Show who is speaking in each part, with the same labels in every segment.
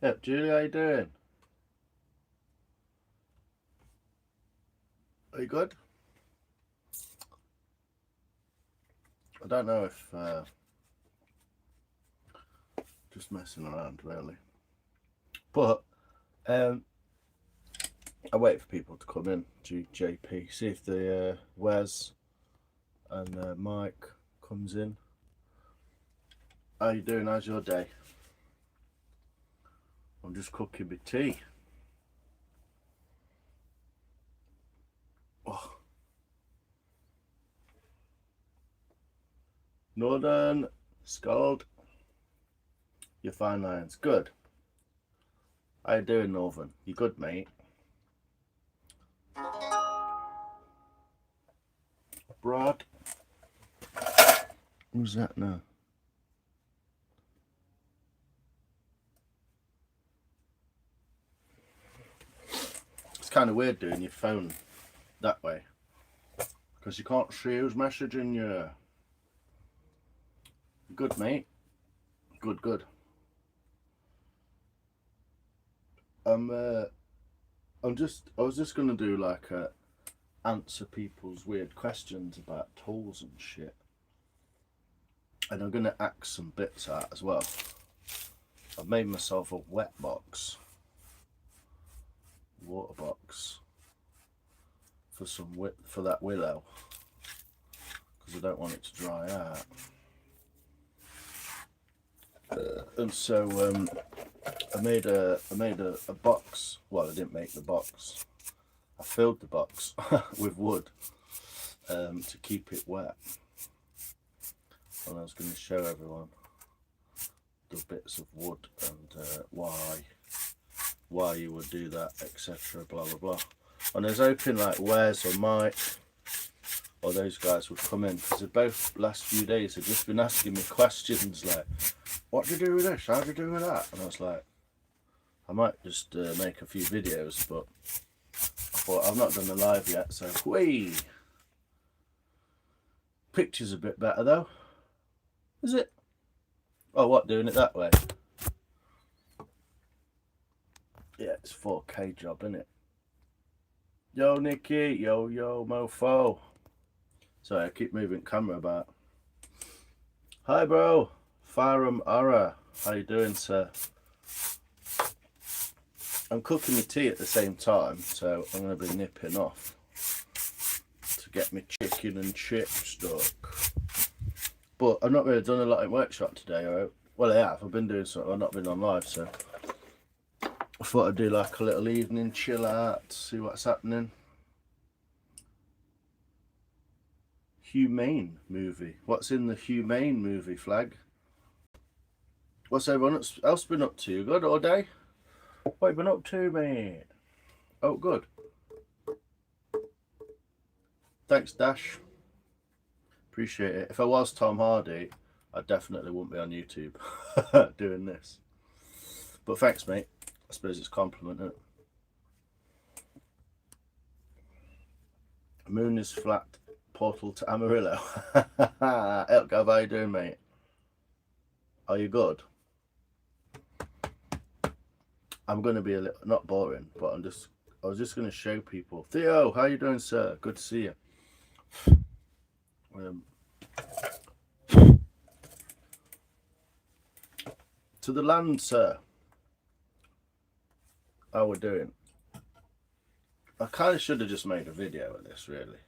Speaker 1: Yep, Julie, how you doing? Are you good? I don't know if just messing around really, but um, I wait for people to come in. JP, see if the Wes and Mike comes in. How you doing? How's your day? I'm just cooking my tea. Oh, Northern Scald. You're fine, Lions. Good. How you doing, Northern? You good, mate? Broad. Who's that now? It's kind of weird doing your phone that way because you can't see who's messaging you. Good, mate. Good, good. I'm I was just gonna do like a answer people's weird questions about tools and shit, and I'm gonna axe some bits out as well. I've made myself a wet box, water box for for that willow because I don't want it to dry out. And so I made a box. Well, I didn't make the box. I filled the box with wood to keep it wet. And I was going to show everyone the bits of wood and why you would do that, etc. Blah blah blah. And I was hoping like Wes or Mike or those guys would come in because the both last few days have just been asking me questions like, "What do you do with this? How do you do with that?" And I was like, I might just make a few videos, but I thought I've not done the live yet, so whee! Picture's a bit better though, is it? Oh, what, doing it that way? Yeah, it's 4K job, isn't it? Yo, Nicky, yo, mofo. Sorry, I keep moving camera about. Hi, bro. Farum Ara. How you doing, sir? I'm cooking my tea at the same time, so I'm going to be nipping off to get my chicken and chip stuck. But I've not really done a lot in workshop today. Right? Well, I have. I've been doing something. I've not been on live, so I thought I'd do like a little evening chill out, see what's happening. Humane movie. What's in the humane movie, Flag? What's everyone else been up to? Good all day? What have you been up to, mate? Oh, good. Thanks, Dash. Appreciate it. If I was Tom Hardy, I definitely wouldn't be on YouTube doing this. But thanks, mate. I suppose it's a compliment, isn't it? Moon is flat. Portal to Amarillo. Elgav, how you doing, mate? Are you good? I'm going to be a little, not boring, but I was just going to show people. Theo, how you doing, sir? Good to see you. To the land, sir. How we're doing. I kind of should have just made a video of this, really.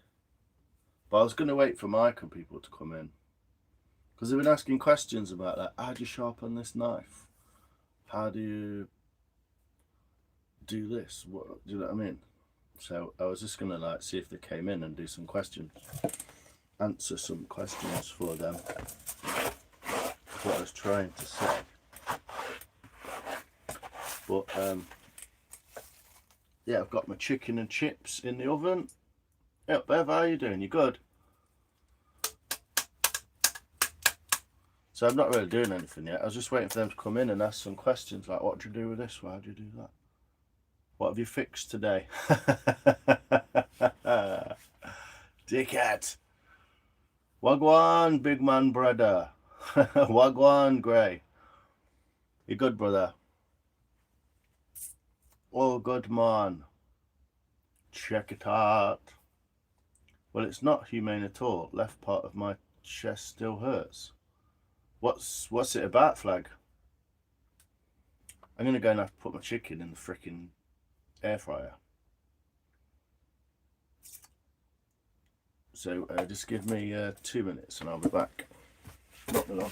Speaker 1: But I was going to wait for Mike and people to come in. Because they've been asking questions about that. How do you sharpen this knife? How do you do this? What, do you know what I mean? So I was just going to like see if they came in and do some questions. Answer some questions for them. That's what I was trying to say. But yeah, I've got my chicken and chips in the oven. Yeah, Bev, how are you doing? You good? So I'm not really doing anything yet. I was just waiting for them to come in and ask some questions like, what do you do with this? Why do you do that? What have you fixed today? Dickhead. Wagwan, big man brother. Wagwan, Grey. You good, brother? Oh, good man. Check it out. Well, it's not humane at all. Left part of my chest still hurts. What's it about, Flag? I'm gonna go and have to put my chicken in the frickin' air fryer. So just give me 2 minutes and I'll be back. Not long.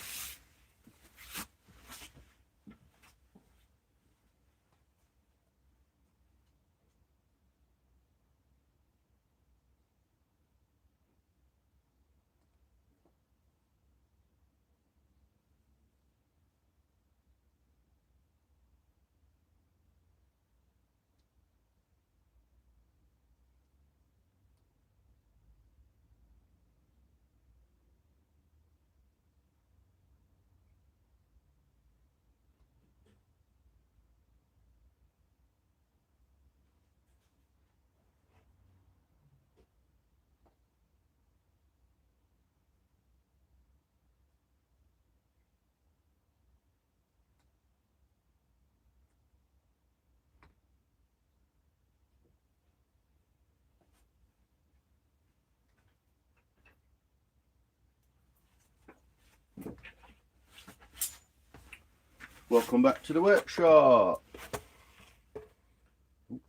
Speaker 1: Welcome back to the workshop.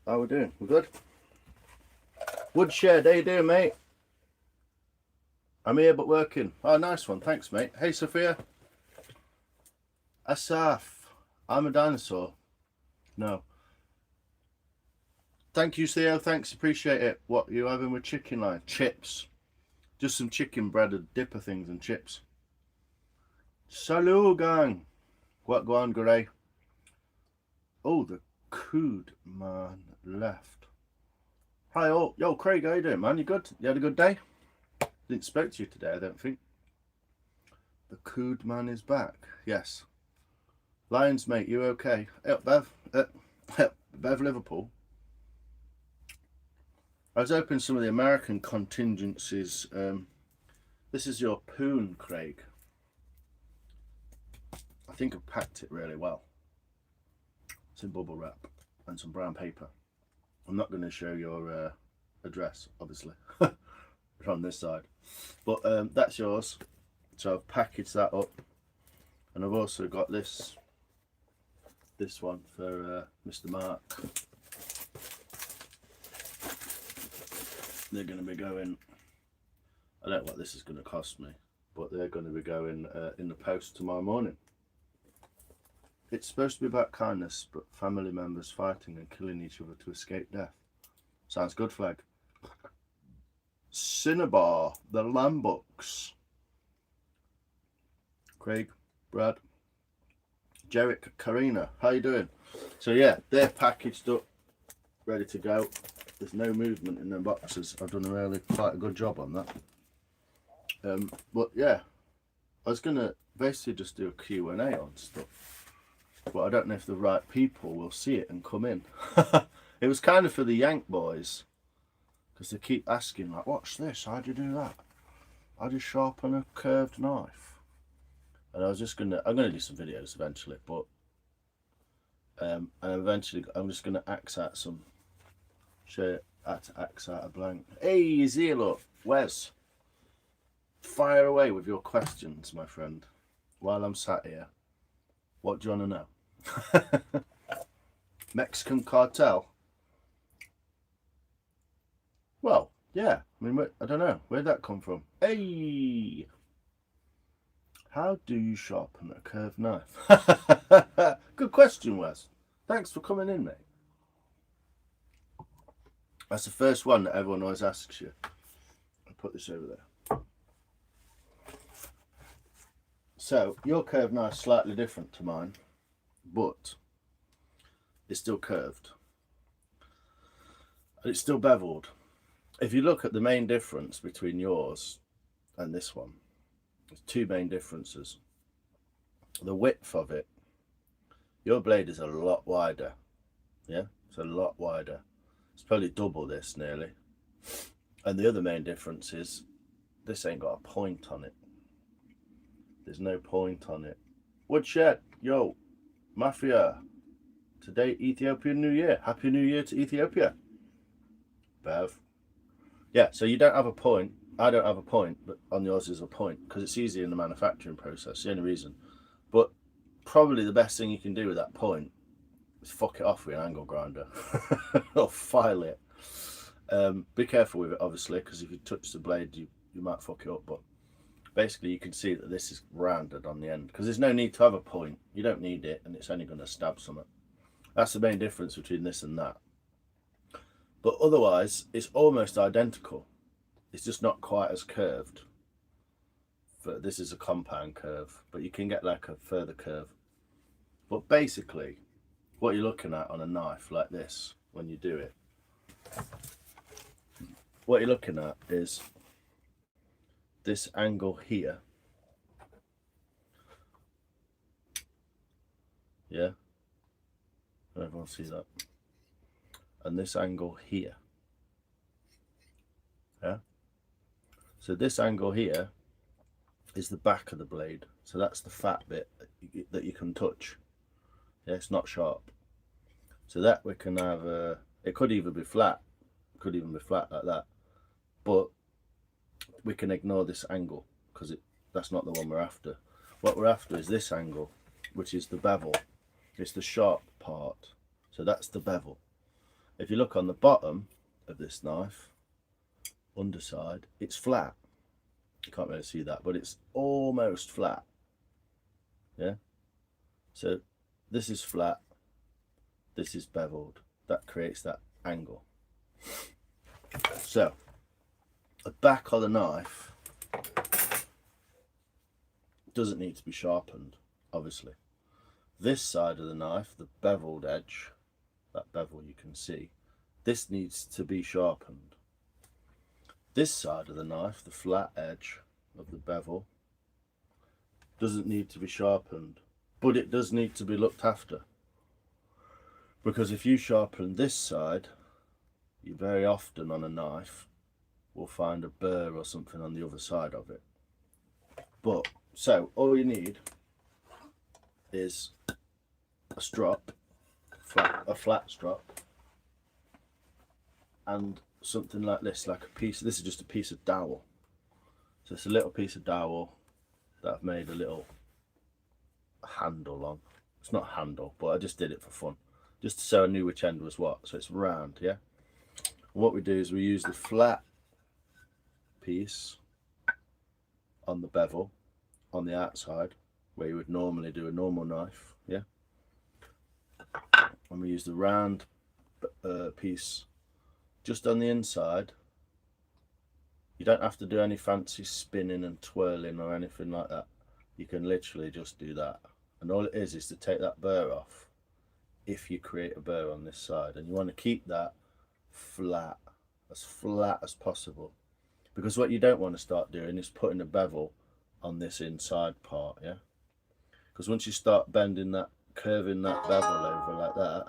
Speaker 1: How we doing? We good? Woodshed, how you doing, mate? I'm here but working. Oh, nice one. Thanks, mate. Hey, Sophia. Asaf. I'm a dinosaur. No. Thank you, Theo. Thanks. Appreciate it. What are you having with chicken line? Chips. Just some chicken breaded dipper things and chips. Salut, gang. What go on, Gray? Oh, the cood man left. Hi all. Yo, Craig, how you doing, man? You good? You had a good day? Didn't speak to you today, I don't think. The cood man is back. Yes. Lions, mate, you okay? Bev. Bev Liverpool. I was hoping some of the American contingencies. This is your poon, Craig. I think I've packed it really well. It's in bubble wrap and some brown paper. I'm not going to show your address, obviously, from this side. But that's yours. So I've packaged that up. And I've also got this one for Mr. Mark. They're going to be going, I don't know what this is going to cost me, but they're going to be going in the post tomorrow morning. It's supposed to be about kindness, but family members fighting and killing each other to escape death. Sounds good, Flag. Cinnabar, the Lamb Books. Craig, Brad, Jerick, Karina, how you doing? So yeah, they're packaged up, ready to go. There's no movement in them boxes. I've done quite a good job on that. But yeah, I was gonna basically just do a Q&A on stuff. But I don't know if the right people will see it and come in. It was kind of for the Yank boys, because they keep asking, like, watch this, how do you do that? How do you sharpen a curved knife? And I was just I'm gonna do some videos eventually, but and eventually I'm just gonna axe out some shit, axe out a blank. Hey, Zelo, Wes, fire away with your questions, my friend, while I'm sat here. What do you want to know? Mexican cartel? Well, yeah. I mean, I don't know. Where'd that come from? Hey! How do you sharpen a curved knife? Good question, Wes. Thanks for coming in, mate. That's the first one that everyone always asks you. I'll put this over there. So, your curved knife's slightly different to mine, but it's still curved. And it's still beveled. If you look at the main difference between yours and this one, there's two main differences. The width of it. Your blade is a lot wider. Yeah, it's a lot wider. It's probably double this nearly. And the other main difference is this ain't got a point on it. There's no point on it. Woodshed, yo, Mafia, today, Ethiopian New Year. Happy New Year to Ethiopia. Bev. Yeah, so you don't have a point. I don't have a point, but on yours is a point because it's easy in the manufacturing process. The only reason. But probably the best thing you can do with that point is fuck it off with an angle grinder or file it. Be careful with it, obviously, because if you touch the blade, you might fuck it up. But basically, you can see that this is rounded on the end because there's no need to have a point. You don't need it, and it's only going to stab something. That's the main difference between this and that. But otherwise, it's almost identical. It's just not quite as curved. But this is a compound curve, but you can get like a further curve. But basically, what you're looking at on a knife like this, when you do it, what you're looking at is this angle here. Yeah? Everyone see that? And this angle here. Yeah? So this angle here is the back of the blade. So that's the fat bit that you can touch. Yeah, it's not sharp. So that we can have it could even be flat. It could even be flat like that. But we can ignore this angle because that's not the one we're after. What we're after is this angle, which is the bevel. It's the sharp part. So that's the bevel. If you look on the bottom of this knife, underside, it's flat. You can't really see that, but it's almost flat. Yeah. So this is flat. This is beveled. That creates that angle. So the back of the knife doesn't need to be sharpened, obviously. This side of the knife, the beveled edge, that bevel you can see, this needs to be sharpened. This side of the knife, the flat edge of the bevel, doesn't need to be sharpened, but it does need to be looked after. Because if you sharpen this side, you very often on a knife will find a burr or something on the other side of it. But, so all you need is a strop, a flat strop, and something like this, like a piece. This is just a piece of dowel. So it's a little piece of dowel that I've made a little handle on. It's not a handle, but I just did it for fun, just so I knew which end was what. So it's round, yeah. And what we do is we use the flat piece on the bevel on the outside, where you would normally do a normal knife, yeah. And we use the round piece just on the inside. You don't have to do any fancy spinning and twirling or anything like that. You can literally just do that. And all it is to take that burr off if you create a burr on this side. And you want to keep that flat as possible. Because what you don't want to start doing is putting a bevel on this inside part, yeah? Because once you start bending that, curving that bevel over like that,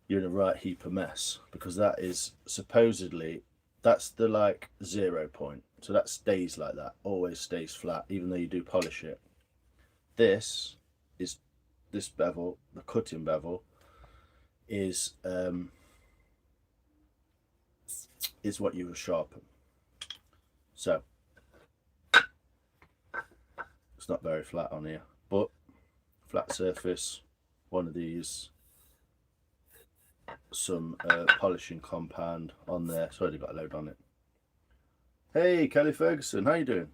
Speaker 1: you're in a right heap of mess, because that is supposedly, that's the like 0 point. So that stays like that, always stays flat, even though you do polish it. This is, this bevel, the cutting bevel, is what you will sharpen. So it's not very flat on here, but flat surface, one of these, some polishing compound on there. It's already got a load on it. Hey Kelly Ferguson, how you doing?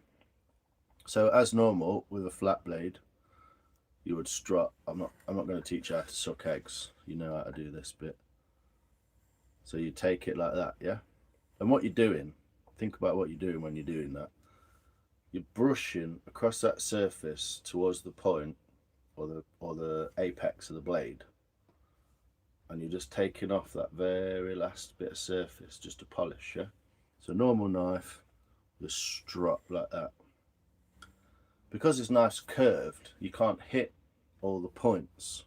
Speaker 1: So as normal with a flat blade, you would strut. I'm not going to teach you how to suck eggs. You know how to do this bit. So you take it like that, yeah. And what you're doing, think about what you're doing when you're doing that. You're brushing across that surface towards the point or the apex of the blade, and you're just taking off that very last bit of surface just to polish, yeah. So normal knife, just strut like that. Because this knife's curved, you can't hit all the points.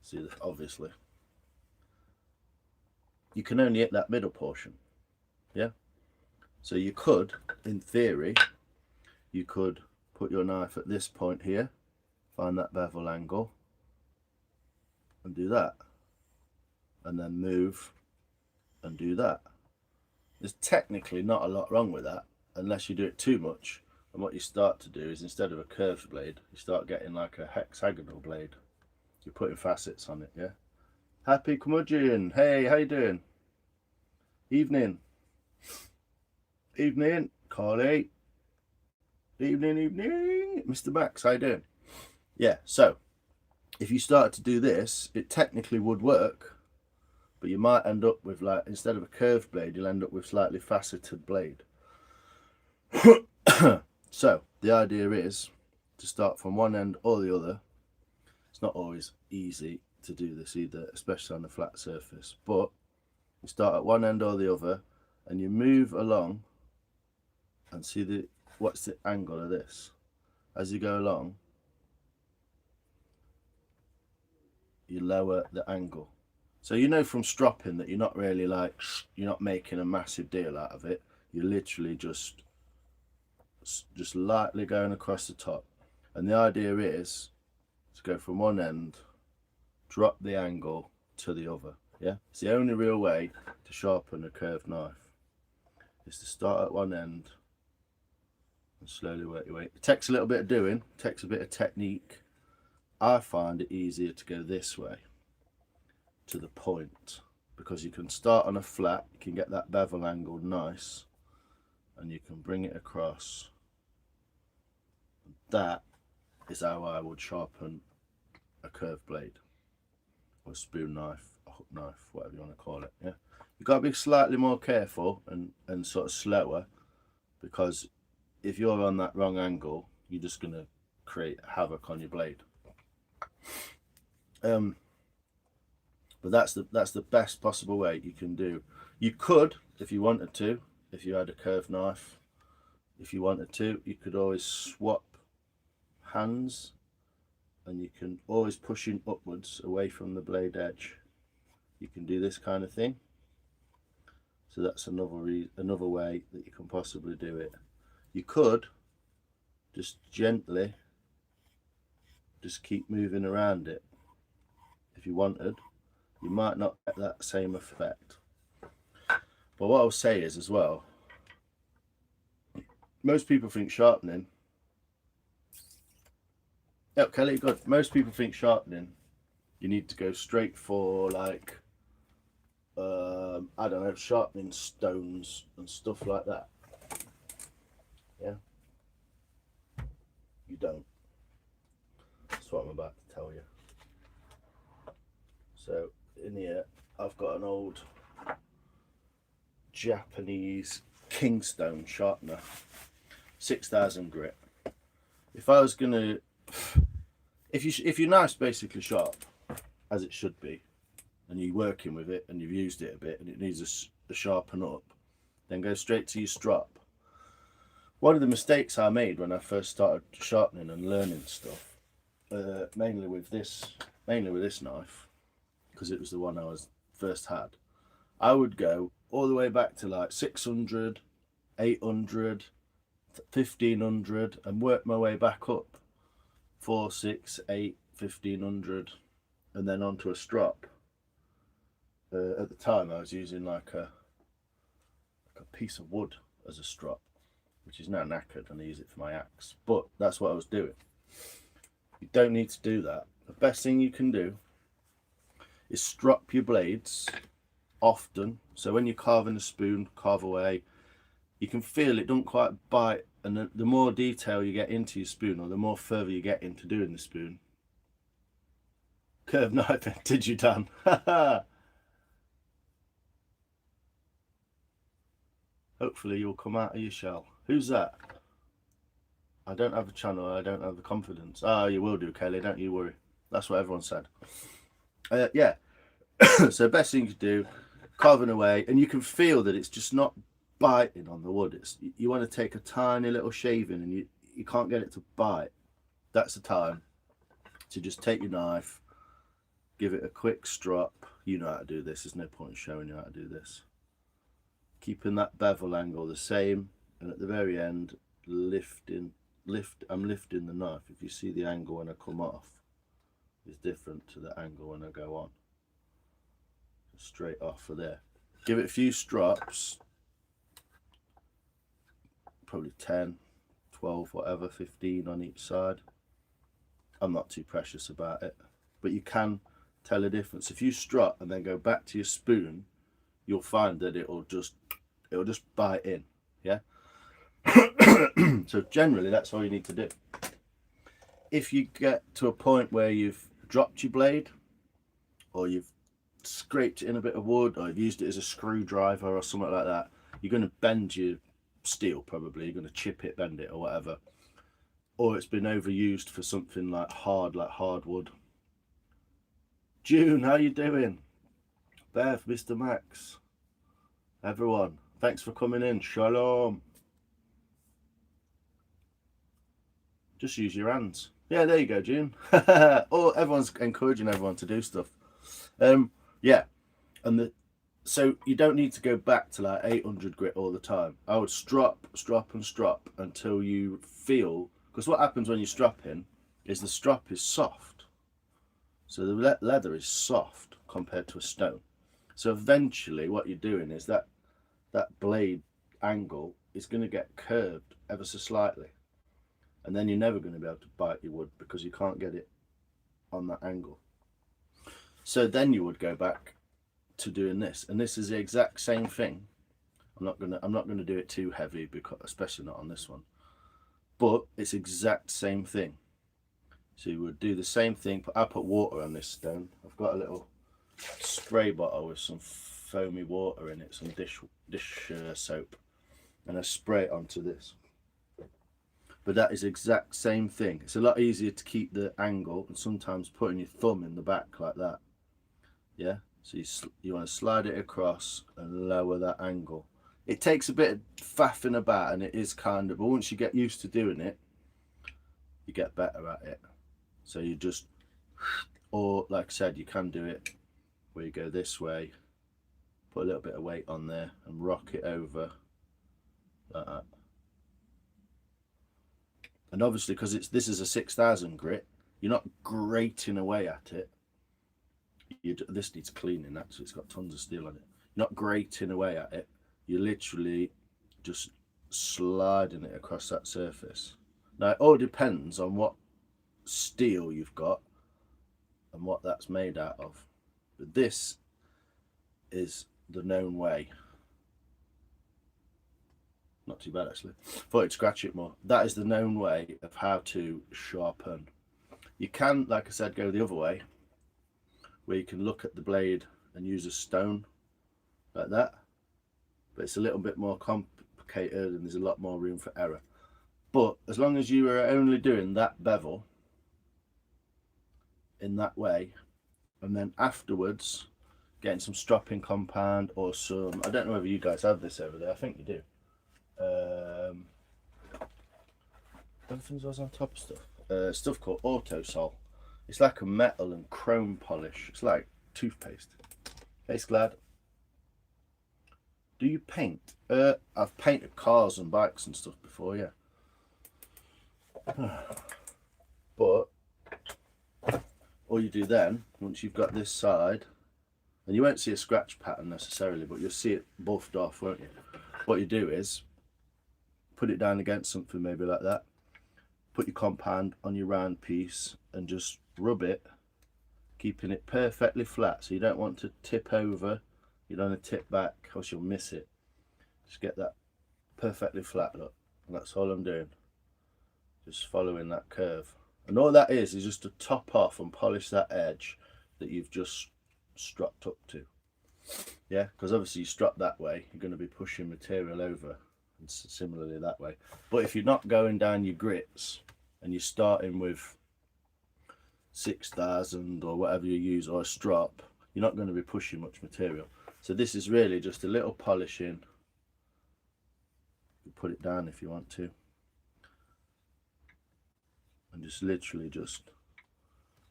Speaker 1: See that, obviously. You can only hit that middle portion, yeah. So you could, in theory, you could put your knife at this point here, find that bevel angle, and do that, and then move and do that. There's technically not a lot wrong with that unless you do it too much. And what you start to do is, instead of a curved blade, you start getting like a hexagonal blade. You're putting facets on it, yeah? Happy curmudgeon. Hey, how you doing? Evening. Evening, Carly. Evening. Mr. Max, how you doing? Yeah, so if you start to do this, it technically would work, but you might end up with, like, instead of a curved blade, you'll end up with slightly faceted blade. So the idea is to start from one end or the other. It's not always easy to do this either, especially on a flat surface, but you start at one end or the other and you move along and see what's the angle of this. As you go along, you lower the angle. So you know from stropping that you're not really like, you're not making a massive deal out of it. You're literally just lightly going across the top. And the idea is to go from one end, drop the angle to the other. Yeah, it's the only real way to sharpen a curved knife, is to start at one end and slowly work your way. It takes a little bit of doing, takes a bit of technique. I find it easier to go this way to the point, because you can start on a flat, you can get that bevel angle nice, and you can bring it across. That is how I would sharpen a curved blade, or a spoon knife, a hook knife, whatever you want to call it. Yeah, you've got to be slightly more careful and sort of slower, because if you're on that wrong angle, you're just going to create havoc on your blade. But that's the best possible way you can do. You could, if you wanted to, if you had a curved knife, if you wanted to, you could always swap hands, and you can always push in upwards away from the blade edge. You can do this kind of thing. So that's another way that you can possibly do it. You could just gently just keep moving around it if you wanted. You might not get that same effect. But what I'll say is, as well, most people think sharpening, yeah, Kelly, good. Most people think sharpening, you need to go straight for, like, I don't know, sharpening stones and stuff like that. Yeah, you don't. That's what I'm about to tell you. So in here, I've got an old Japanese Kingstone sharpener, 6,000 grit. If I was gonna, if your knife's basically sharp, as it should be, and you're working with it and you've used it a bit and it needs a sharpen up, then go straight to your strop. One of the mistakes I made when I first started sharpening and learning stuff, mainly with this knife, because it was the one I was first had, I would go all the way back to like 600, 800, 1500 and work my way back up 4, 6, 8, 1500 and then onto a strop. At the time I was using like a piece of wood as a strop, which is now knackered, and I use it for my axe, but that's what I was doing. You don't need to do that. The best thing you can do is strop your blades often, so when you're carving a spoon, carve away, you can feel it don't quite bite, and the more detail you get into your spoon, or the more further you get into doing the spoon. Curved knife, did you, Dan? Hopefully you'll come out of your shell. Who's that? I don't have a channel, I don't have the confidence. Ah, you will do, Kelly, don't you worry. That's what everyone said. Yeah. So best thing you do, carving away, and you can feel that it's just not biting on the wood. You want to take a tiny little shaving and you can't get it to bite. That's the time to just take your knife, give it a quick strop. You know how to do this, there's no point in showing you how to do this. Keeping that bevel angle the same, and at the very end, I'm lifting the knife. If you see the angle when I come off, is different to the angle when I go on. Straight off of there. Give it a few strops, probably 10, 12, whatever, 15 on each side. I'm not too precious about it, but you can tell a difference. If you strut and then go back to your spoon, you'll find that it'll just bite in, yeah. So generally that's all you need to do. If you get to a point where you've dropped your blade, or you've scraped it in a bit of wood, or you've used it as a screwdriver or something like that, you're going to bend your steel, probably you're going to chip it, bend it, or whatever, or it's been overused for something like hardwood. June, how you doing? Bev, Mr. Max, everyone, thanks for coming in. Shalom. Just use your hands. Yeah, there you go, June. Oh, everyone's encouraging everyone to do stuff. Yeah, and so you don't need to go back to like 800 grit all the time. I would strop and strop until you feel, because what happens when you're stropping is the strop is soft. So the leather is soft compared to a stone. So eventually what you're doing is that blade angle is going to get curved ever so slightly. And then you're never going to be able to bite your wood because you can't get it on that angle. So then you would go back to doing this, and this is the exact same thing. I'm not gonna do it too heavy, because especially not on this one, but it's exact same thing. So you would do the same thing. I put water on this stone. I've got a little spray bottle with some foamy water in it, some dish soap, and I spray it onto this. But that is exact same thing. It's a lot easier to keep the angle, and sometimes putting your thumb in the back like that. Yeah, so you want to slide it across and lower that angle. It takes a bit of faffing about, and it is kind of, but once you get used to doing it, you get better at it. So you just, or like I said, you can do it where you go this way, put a little bit of weight on there and rock it over like that. And obviously, because this is a 6000 grit, you're not grating away at it. This needs cleaning, actually. It's got tons of steel on it. You're not grating away at it. You're literally just sliding it across that surface. Now, it all depends on what steel you've got and what that's made out of. But this is the known way. Not too bad, actually. Thought it'd scratch it more. That is the known way of how to sharpen. You can, like I said, go the other way, where you can look at the blade and use a stone like that, but it's a little bit more complicated and there's a lot more room for error. But as long as you are only doing that bevel in that way, and then afterwards getting some stropping compound or some, I don't know whether you guys have this over there, I think you do. Everything's always on top of stuff. Stuff called Autosol. It's like a metal and chrome polish. It's like toothpaste. Face glad. Do you paint? I've painted cars and bikes and stuff before, yeah. But all you do then, once you've got this side, and you won't see a scratch pattern necessarily, but you'll see it buffed off, won't you? What you do is put it down against something maybe like that. Put your compound on your round piece and just rub it, keeping it perfectly flat. So you don't want to tip over, you don't want to tip back, else you'll miss it. Just get that perfectly flat, look. And that's all I'm doing. Just following that curve. And all that is just to top off and polish that edge that you've just stropped up to. Yeah, because obviously you strop that way, you're going to be pushing material over, and similarly that way. But if you're not going down your grits and you're starting with 6000 or whatever you use, or a strop, you're not going to be pushing much material. So this is really just a little polishing. You put it down if you want to, and just literally just,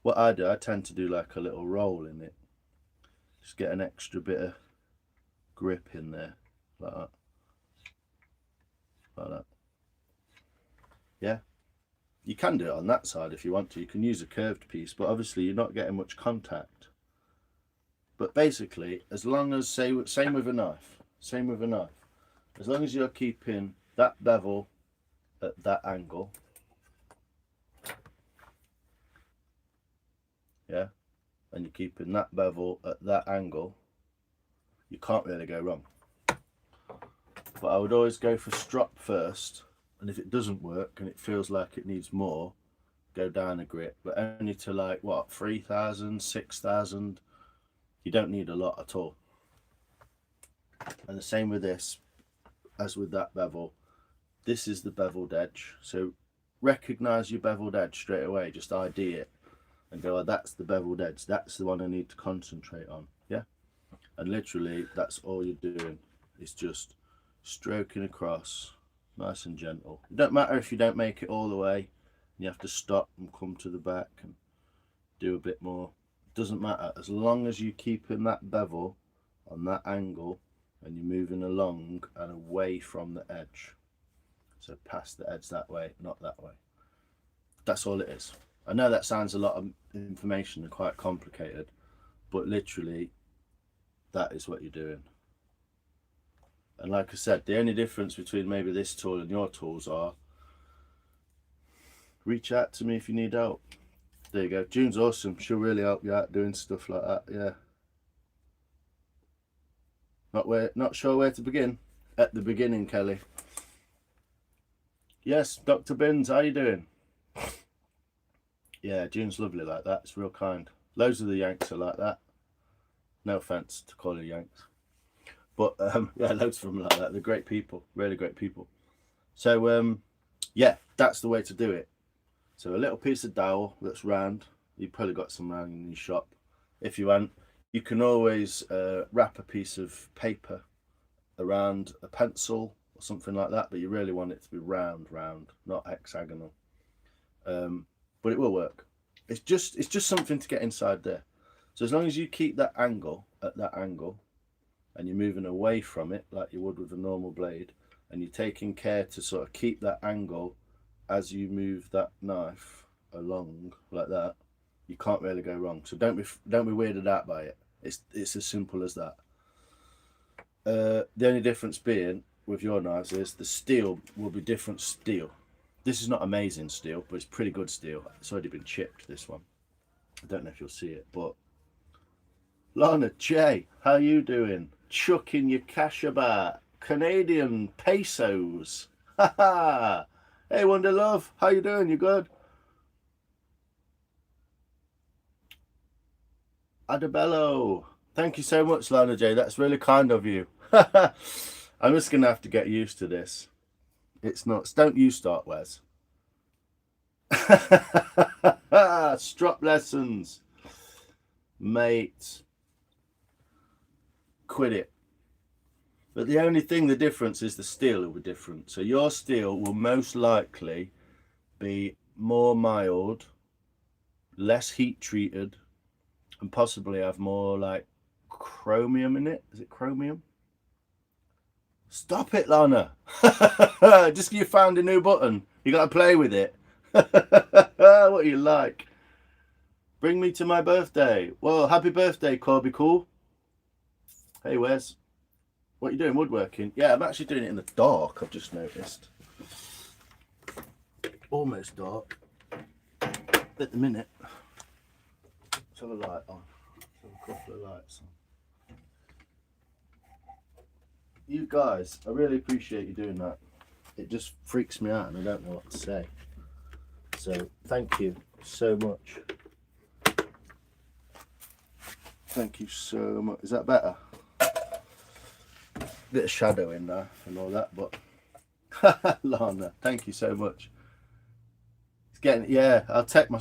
Speaker 1: what I do, I tend to do like a little roll in it, just get an extra bit of grip in there, like that, like that. Yeah, You can do it on that side if you want to. You can use a curved piece, but obviously you're not getting much contact. But basically, as long as, same with a knife, as long as you're keeping that bevel at that angle, yeah, and you're keeping that bevel at that angle, you can't really go wrong. But I would always go for strop first, and if it doesn't work and it feels like it needs more, go down a grit, but only to like what, 3,000, 6,000. You don't need a lot at all. And the same with this as with that bevel. This is the beveled edge, so recognize your beveled edge straight away. Just ID it and go, oh, that's the beveled edge, that's the one I need to concentrate on. Yeah, and literally that's all you're doing, is just stroking across nice and gentle. It don't matter if you don't make it all the way, you have to stop and come to the back and do a bit more. It doesn't matter, as long as you keep in that bevel on that angle and you're moving along and away from the edge. So past the edge that way, not that way. That's all it is. I know that sounds a lot of information and quite complicated, but literally that is what you're doing. And like I said, the only difference between maybe this tool and your tools are, reach out to me if you need help. There you go. June's awesome. She'll really help you out doing stuff like that. Yeah. Not sure where to begin. At the beginning, Kelly. Yes, Dr. Binns, how you doing? Yeah, June's lovely like that. It's real kind. Loads of the Yanks are like that. No offense to call her Yanks, but yeah, loads of them like that. They're great people, really great people. So yeah, that's the way to do it. So a little piece of dowel that's round. You've probably got some round in your shop. If you want, you can always wrap a piece of paper around a pencil or something like that, but you really want it to be round, not hexagonal. But it will work. It's just something to get inside there. So as long as you keep that angle at that angle and you're moving away from it like you would with a normal blade, and you're taking care to sort of keep that angle as you move that knife along like that, you can't really go wrong. So don't be weirded out by it. It's as simple as that. The only difference being with your knives is the steel will be different steel. This is not amazing steel, but it's pretty good steel. It's already been chipped, this one. I don't know if you'll see it, but Lana J, how you doing? Chucking your cash about. Canadian pesos. Ha ha. Hey Wonder Love, how you doing? You good? Adabello, thank you so much, Lana J. That's really kind of you. I'm just gonna have to get used to this. It's nuts. Don't you start, Wes. Strop lessons, mate. Quit it. But the only thing, the difference is the steel will be different. So your steel will most likely be more mild, less heat treated, and possibly have more like chromium in it. Is it chromium? Stop it, Lana. Just you found a new button. You got to play with it. What are you like? Bring me to my birthday. Well, happy birthday, Corby Cool. Hey, Wes. What are you doing, woodworking? Yeah, I'm actually doing it in the dark, I've just noticed. Almost dark. At the minute. Let's have a light on. Let's have a couple of lights on. You guys, I really appreciate you doing that. It just freaks me out and I don't know what to say. So, thank you so much. Thank you so much. Is that better? Bit of shadow in there and all that, but Lana, thank you so much. It's getting, yeah, I'll take your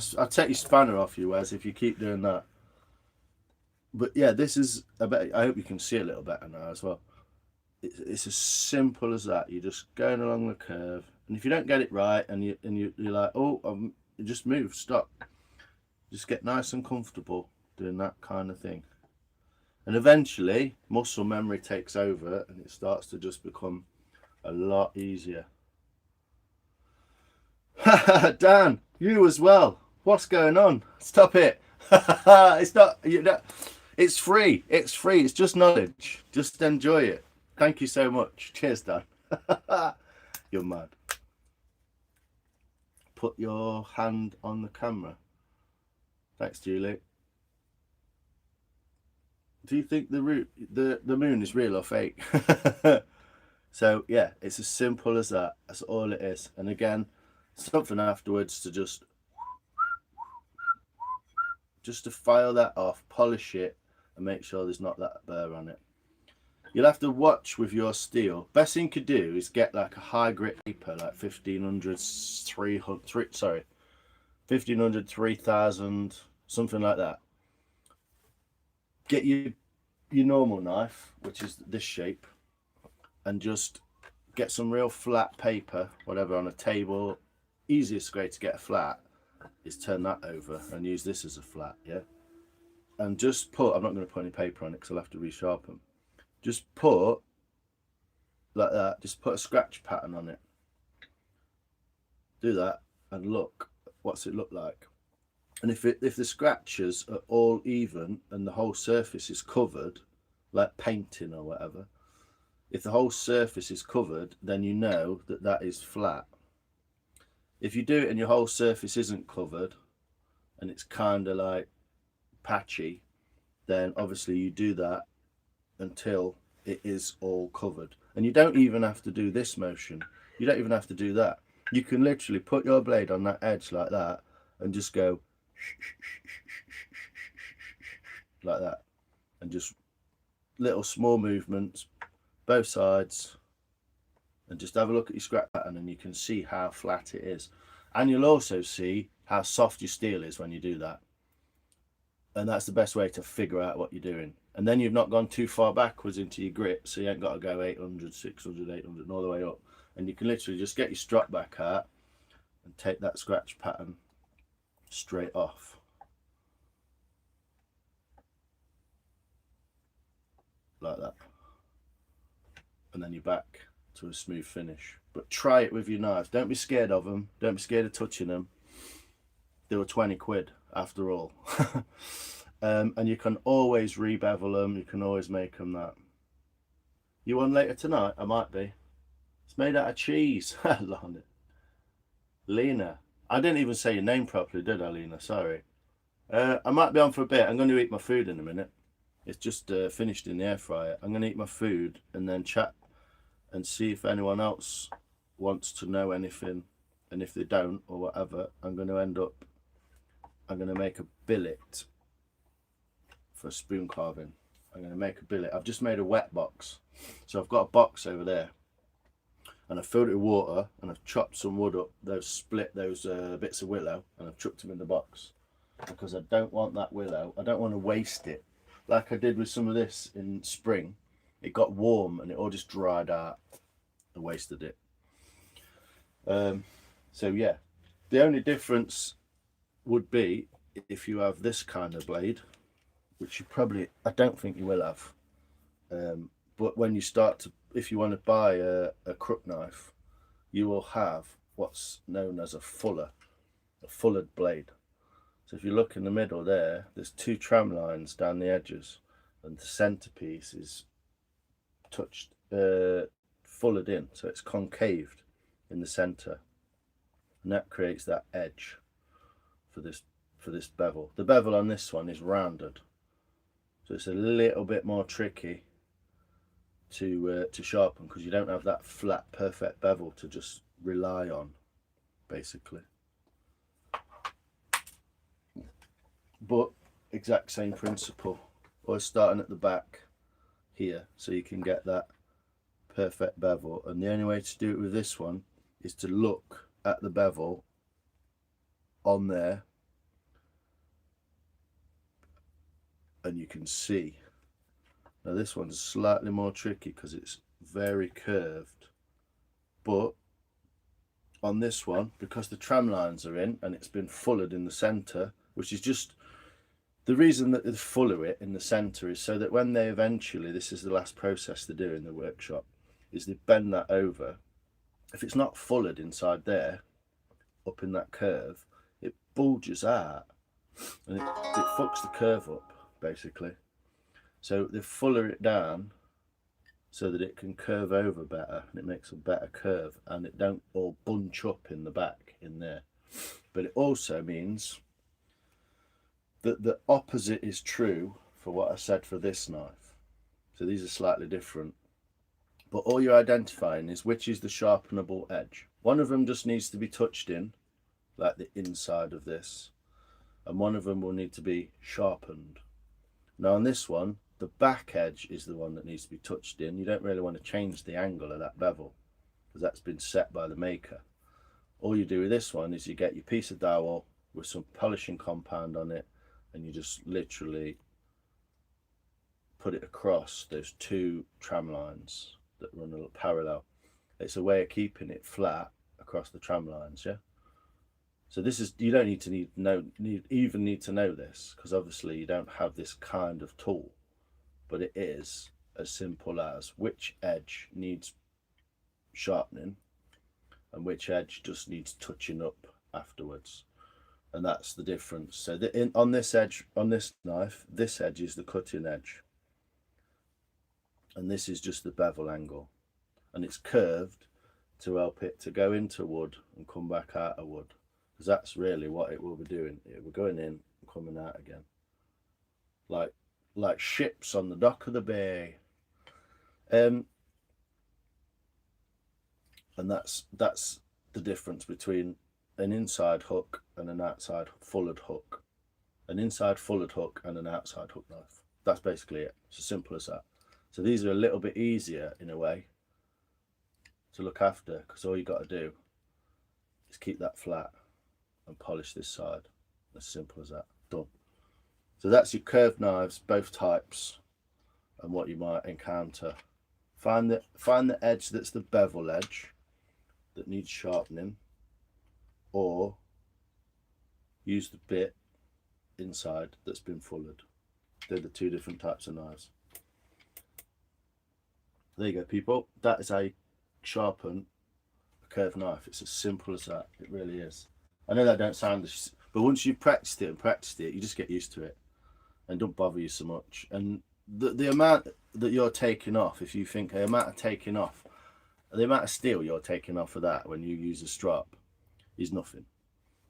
Speaker 1: spanner off you, Wes, if you keep doing that. But yeah, this is I hope you can see a little better now as well. It's as simple as that. You're just going along the curve, and if you don't get it right and you're like, oh, you just move, stop. Just get nice and comfortable doing that kind of thing. And eventually, muscle memory takes over and it starts to just become a lot easier. Dan, you as well. What's going on? Stop it. It's not, you know, it's free. It's free. It's just knowledge. Just enjoy it. Thank you so much. Cheers, Dan. You're mad. Put your hand on the camera. Thanks, Julie. Do you think the moon is real or fake? So yeah, it's as simple as that. That's all it is. And again, something afterwards to just to file that off, polish it, and make sure there's not that burr on it. You'll have to watch with your steel. Best thing you could do is get like a high grit paper, like 1500, 3000, something like that. Get your normal knife, which is this shape, and just get some real flat paper, whatever, on a table. Easiest way to get a flat is turn that over and use this as a flat, yeah? And just put, I'm not going to put any paper on it because I'll have to resharpen. Just put, like that, just put a scratch pattern on it. Do that and look, what's it look like? And if the scratches are all even and the whole surface is covered, like painting or whatever, if the whole surface is covered, then you know that that is flat. If you do it and your whole surface isn't covered and it's kind of like patchy, then obviously you do that until it is all covered. And you don't even have to do this motion. You don't even have to do that. You can literally put your blade on that edge like that and just go like that, and just little small movements both sides, and just have a look at your scratch pattern and you can see how flat it is. And you'll also see how soft your steel is when you do that. And that's the best way to figure out what you're doing. And then you've not gone too far backwards into your grip, so you ain't got to go 800, 600, 800 and all the way up. And you can literally just get your strop back out and take that scratch pattern straight off. Like that. And then you're back to a smooth finish. But try it with your knives. Don't be scared of them. Don't be scared of touching them. They were 20 quid after all. And you can always rebevel them. You can always make them that. You on later tonight? I might be. It's made out of cheese. Lena. I didn't even say your name properly, did I, Lena? Sorry. I might be on for a bit. I'm going to eat my food in a minute. It's just finished in the air fryer. I'm going to eat my food and then chat and see if anyone else wants to know anything. And if they don't or whatever, I'm going to make a billet for spoon carving. I'm going to make a billet. I've just made a wet box. So I've got a box over there. And I've filled it with water and I've chopped some wood up, split those bits of willow, and I've chucked them in the box. Because I don't want that willow, I don't want to waste it. Like I did with some of this in spring. It got warm and it all just dried out. I wasted it. So yeah, the only difference would be if you have this kind of blade, which you probably, I don't think you will have. But when you start to, if you want to buy a crook knife, you will have what's known as a fullered blade. So if you look in the middle there, there's two tram lines down the edges, and the centerpiece is touched, fullered in, so it's concaved in the center, and that creates that edge for this bevel. The bevel on this one is rounded, so it's a little bit more tricky to sharpen because you don't have that flat, perfect bevel to just rely on, basically. But exact same principle. Always starting at the back here, so you can get that perfect bevel. And the only way to do it with this one is to look at the bevel on there, and you can see. Now this one's slightly more tricky because it's very curved, but on this one, because the tram lines are in and it's been fullered in the center, which is just the reason that they fuller it in the center is so that when they eventually, this is the last process they do in the workshop, is they bend that over. If it's not fullered inside there, up in that curve, it bulges out and it fucks the curve up basically. So they fuller it down so that it can curve over better and it makes a better curve and it don't all bunch up in the back in there. But it also means that the opposite is true for what I said for this knife. So these are slightly different. But all you're identifying is which is the sharpenable edge. One of them just needs to be touched in, like the inside of this, and one of them will need to be sharpened. Now on this one, the back edge is the one that needs to be touched in. You don't really want to change the angle of that bevel because that's been set by the maker. All you do with this one is you get your piece of dowel with some polishing compound on it and you just literally put it across those two tram lines that run parallel. It's a way of keeping it flat across the tram lines, yeah? So this is, you don't need to need to know this because obviously you don't have this kind of tool, but it is as simple as which edge needs sharpening and which edge just needs touching up afterwards, and that's the difference. So on this edge, on this knife, this edge is the cutting edge and this is just the bevel angle, and it's curved to help it to go into wood and come back out of wood, because that's really what it will be doing. It will be going in and coming out again, like ships on the dock of the bay. And that's the difference between an inside hook and an outside fullered hook. An inside fullered hook and an outside hook knife. That's basically it. It's as simple as that. So these are a little bit easier in a way to look after, because all you got to do is keep that flat and polish this side. As simple as that. Done. So that's your curved knives, both types, and what you might encounter. Find the edge that's the bevel edge that needs sharpening, or use the bit inside that's been fullered. They're the two different types of knives. There you go, people. That is how you sharpen a curved knife. It's as simple as that. It really is. I know that don't sound, but once you've practiced it, you just get used to it and don't bother you so much. And the amount that you're taking off, if you think the amount of taking off, the amount of steel you're taking off of that when you use a strop is nothing.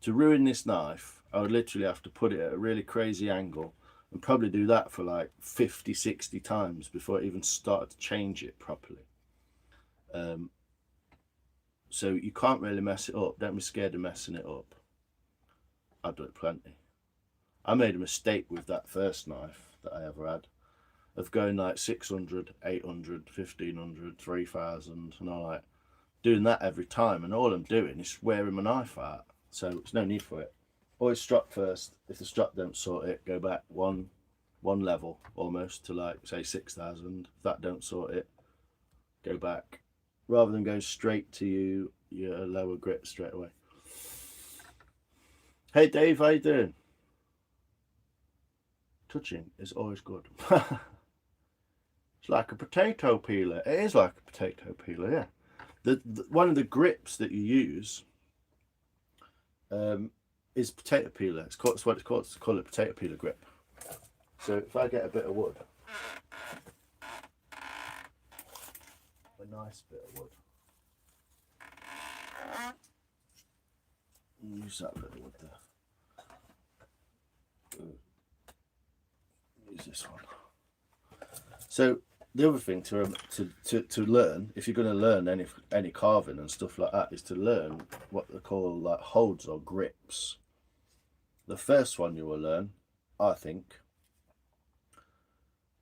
Speaker 1: To ruin this knife, I would literally have to put it at a really crazy angle and probably do that for like 50, 60 times before I even started to change it properly. So you can't really mess it up. Don't be scared of messing it up. I've done it plenty. I made a mistake with that first knife that I ever had of going like 600, 800, 1500, 3000, and I'm like doing that every time, and all I'm doing is wearing my knife out. So there's no need for it. Always strop first. If the strop don't sort it, go back one level almost to like say 6000. If that don't sort it, go back, rather than going straight to your lower grip straight away. Hey Dave, how you doing? Touching is always good. It's like a potato peeler. It is like a potato peeler, yeah. The one of the grips that you use is potato peeler. It's what it's called. It's called a potato peeler grip. So if I get a bit of wood, a nice bit of wood, use that bit of wood there. Use this one. So the other thing to learn, if you're going to learn any carving and stuff like that, is to learn what they call like holds or grips. The first one you will learn, I think,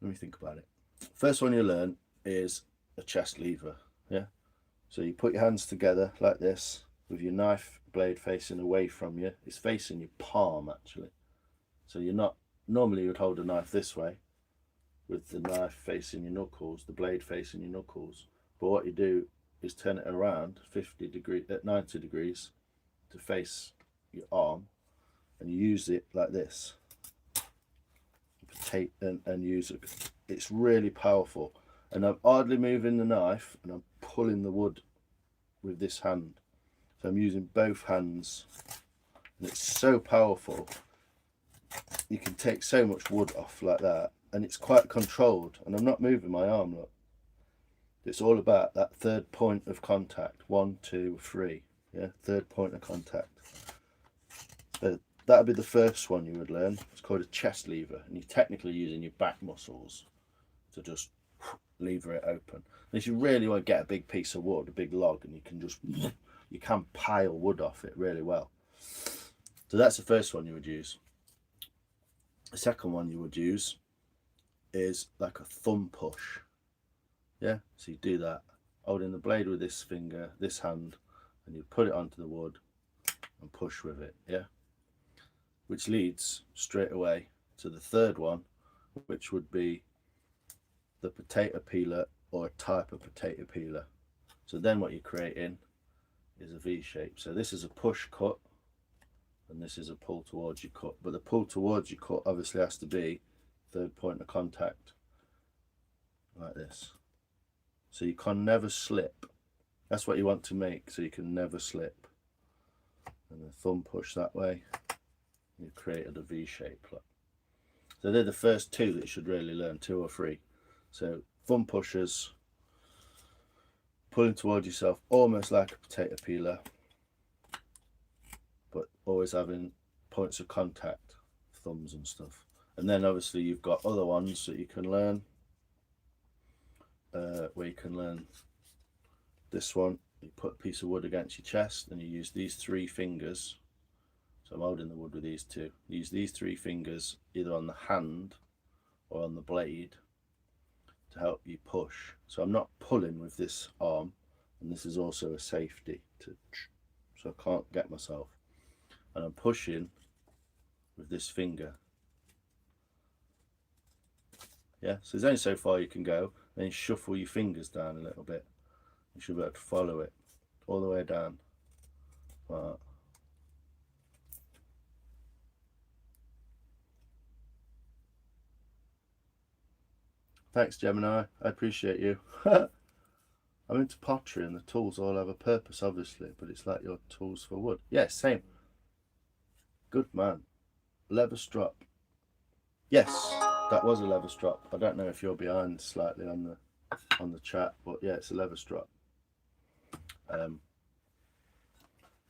Speaker 1: let me think about it. First one you learn is a chest lever, yeah? So you put your hands together like this with your knife blade facing away from you. It's facing your palm actually. So you're not, normally you would hold a knife this way with the knife facing your knuckles, the blade facing your knuckles. But what you do is turn it around 90 degrees to face your arm, and you use it like this. Take and use it. It's really powerful. And I'm hardly moving the knife and I'm pulling the wood with this hand. So I'm using both hands, and it's so powerful. You can take so much wood off like that, and it's quite controlled, and I'm not moving my arm, look. It's all about that third point of contact. 1, 2, 3. Yeah, third point of contact. That would be the first one you would learn. It's called a chest lever, and you're technically using your back muscles to just lever it open. And if you really want to get a big piece of wood, a big log, and you can pile wood off it really well. So that's the first one you would use. The second one you would use is like a thumb push. Yeah, so you do that, holding the blade with this finger, this hand, and you put it onto the wood and push with it, yeah? Which leads straight away to the third one, which would be the potato peeler, or a type of potato peeler. So then what you're creating is a V shape. So this is a push cut, and this is a pull towards you cut. But the pull towards you cut obviously has to be third point of contact, like this. So you can never slip. That's what you want to make, so you can never slip. And the thumb push that way, you created a V shape. Look. So they're the first two that you should really learn, 2 or 3. So thumb pushers, pulling towards yourself almost like a potato peeler, but always having points of contact, thumbs and stuff. And then obviously you've got other ones that you can learn, where you can learn this one. You put a piece of wood against your chest, and you use these 3 fingers. So I'm holding the wood with these 2. Use these 3 fingers either on the hand or on the blade to help you push. So I'm not pulling with this arm, and this is also a safety so I can't get myself. And I'm pushing with this finger. Yeah, so there's only so far you can go. Then shuffle your fingers down a little bit. You should be able to follow it all the way down. Like that. Thanks, Gemini. I appreciate you. I'm into pottery, and the tools all have a purpose, obviously, but it's like your tools for wood. Yeah, same. Good man. Leather strop. Yes, that was a leather strop. I don't know if you're behind slightly on the chat, but yeah, it's a leather strop.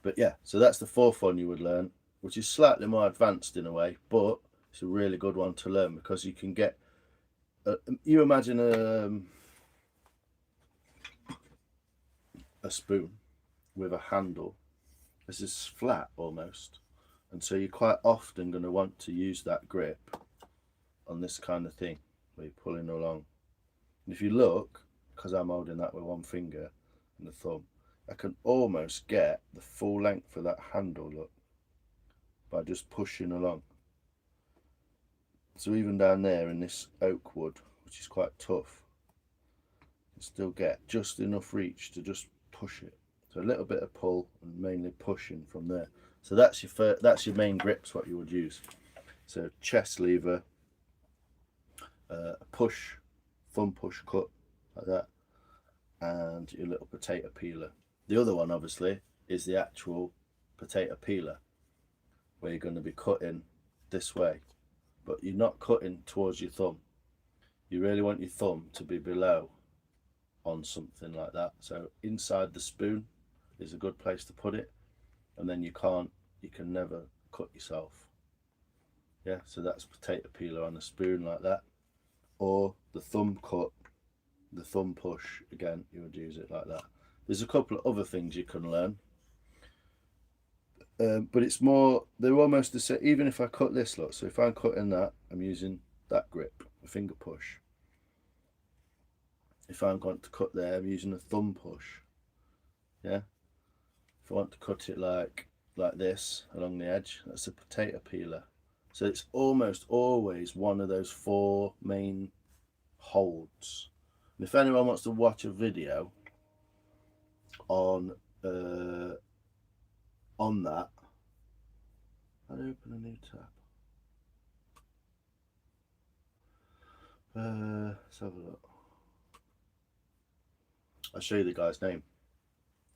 Speaker 1: But yeah, so that's the 4th one you would learn, which is slightly more advanced in a way, but it's a really good one to learn, because you can get you imagine a spoon with a handle. This is flat almost, and so you're quite often going to want to use that grip on this kind of thing where you're pulling along. And if you look, because I'm holding that with 1 finger and the thumb, I can almost get the full length of that handle, look, by just pushing along. So even down there in this oak wood, which is quite tough, you can still get just enough reach to just push it. So a little bit of pull and mainly pushing from there. So that's your main grips, what you would use. So chest lever, a push, thumb push cut like that, and your little potato peeler. The other one obviously is the actual potato peeler, where you're going to be cutting this way, but you're not cutting towards your thumb. You really want your thumb to be below on something like that. So inside the spoon is a good place to put it, and then you can never cut yourself. Yeah, so that's potato peeler on a spoon like that. Or the thumb cut, the thumb push, again, you would use it like that. There's a couple of other things you can learn, but it's more, they're almost the same. Even if I cut this, look, so if I'm cutting that, I'm using that grip, a finger push. If I'm going to cut there, I'm using a thumb push. Yeah. If I want to cut it like this along the edge, that's a potato peeler. So it's almost always one of those 4 main holds. And if anyone wants to watch a video on that, I'll open a new tab. Let's have a look. I'll show you the guy's name.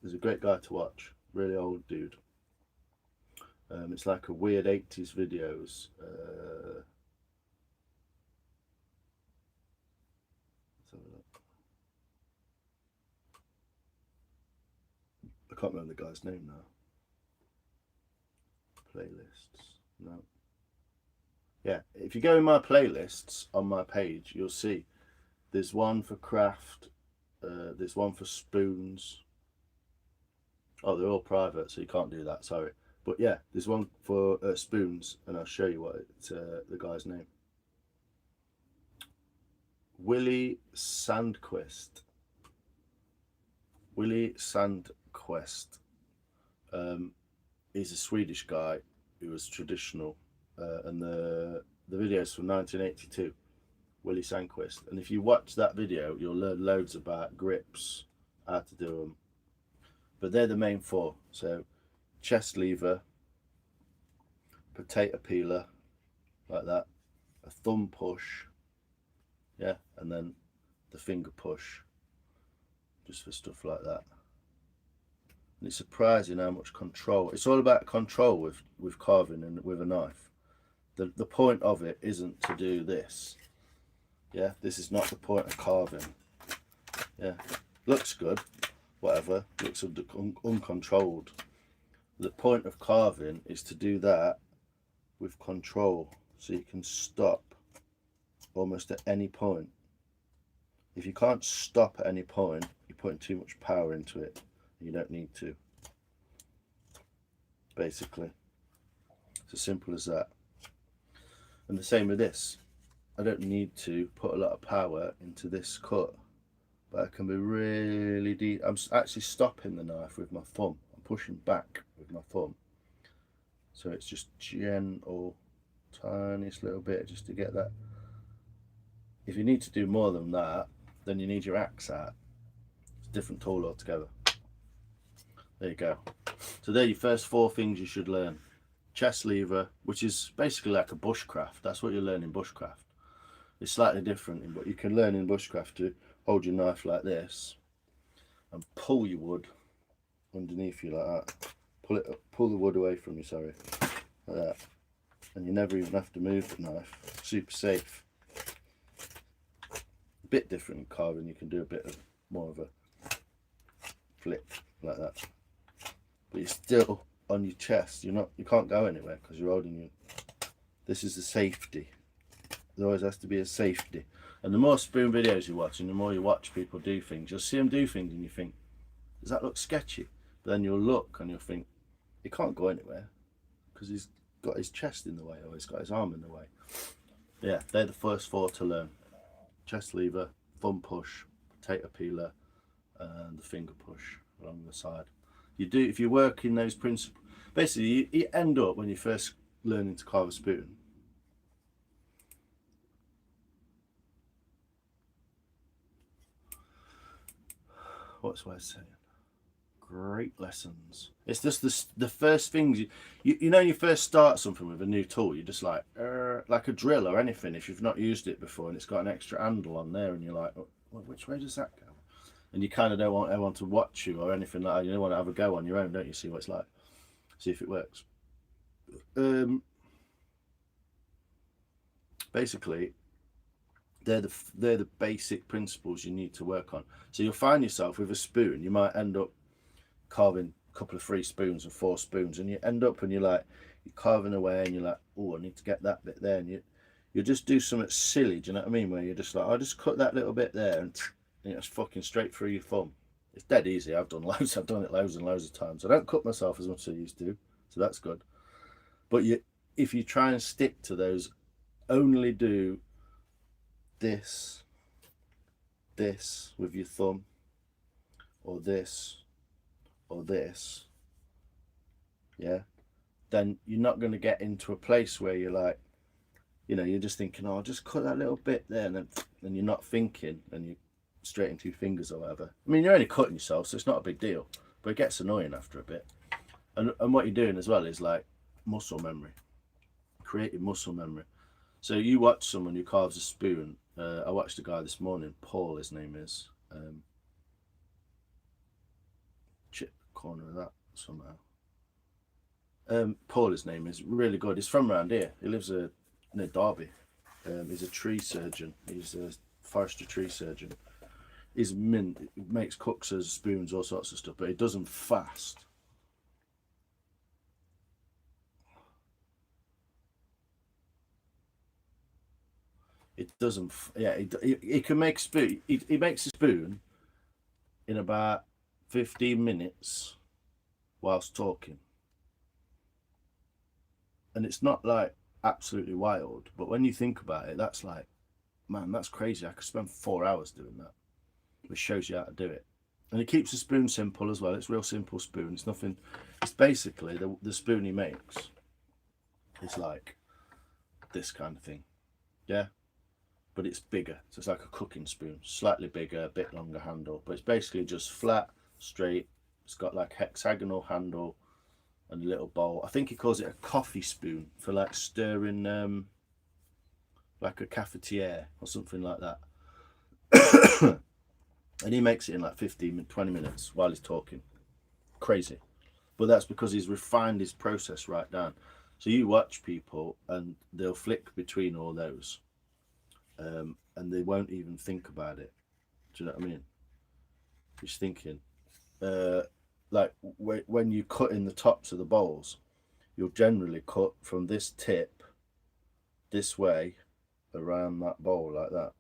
Speaker 1: He's a great guy to watch. really old dude. It's like a weird 80s videos. I can't remember the guy's name now. Playlists. No. Yeah, if you go in my playlists on my page, you'll see there's one for craft, there's one for spoons. Oh, they're all private, so you can't do that, sorry. But yeah, there's one for spoons, and I'll show you what it's, the guy's name. Willie Sandquist. Willie Sandquist. He's a Swedish guy who was traditional, and the video's from 1982. Willie Sandquist. And if you watch that video, you'll learn loads about grips, how to do them. But they're the main four. So chest lever, potato peeler, like that, a thumb push, yeah, and then the finger push, just for stuff like that. And it's surprising how much control. It's all about control with carving and with a knife. The point of it isn't to do this. Yeah, this is not the point of carving. Yeah, looks good, whatever, looks uncontrolled. The point of carving is to do that with control, so you can stop almost at any point. If you can't stop at any point, you're putting too much power into it. You don't need to. Basically, it's as simple as that. And the same with this. I don't need to put a lot of power into this cut, but I can be really deep. I'm actually stopping the knife with my thumb. I'm pushing back with my thumb, so it's just gentle, tiniest little bit, just to get that. If you need to do more than that, then you need your axe out. It's a different tool altogether. There you go. So they're your first four things you should learn. Chest lever, which is basically like a bushcraft. That's what you learn in bushcraft. It's slightly different, but you can learn in bushcraft to hold your knife like this and pull your wood underneath you like that. Pull the wood away from you, sorry, like that. And you never even have to move the knife. Super safe. A bit different in carving. You can do a bit of more of a flip like that, but you're still on your chest. You can't go anywhere because you're holding you. This is the safety. There always has to be a safety. And the more spoon videos you watch, and the more you watch people do things, you'll see them do things and you think, does that look sketchy? But then you'll look and you'll think, he can't go anywhere because he's got his chest in the way, or he's got his arm in the way. Yeah, they're the first four to learn. Chest lever, thumb push, potato peeler, and the finger push along the side. You do, if you work in those principles, basically you end up, when you're first learning to carve a spoon, what's what I saying? Great lessons. It's just the first things you know, you first start something with a new tool, you're just like a drill or anything. If you've not used it before and it's got an extra handle on there, and you're like, well, which way does that go? And you kind of don't want anyone to watch you or anything like that. You don't want to have a go on your own, don't you? See what it's like, see if it works. Basically, they're the basic principles you need to work on. So you'll find yourself with a spoon, you might end up carving a couple of 3 spoons or 4 spoons, and you end up and you're carving away and you're like, oh, I need to get that bit there, and you just do something silly, do you know what I mean, where you're just like, I'll just cut that little bit there, and it's fucking straight through your thumb. It's dead easy. I've done it loads and loads of times. I don't cut myself as much as I used to, so that's good. But if you try and stick to those, only do this with your thumb, or this, yeah, then you're not going to get into a place where you're like, you know, you're just thinking, oh, I'll just cut that little bit there, and then you're not thinking, and you straight into your fingers or whatever. I mean, you're only cutting yourself, so it's not a big deal, but it gets annoying after a bit. And what you're doing as well is like muscle memory, creating muscle memory. So you watch someone who carves a spoon. I watched a guy this morning, Paul, his name is. Chip corner of that. somehow. Paul, his name is, really good. He's from around here. He lives near Derby. He's a tree surgeon. He's a forestry tree surgeon. He's mint. He makes cookers, spoons, all sorts of stuff, but he does them fast. It doesn't. Yeah, he can make spoon. He makes a spoon in about 15 minutes whilst talking, and it's not like absolutely wild. But when you think about it, that's like, man, that's crazy. I could spend 4 hours doing that, which shows you how to do it. And he keeps the spoon simple as well. It's a real simple spoon. It's nothing. It's basically the spoon he makes is like this kind of thing. Yeah. But it's bigger, so it's like a cooking spoon, slightly bigger, a bit longer handle, but it's basically just flat, straight. It's got like hexagonal handle and a little bowl. I think he calls it a coffee spoon for like stirring, like a cafetiere or something like that. And he makes it in like 15, 20 minutes while he's talking. Crazy. But that's because he's refined his process right down. So you watch people and they'll flick between all those. And they won't even think about it. Do you know what I mean? Just thinking, like when you cut in the tops of the bowls, you'll generally cut from this tip this way around that bowl like that,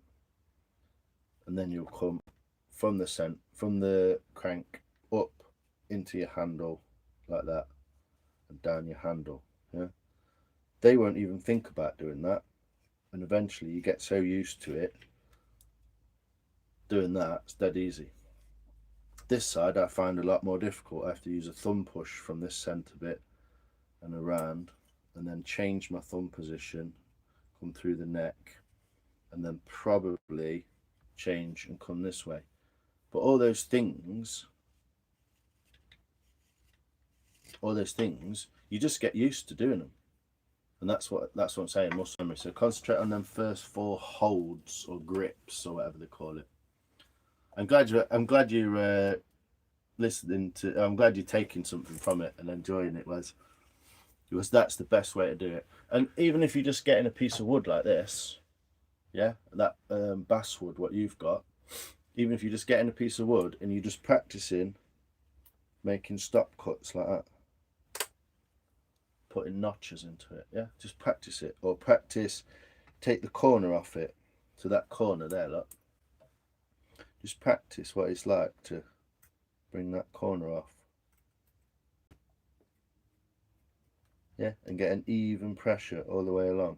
Speaker 1: and then you'll come from the crank up into your handle like that, and down your handle. Yeah, they won't even think about doing that. And eventually you get so used to it doing that, it's dead easy. This side I find a lot more difficult. I have to use a thumb push from this centre bit and around, and then change my thumb position, come through the neck, and then probably change and come this way. But all those things, you just get used to doing them. And that's what I'm saying, muscle memory. So concentrate on them first 4 holds or grips or whatever they call it. I'm glad you're listening to. I'm glad you're taking something from it and enjoying it, Wes. Because that's the best way to do it. And even if you're just getting a piece of wood like this, yeah, that basswood, what you've got, even if you're just getting a piece of wood and you're just practicing making stop cuts like that, putting notches into it, yeah, just practice it. Or practice, take the corner off it, so that corner there, look, just practice what it's like to bring that corner off, yeah, and get an even pressure all the way along.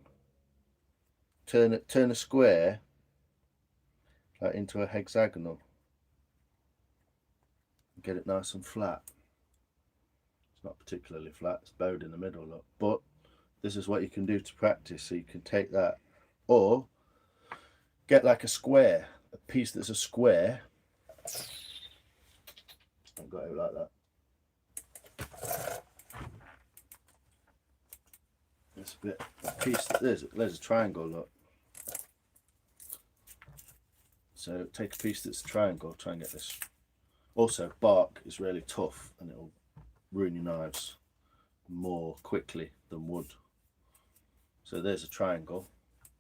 Speaker 1: Turn a square like into a hexagonal, get it nice and flat. Not particularly flat, it's bowed in the middle, look. But this is what you can do to practice. So you can take that, or get like a square, a piece that's a square. I've got it like that. It's a bit, a piece. There's a triangle, look. So take a piece that's a triangle. Try and get this. Also, bark is really tough, and it'll ruin your knives more quickly than wood. So there's a triangle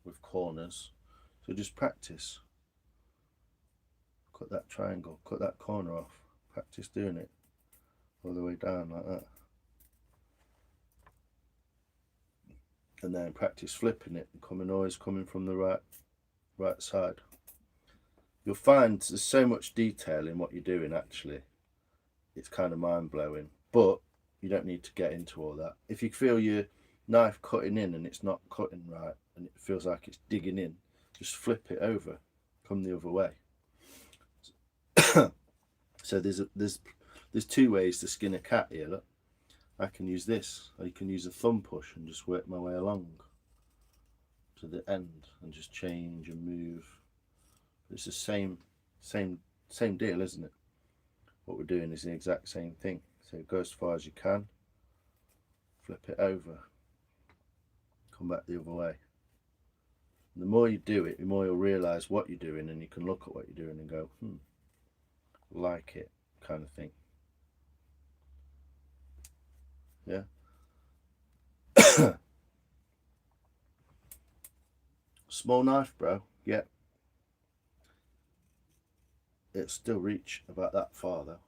Speaker 1: with corners. So just practice. Cut that triangle, cut that corner off. Practice doing it all the way down like that. And then practice flipping it and always coming from the right side. You'll find there's so much detail in what you're doing, actually. It's kind of mind-blowing. But you don't need to get into all that. If you feel your knife cutting in and it's not cutting right and it feels like it's digging in, just flip it over, come the other way. So there's 2 ways to skin a cat here. Look, I can use this, or you can use a thumb push and just work my way along to the end and just change and move. It's the same deal, isn't it? What we're doing is the exact same thing. So go as far as you can, flip it over, come back the other way. And the more you do it, the more you'll realise what you're doing, and you can look at what you're doing and go, like it, kind of thing. Yeah. Small knife, bro. Yeah. It'll still reach about that far though.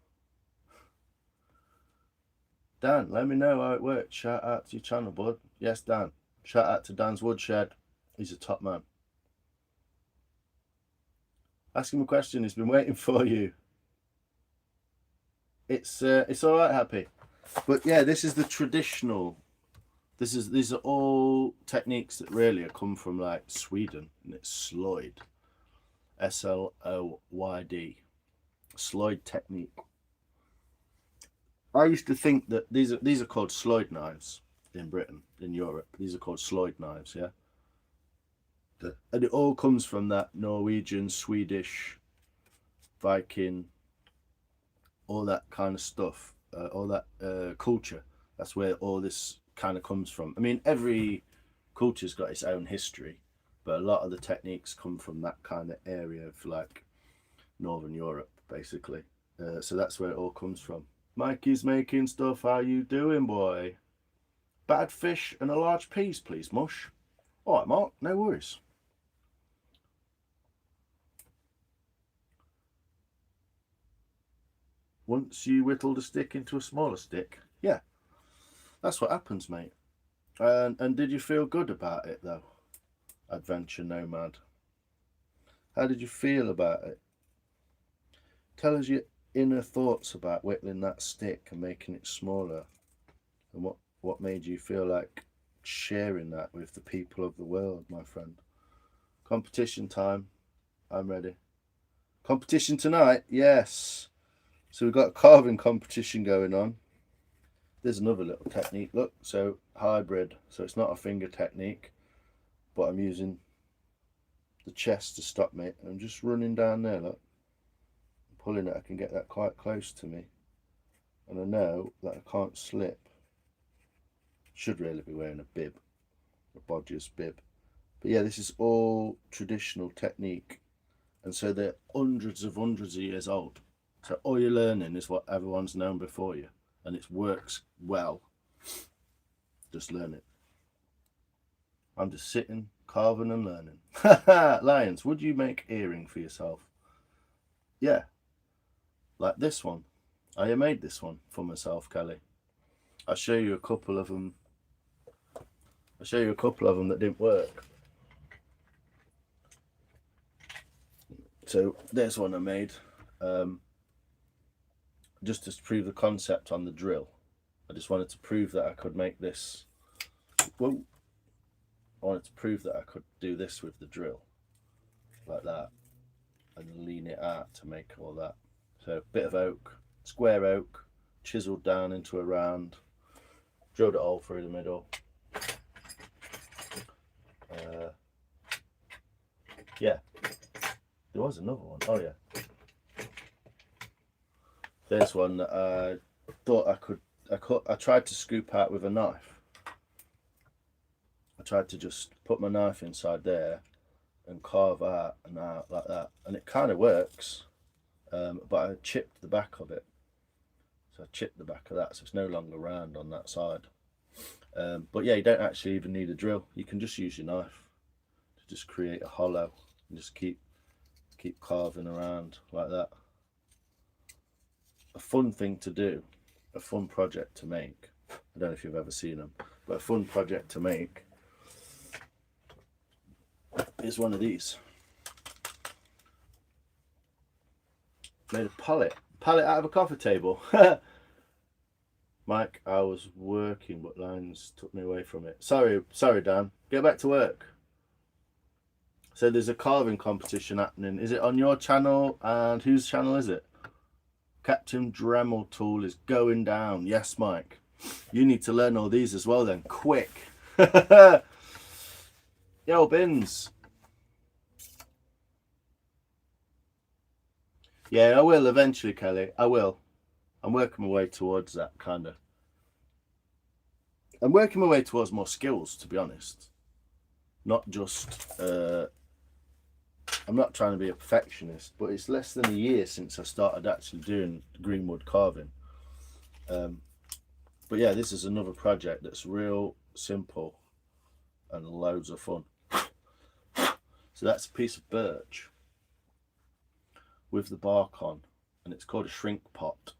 Speaker 1: Dan, let me know how it works. Shout out to your channel, bud. Yes, Dan. Shout out to Dan's Woodshed. He's a top man. Ask him a question. He's been waiting for you. It's all right, Happy. But yeah, this is the traditional. These are all techniques that really come from like Sweden, and it's Sloyd, Sloyd, Sloyd technique. I used to think that these are called Sloyd knives in Britain, in Europe. These are called Sloyd knives, yeah. And it all comes from that Norwegian, Swedish, Viking, all that kind of stuff, all that culture. That's where all this kind of comes from. I mean, every culture's got its own history, but a lot of the techniques come from that kind of area of like Northern Europe, basically. So that's where it all comes from. Mikey's making stuff. How you doing, boy? Bad fish and a large piece, please, Mush. All right, Mark, no worries. Once you whittled a stick into a smaller stick, yeah, that's what happens, mate. And did you feel good about it, though? Adventure Nomad. How did you feel about it? Tell us your inner thoughts about whittling that stick and making it smaller, and what made you feel like sharing that with the people of the world, my friend. Competition time. I'm ready. Competition tonight? Yes. So we've got a carving competition going on. There's another little technique, look. So hybrid. So it's not a finger technique, but I'm using the chest to stop me. I'm just running down there, look. Pulling it, I can get that quite close to me. And I know that I can't slip. Should really be wearing a bib, a bodger's bib. But yeah, this is all traditional technique. And so they're hundreds of years old. So all you're learning is what everyone's known before you. And it works well. Just learn it. I'm just sitting, carving and learning. Lions, would you make earring for yourself? Yeah. Like this one. I made this one for myself, Kelly. I'll show you a couple of them. I'll show you a couple of them that didn't work. So there's one I made. Just to prove the concept on the drill. I just wanted to prove that I could make this. Whoa. I wanted to prove that I could do this with the drill. Like that. And lean it out to make all that. So bit of oak, square oak, chiseled down into a round, drilled it all through the middle. Yeah, there was another one. Oh yeah, there's one that I thought I tried to scoop out with a knife. I tried to just put my knife inside there and carve out and out like that, and it kind of works. But I chipped the back of it. So I chipped the back of that, so it's no longer round on that side. But yeah, you don't actually even need a drill. You can just use your knife to just create a hollow and just keep carving around like that. A fun thing to do, a fun project to make. I don't know if you've ever seen them, but a fun project to make is one of these. Made a pallet out of a coffee table. Mike, I was working, but lines took me away from it. Sorry, Dan. Get back to work. So there's a carving competition happening. Is it on your channel? And whose channel is it? Captain Dremel Tool is going down. Yes, Mike. You need to learn all these as well then. Quick. Yo, Bins. Yeah, I will eventually, Kelly. I will. I'm working my way towards that kind of. I'm working my way towards more skills, to be honest. Not just. I'm not trying to be a perfectionist, but it's less than a year since I started actually doing Greenwood carving. But yeah, this is another project that's real simple and loads of fun. So that's a piece of birch with the bark on, and it's called a shrink pot.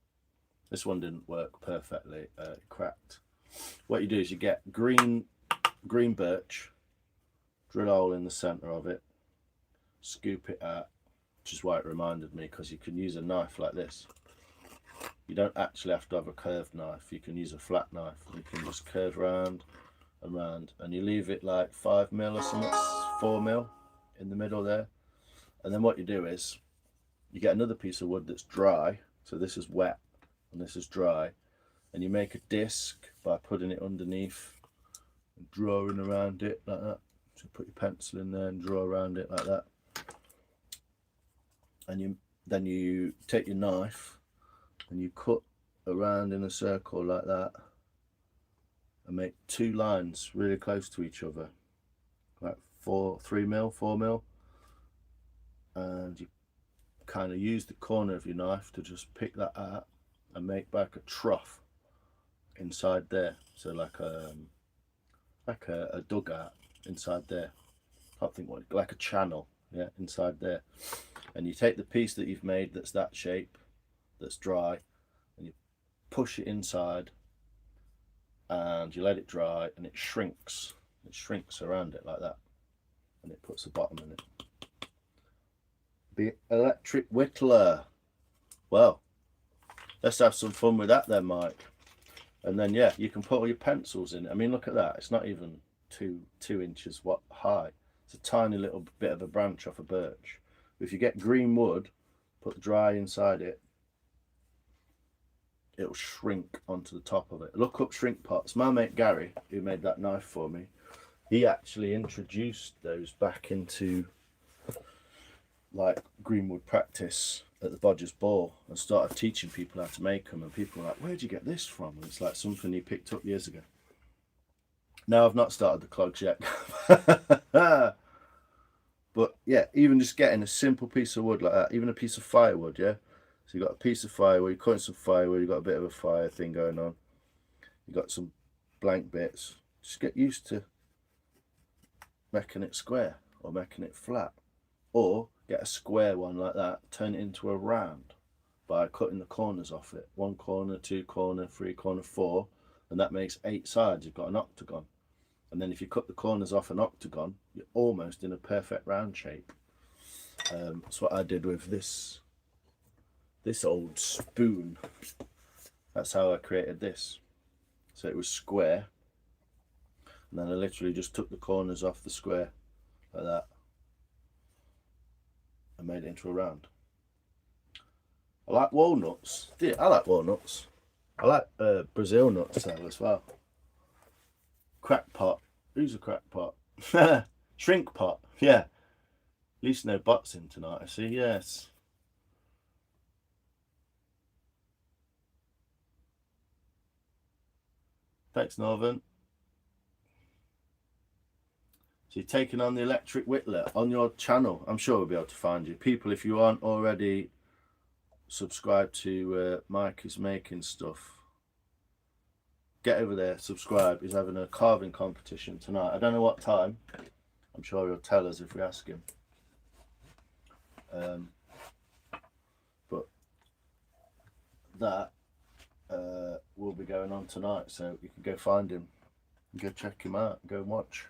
Speaker 1: This one didn't work perfectly, it cracked. What you do is you get green birch, drill a hole in the centre of it, scoop it out, which is why it reminded me, because you can use a knife like this. You don't actually have to have a curved knife, you can use a flat knife. You can just curve round and round, and you leave it like 5 mil or something, 4 mil in the middle there. And then what you do is you get another piece of wood that's dry, so this is wet and this is dry, and you make a disc by putting it underneath and drawing around it like that. So put your pencil in there and draw around it like that, and then you take your knife and you cut around in a circle like that and make 2 lines really close to each other, like 3 mil, 4 mil, and you kind of use the corner of your knife to just pick that out and make back a trough inside there. So like a dugout inside there. I can't think what, like a channel, yeah, inside there. And you take the piece that you've made that's that shape, that's dry, and you push it inside and you let it dry, and it shrinks around it like that, and it puts a bottom in it. The electric whittler. Well, let's have some fun with that then, Mike. And then yeah, you can put all your pencils in. I mean, look at that, it's not even two inches high. It's a tiny little bit of a branch off a birch. If you get green wood, put the dry inside it, it'll shrink onto the top of it. Look up shrink pots. My mate Gary, who made that knife for me, he actually introduced those back into like Greenwood practice at the Bodger's Ball and started teaching people how to make them, and people were like, where'd you get this from? And it's like something he picked up years ago. Now I've not started the clogs yet. But yeah, even just getting a simple piece of wood like that, even a piece of firewood, yeah. So you got a piece of firewood, you're cutting some firewood, you got a bit of a fire thing going on, you got some blank bits. Just get used to making it square or making it flat, or get a square one like that, turn it into a round by cutting the corners off it. 1 corner, 2 corner, 3 corner, 4, and that makes 8 sides. You've got an octagon. And then if you cut the corners off an octagon, you're almost in a perfect round shape. That's what I did with this old spoon. That's how I created this. So it was square, and then I literally just took the corners off the square like that and made it into a round. I like walnuts. I like walnuts. I like Brazil nuts though as well. Crackpot. Who's a crackpot? Shrink pot. Yeah. At least no butts in tonight, I see. Yes. Thanks, Northern. So you're taking on the electric whittler on your channel. I'm sure we'll be able to find you. People, if you aren't already subscribed to Mike is Making Stuff, get over there, subscribe. He's having a carving competition tonight. I don't know what time. I'm sure he'll tell us if we ask him. But that will be going on tonight, so you can go find him, go check him out, go and watch.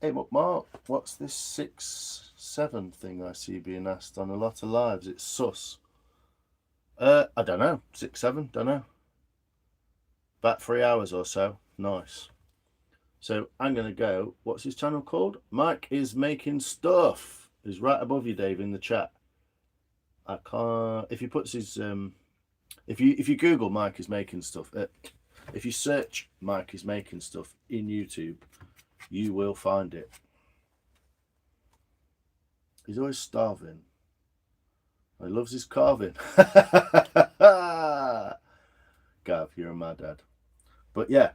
Speaker 1: Hey, Mark, what's this 6-7 thing I see being asked on a lot of lives? It's sus. I don't know. 6-7, don't know. About 3 hours or so. Nice. So I'm going to go. What's his channel called? Mike is Making Stuff. He's right above you, Dave, in the chat. I can't. If he puts his if you Google Mike is Making Stuff, if you search Mike is Making Stuff in YouTube, you will find it. He's always starving. He loves his carving. Gav, you're a mad dad. But yeah,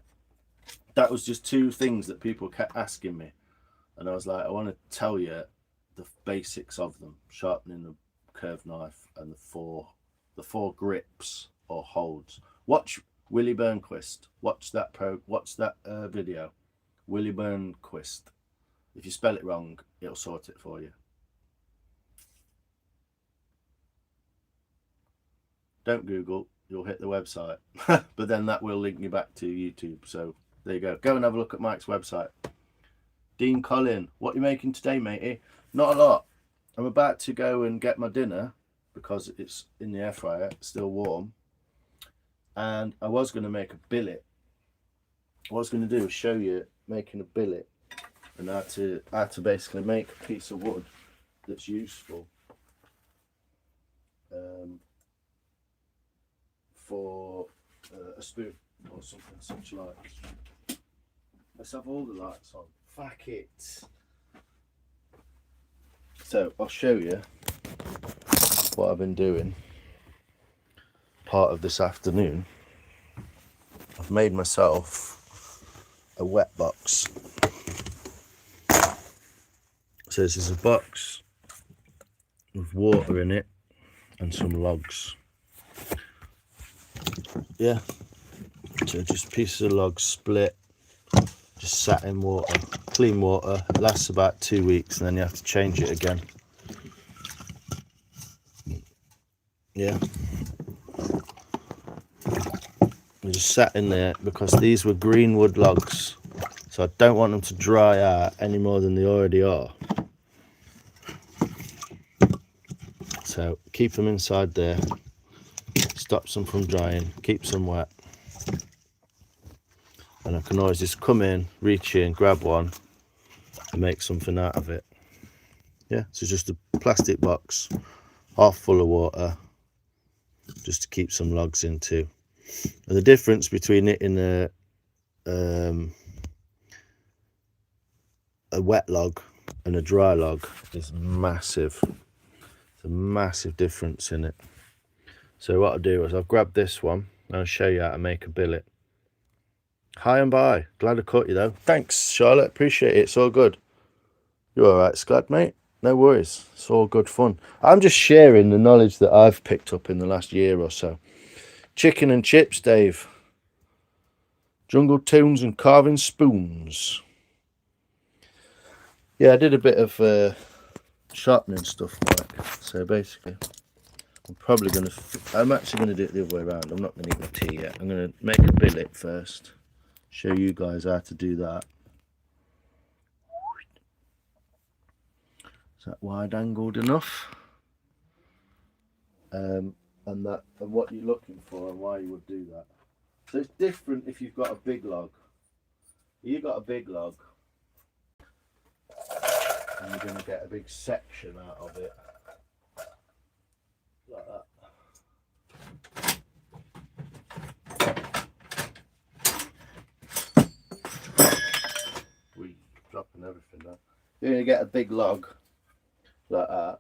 Speaker 1: that was just 2 things that people kept asking me, and I was like, I want to tell you the basics of them: sharpening the curved knife and the four grips or holds. Watch Willie Burnquist. Watch that video. Willie Burnquist. If you spell it wrong, it'll sort it for you. Don't Google, you'll hit the website. But then that will link you back to YouTube. So there you go. Go and have a look at Mike's website. Dean Collin, what are you making today, matey? Not a lot. I'm about to go and get my dinner because it's in the air fryer, still warm. And I was going to make a billet. What I was going to do is show you making a billet and how to basically make a piece of wood that's useful for a spoon or something such like. Let's have all the lights on. Fuck it. So I'll show you what I've been doing. Part of this afternoon, I've made myself a wet box. So this is a box with water in it and some logs. Yeah, so just pieces of logs split, just sat in water, clean water. It lasts about 2 weeks and then you have to change it again. Yeah, I just sat in there because these were Greenwood logs, so I don't want them to dry out any more than they already are. So keep them inside there, stops them from drying, keeps them wet. And I can always just come in, reach in, grab one and make something out of it. Yeah, so just a plastic box, half full of water, just to keep some logs into. And the difference between it in a wet log and a dry log is massive. It's a massive difference in it. So what I'll do is I'll grab this one and I'll show you how to make a billet. Hi and bye. Glad I caught you though. Thanks, Charlotte. Appreciate it. It's all good. You all right, Sclad, mate? No worries. It's all good fun. I'm just sharing the knowledge that I've picked up in the last year or so. Chicken and chips, Dave. Jungle tunes and carving spoons. Yeah, I did a bit of sharpening stuff, Mike. So basically, I'm actually going to do it the other way around. I'm not going to eat my tea yet. I'm going to make a billet first. Show you guys how to do that. Is that wide angled enough? And what you're looking for and why you would do that. So it's different if you've got a big log. You've got a big log and you're going to get a big section out of it. Like that. We're dropping everything now. You're going to get a big log like that.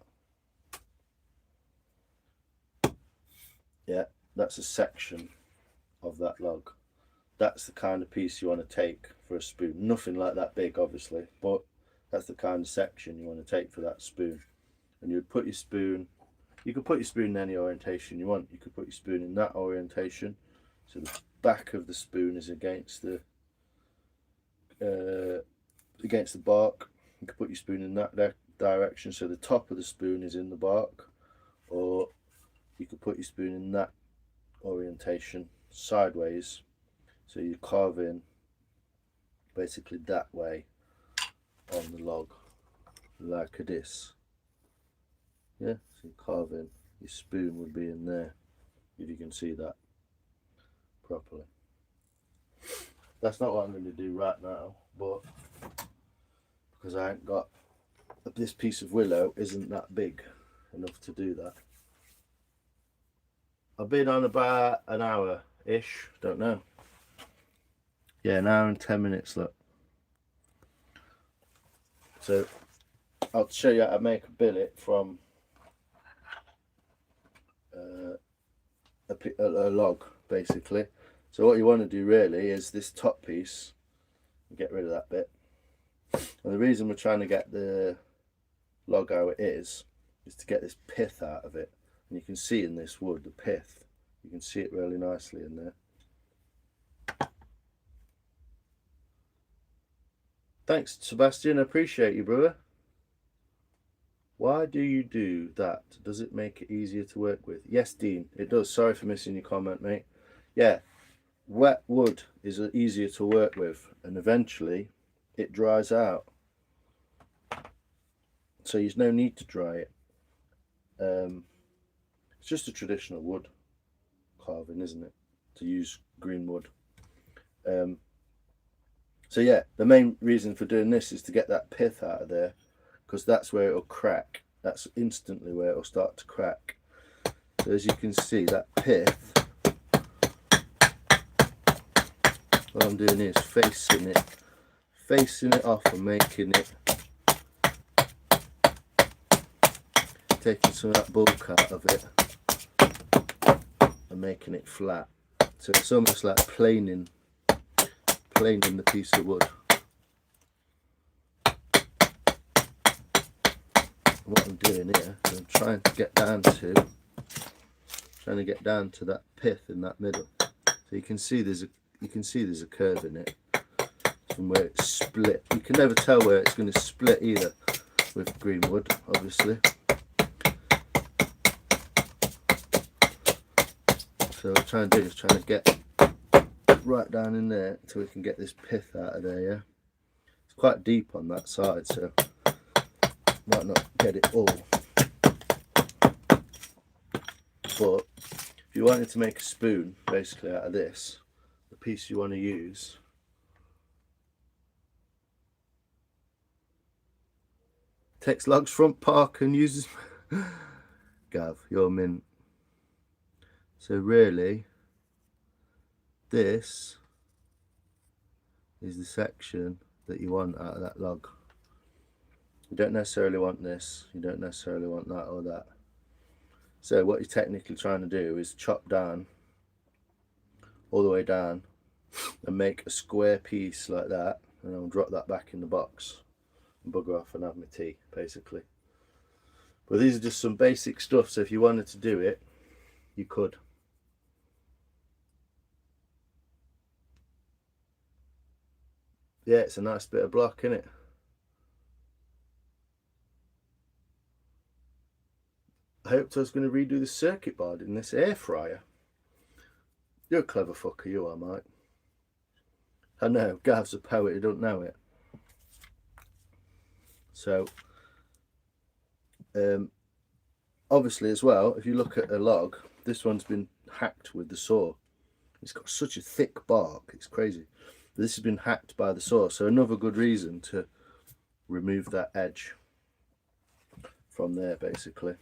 Speaker 1: Yeah, that's a section of that log. That's the kind of piece you want to take for a spoon. Nothing like that big, obviously, but that's the kind of section you want to take for that spoon. And you'd put your spoon, you could put your spoon in any orientation you want. You could put your spoon in that orientation, so the back of the spoon is against the bark. You could put your spoon in that direction, so the top of the spoon is in the bark, or you could put your spoon in that orientation sideways, so you carve in basically that way on the log like this. Yeah, so you carve in, your spoon would be in there, if you can see that properly. That's not what I'm going to do right now, but because I ain't got, this piece of willow isn't that big enough to do that. I've been on about an hour-ish, don't know. Yeah, an hour and 10 minutes, look. So I'll show you how to make a billet from a log, basically. So what you want to do really is this top piece, get rid of that bit. And the reason we're trying to get the log how it is to get this pith out of it. And you can see in this wood the pith. You can see it really nicely in there. Thanks, Sebastian. I appreciate you, brother. Why do you do that? Does it make it easier to work with? Yes, Dean, it does. Sorry for missing your comment, mate. Yeah, wet wood is easier to work with, and eventually it dries out. So there's no need to dry it. It's just a traditional wood carving, isn't it? To use Greenwood. So yeah, the main reason for doing this is to get that pith out of there, because that's where it'll crack. That's instantly where it'll start to crack. So as you can see, that pith, what I'm doing is facing it off and making it, taking some of that bulk out of it and making it flat. So it's almost like planing the piece of wood. What I'm doing here is I'm trying to get down to that pith in that middle. So you can see there's a curve in it from where it's split. You can never tell where it's going to split either with Greenwood, obviously. So what I'm trying to do is trying to get right down in there until we can get this pith out of there. Yeah, it's quite deep on that side, so might not get it all. But if you wanted to make a spoon basically out of this, the piece you want to use, takes logs from park and uses Gav, you're mint. So really this is the section that you want out of that log. You don't necessarily want this, you don't necessarily want that or that. So what you're technically trying to do is chop down all the way down and make a square piece like that, and I'll drop that back in the box and bugger off and have my tea basically. But these are just some basic stuff, so if you wanted to do it, you could. Yeah, it's a nice bit of block, isn't it? I hoped I was going to redo the circuit board in this air fryer. You're a clever fucker, you are, Mike. I know, Gav's a poet, he don't know it. So, obviously as well, if you look at a log, this one's been hacked with the saw. It's got such a thick bark, it's crazy. This has been hacked by the saw, so another good reason to remove that edge from there basically.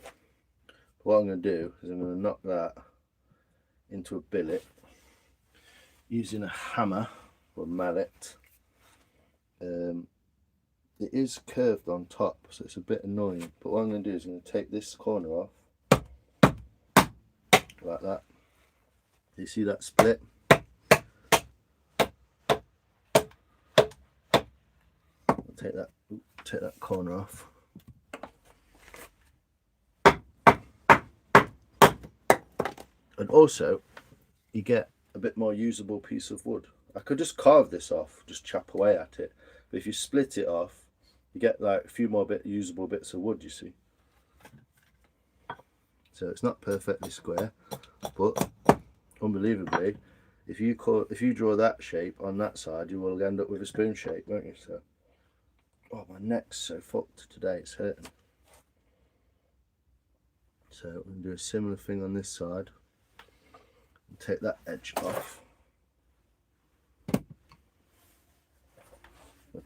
Speaker 1: What I'm going to do is I'm going to knock that into a billet using a hammer or mallet. It is curved on top, so it's a bit annoying, but what I'm going to do is I'm going to take this corner off like that. You see that split? I'll take that corner off. And also, you get a bit more usable piece of wood. I could just carve this off, just chop away at it. But if you split it off, you get like a few more usable bits of wood, you see. So it's not perfectly square, but unbelievably, if you draw that shape on that side, you will end up with a spoon shape, won't you? So, oh, my neck's so fucked today, it's hurting. So I'm going to do a similar thing on this side. Take that edge off. The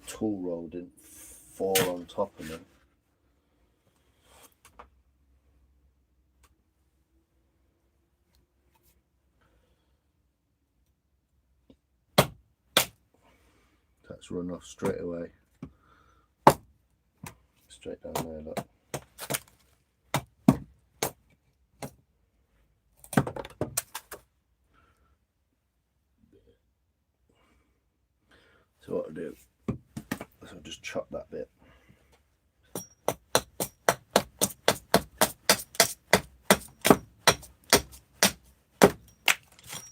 Speaker 1: tool roll didn't fall on top of me. That's run off straight away. Straight down there, look. So what I'll do is I'll just chop that bit.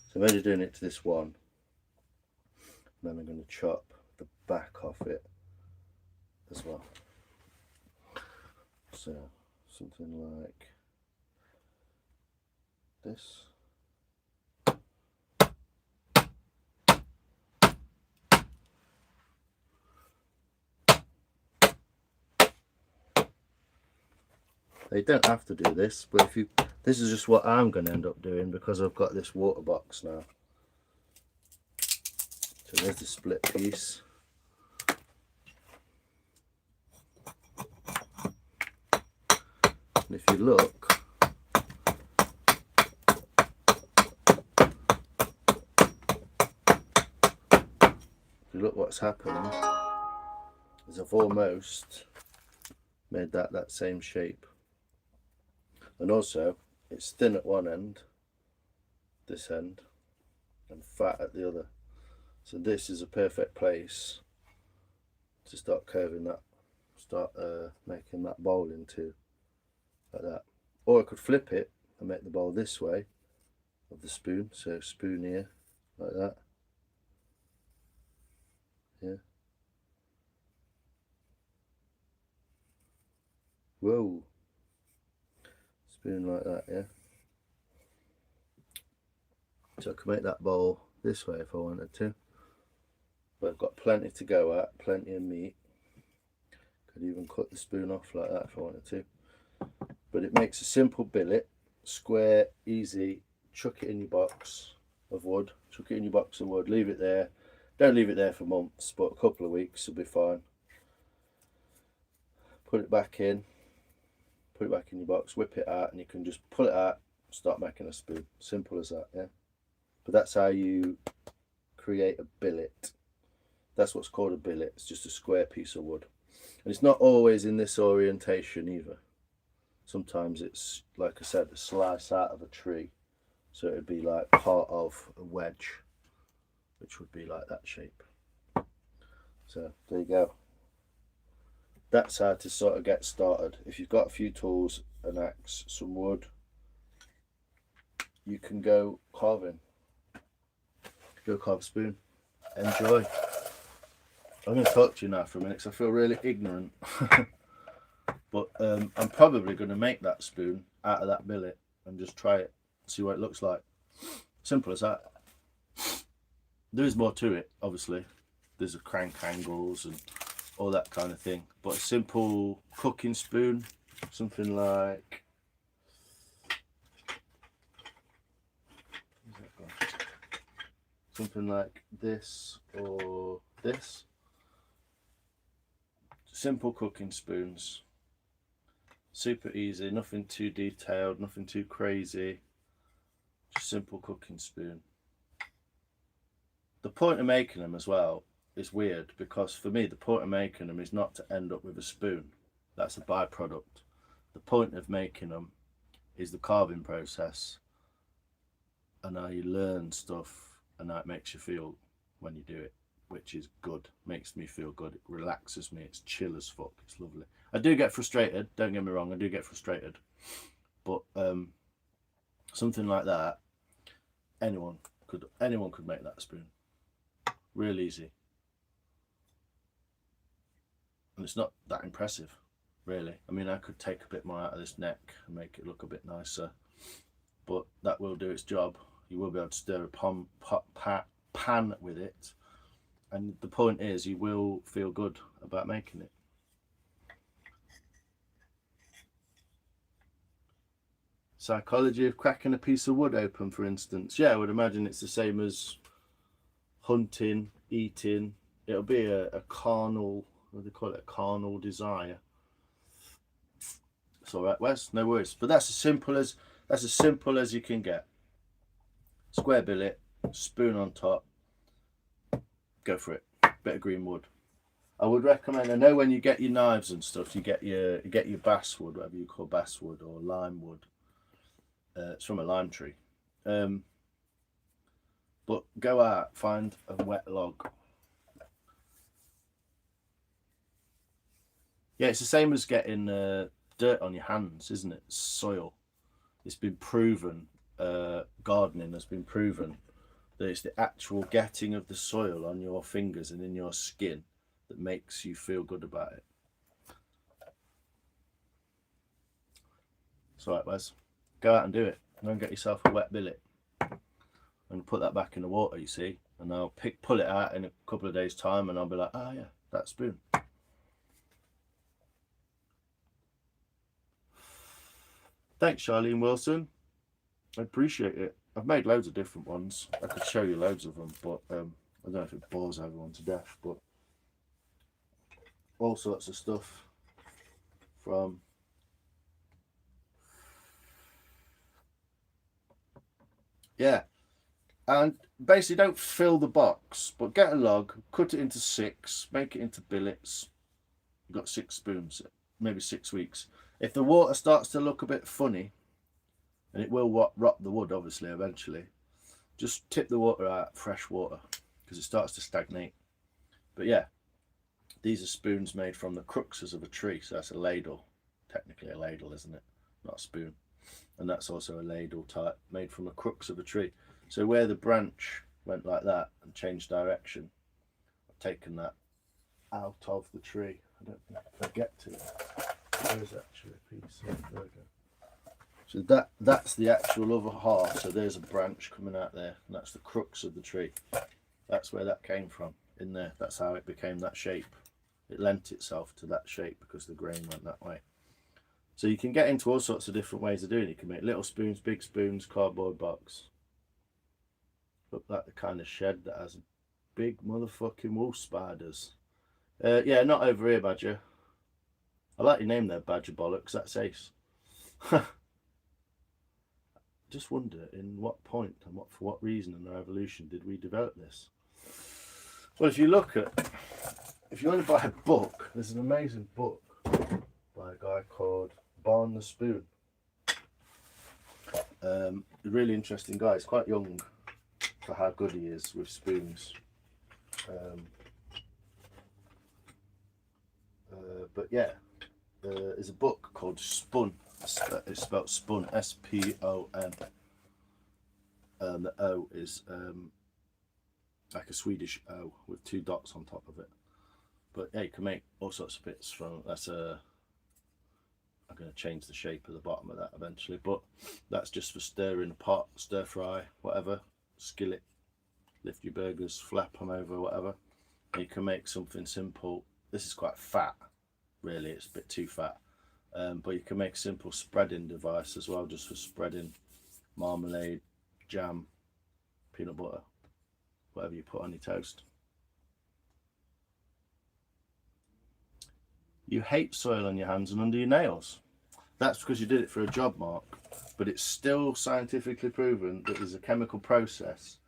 Speaker 1: So I'm only doing it to this one. And then I'm going to chop the back off it as well. So something like this. They don't have to do this, but if you, this is just what I'm going to end up doing because I've got this water box now. So there's the split piece. And if you look, what's happened is I've almost made that same shape. And also it's thin at one end, this end, and fat at the other. So this is a perfect place to start curving that, start making that bowl into, like that. Or I could flip it and make the bowl this way of the spoon, so spoon here, like that. Yeah. Whoa. Spoon like that, yeah. So I could make that bowl this way if I wanted to. But I've got plenty to go at, plenty of meat. Could even cut the spoon off like that if I wanted to. But it makes a simple billet, square, easy. Chuck it in your box of wood. Chuck it in your box of wood, leave it there. Don't leave it there for months, but a couple of weeks will be fine. Put it back in. Put it back in your box, whip it out, and you can just pull it out, start making a spoon. Simple as that, yeah. But that's how you create a billet. That's what's called a billet. It's just a square piece of wood. And it's not always in this orientation either. Sometimes it's, like I said, a slice out of a tree. So it would be like part of a wedge, which would be like that shape. So there you go. That's how to sort of get started. If you've got a few tools, an axe, some wood, you can go carving. Go carve a spoon. Enjoy. I'm going to talk to you now for a minute because I feel really ignorant. But I'm probably going to make that spoon out of that billet and just try it, see what it looks like. Simple as that. There is more to it, obviously. There's a crank angles and all that kind of thing, but a simple cooking spoon, something like this or this. Simple cooking spoons, super easy, nothing too detailed, nothing too crazy, just simple cooking spoon. The point of making them as well, it's weird because for me the point of making them is not to end up with a spoon. That's a byproduct. The point of making them is the carving process and how you learn stuff and how it makes you feel when you do it, which is good. Makes me feel good. It relaxes me. It's chill as fuck. It's lovely. I do get frustrated, don't get me wrong, I do get frustrated, but something like that, anyone could make that spoon. Real easy. And it's not that impressive, really. I mean, I could take a bit more out of this neck and make it look a bit nicer, but that will do its job. You will be able to stir a pan with it, and the point is you will feel good about making it. Psychology of cracking a piece of wood open, for instance. Yeah, I would imagine it's the same as hunting, eating. It'll be a carnal, what do they call it, a carnal desire. It's all right, Wes, no worries. But that's as simple as you can get. Square billet, spoon on top. Go for it. Bit of Greenwood. I would recommend. I know when you get your knives and stuff, you get your basswood, whatever you call basswood or lime wood. It's from a lime tree. But go out, find a wet log. Yeah, it's the same as getting dirt on your hands, isn't it? Soil. It's been proven, gardening has been proven that it's the actual getting of the soil on your fingers and in your skin that makes you feel good about it. It's all right, Wes. Go out and do it. Go and get yourself a wet billet and put that back in the water, you see, and I'll pull it out in a couple of days' time, and I'll be like, oh yeah, that spoon. Thanks, Charlene Wilson. I appreciate it. I've made loads of different ones. I could show you loads of them, but I don't know if it bores everyone to death, but all sorts of stuff from yeah. And basically don't fill the box, but get a log, cut it into 6, make it into billets. You've got 6 spoons, maybe 6 weeks. If the water starts to look a bit funny, and it will rot the wood obviously eventually, just tip the water out, fresh water, because it starts to stagnate. But yeah, these are spoons made from the cruxes of a tree, so that's a ladle, technically a ladle, isn't it? Not a spoon. And that's also a ladle type made from the crux of a tree. So where the branch went like that and changed direction, I've taken that out of the tree. I don't think I can get to it. There's actually a piece. There we go. So that's the actual other half. So there's a branch coming out there, and that's the crux of the tree. That's where that came from, in there. That's how it became that shape. It lent itself to that shape because the grain went that way. So you can get into all sorts of different ways of doing it. You can make little spoons, big spoons, cardboard box. Look like the kind of shed that has big motherfucking wolf spiders. Yeah, not over here, Badger. I like your name there, Badger Bollocks. That's ace. Just wonder in what point and for what reason in our evolution did we develop this? Well, if you want to buy a book, there's an amazing book by a guy called Barn the Spoon. A really interesting guy. He's quite young for how good he is with spoons. But yeah, there's a book called Spun. It's spelled Spun, S-P-O-N. The O is like a Swedish O with 2 dots on top of it. But yeah, you can make all sorts of bits from. I'm going to change the shape of the bottom of that eventually, but that's just for stirring a pot, stir fry, whatever, skillet, lift your burgers, flap them over, whatever. And you can make something simple. This is quite fat, really, it's a bit too fat. But you can make a simple spreading device as well, just for spreading marmalade, jam, peanut butter, whatever you put on your toast. You hate soil on your hands and under your nails. That's because you did it for a job, Mark. But it's still scientifically proven that there's a chemical process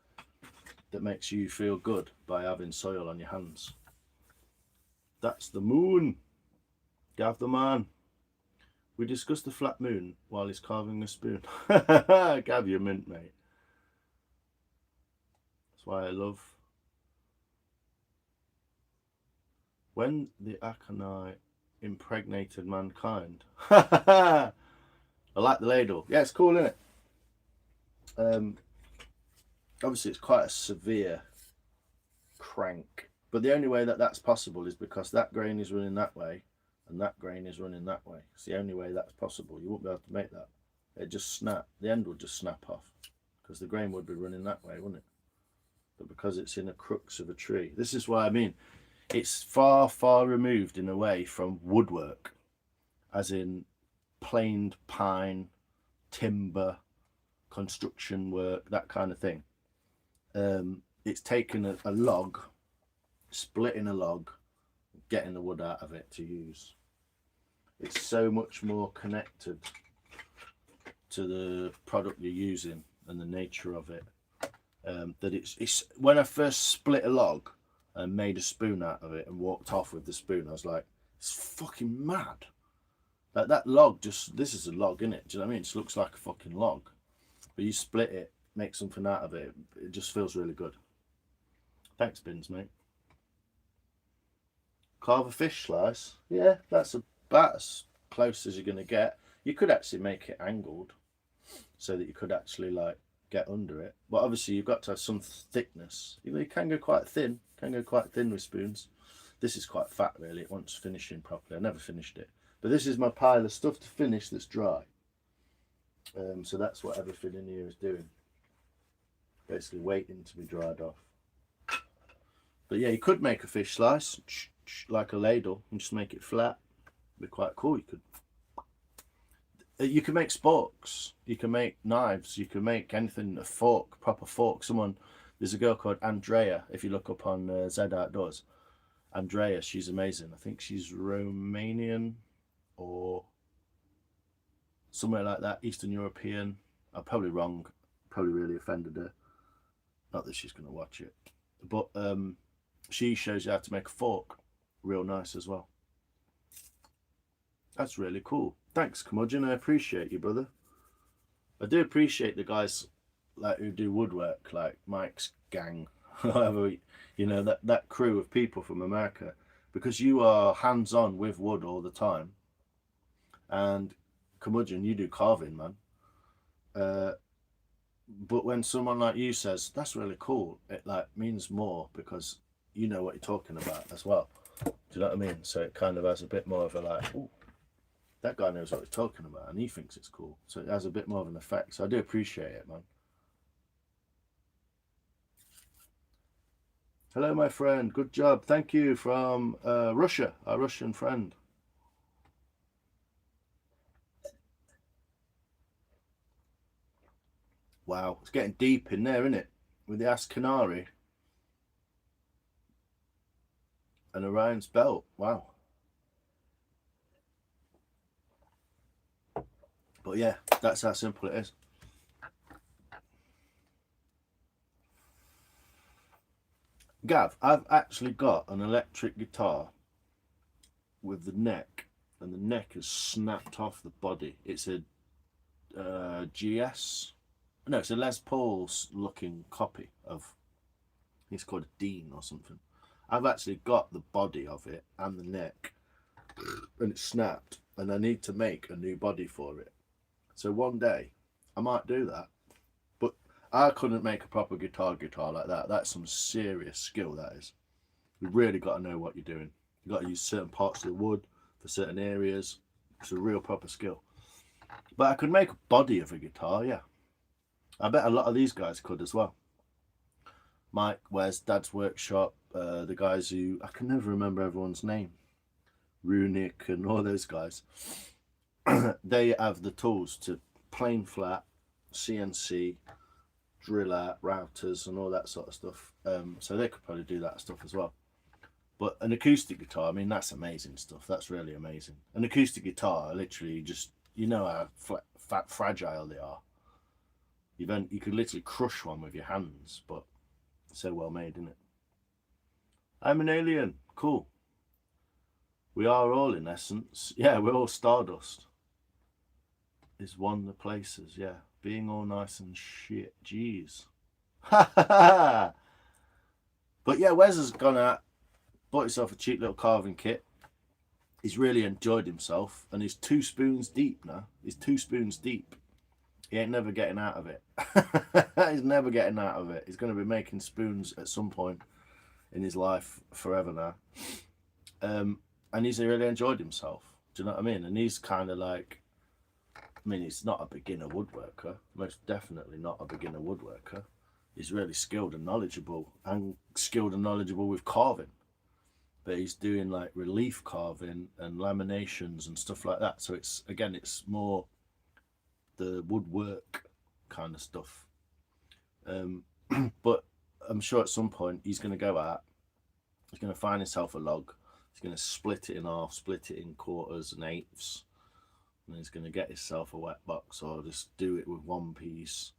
Speaker 1: that makes you feel good by having soil on your hands. That's the moon. Gav the man. We discussed the flat moon while he's carving a spoon. Gav, you mint, mate. That's why I love. When the Aconite impregnated mankind. I like the ladle. Yeah, it's cool, isn't it? Obviously, it's quite a severe crank. But the only way that that's possible is because that grain is running that way and that grain is running that way. It's the only way that's possible. You won't be able to make that. It'd just snap. The end would just snap off because the grain would be running that way, wouldn't it? But because it's in a crux of a tree. This is what I mean. It's far, far removed in a way from woodwork, as in planed pine, timber, construction work, that kind of thing. It's taking a log, splitting a log, getting the wood out of it to use. It's so much more connected to the product you're using and the nature of it. That it's when I first split a log and made a spoon out of it and walked off with the spoon, I was like, it's fucking mad. Like that log, this is a log, isn't it? Do you know what I mean? It just looks like a fucking log. But you split it, make something out of it, it just feels really good. Thanks, Bins, mate. Carve a fish slice. Yeah, that's about as close as you're going to get. You could actually make it angled so that you could actually like get under it. But obviously you've got to have some thickness. You can go quite thin. With spoons. This is quite fat, really. It wants finishing properly. I never finished it. But this is my pile of stuff to finish that's dry. So that's what everything in here is doing. Basically waiting to be dried off. But yeah, you could make a fish slice like a ladle and just make it flat. It'd be quite cool. You can make sporks, you can make knives, you can make anything, a fork, proper fork. There's a girl called Andrea, if you look up on Z Outdoors. Andrea, she's amazing. I think she's Romanian or somewhere like that, Eastern European. I'm probably wrong, probably really offended her. Not that she's going to watch it. But she shows you how to make a fork. Real nice as well. That's really cool. Thanks, Curmudgeon. I appreciate you, brother. I do appreciate the guys like who do woodwork, like Mike's gang, whatever, you know, that crew of people from America, because you are hands-on with wood all the time. And Curmudgeon, you do carving, man. But when someone like you says that's really cool, it like means more because you know what you're talking about as well. Do you know what I mean? So it kind of has a bit more of a like, ooh, that guy knows what he's talking about and he thinks it's cool. So it has a bit more of an effect. So I do appreciate it, man. Hello, my friend. Good job. Thank you from Russia, our Russian friend. Wow, it's getting deep in there, isn't it? With the Ask Canary and Orion's belt. Wow. But yeah, that's how simple it is. Gav, I've actually got an electric guitar with the neck, and the neck is snapped off the body. It's a GS. No, it's a Les Paul's looking copy of, I think it's called a Dean or something. I've actually got the body of it and the neck, and it's snapped, and I need to make a new body for it. So one day I might do that. But I couldn't make a proper guitar like that. That's some serious skill, that is. You've really got to know what you're doing. You've got to use certain parts of the wood for certain areas. It's a real proper skill. But I could make a body of a guitar, yeah. I bet a lot of these guys could as well. Mike wears Dad's Workshop, the guys who, I can never remember everyone's name. Runic and all those guys. They have the tools to plane flat, CNC, drill out, routers and all that sort of stuff. So they could probably do that stuff as well. But an acoustic guitar, I mean, that's amazing stuff. That's really amazing. An acoustic guitar, literally just, you know how fragile they are. You could literally crush one with your hands, but so well made, isn't it? I'm an alien. Cool. We are all, in essence. Yeah, we're all stardust. Is one of the places, yeah. Being all nice and shit. Jeez. But yeah, Wes has gone out, bought himself a cheap little carving kit. He's really enjoyed himself, and he's 2 spoons deep now. He's 2 spoons deep. He ain't never getting out of it. He's never getting out of it. He's going to be making spoons at some point in his life forever now. And he's really enjoyed himself. Do you know what I mean? And he's kind of like, I mean, he's not a beginner woodworker. Most definitely not a beginner woodworker. He's really skilled and knowledgeable with carving. But he's doing like relief carving and laminations and stuff like that. So it's more the woodwork kind of stuff. But I'm sure at some point he's going to go out. He's going to find himself a log. He's going to split it in half, split it in quarters and eighths. And he's going to get himself a wet box or just do it with one piece,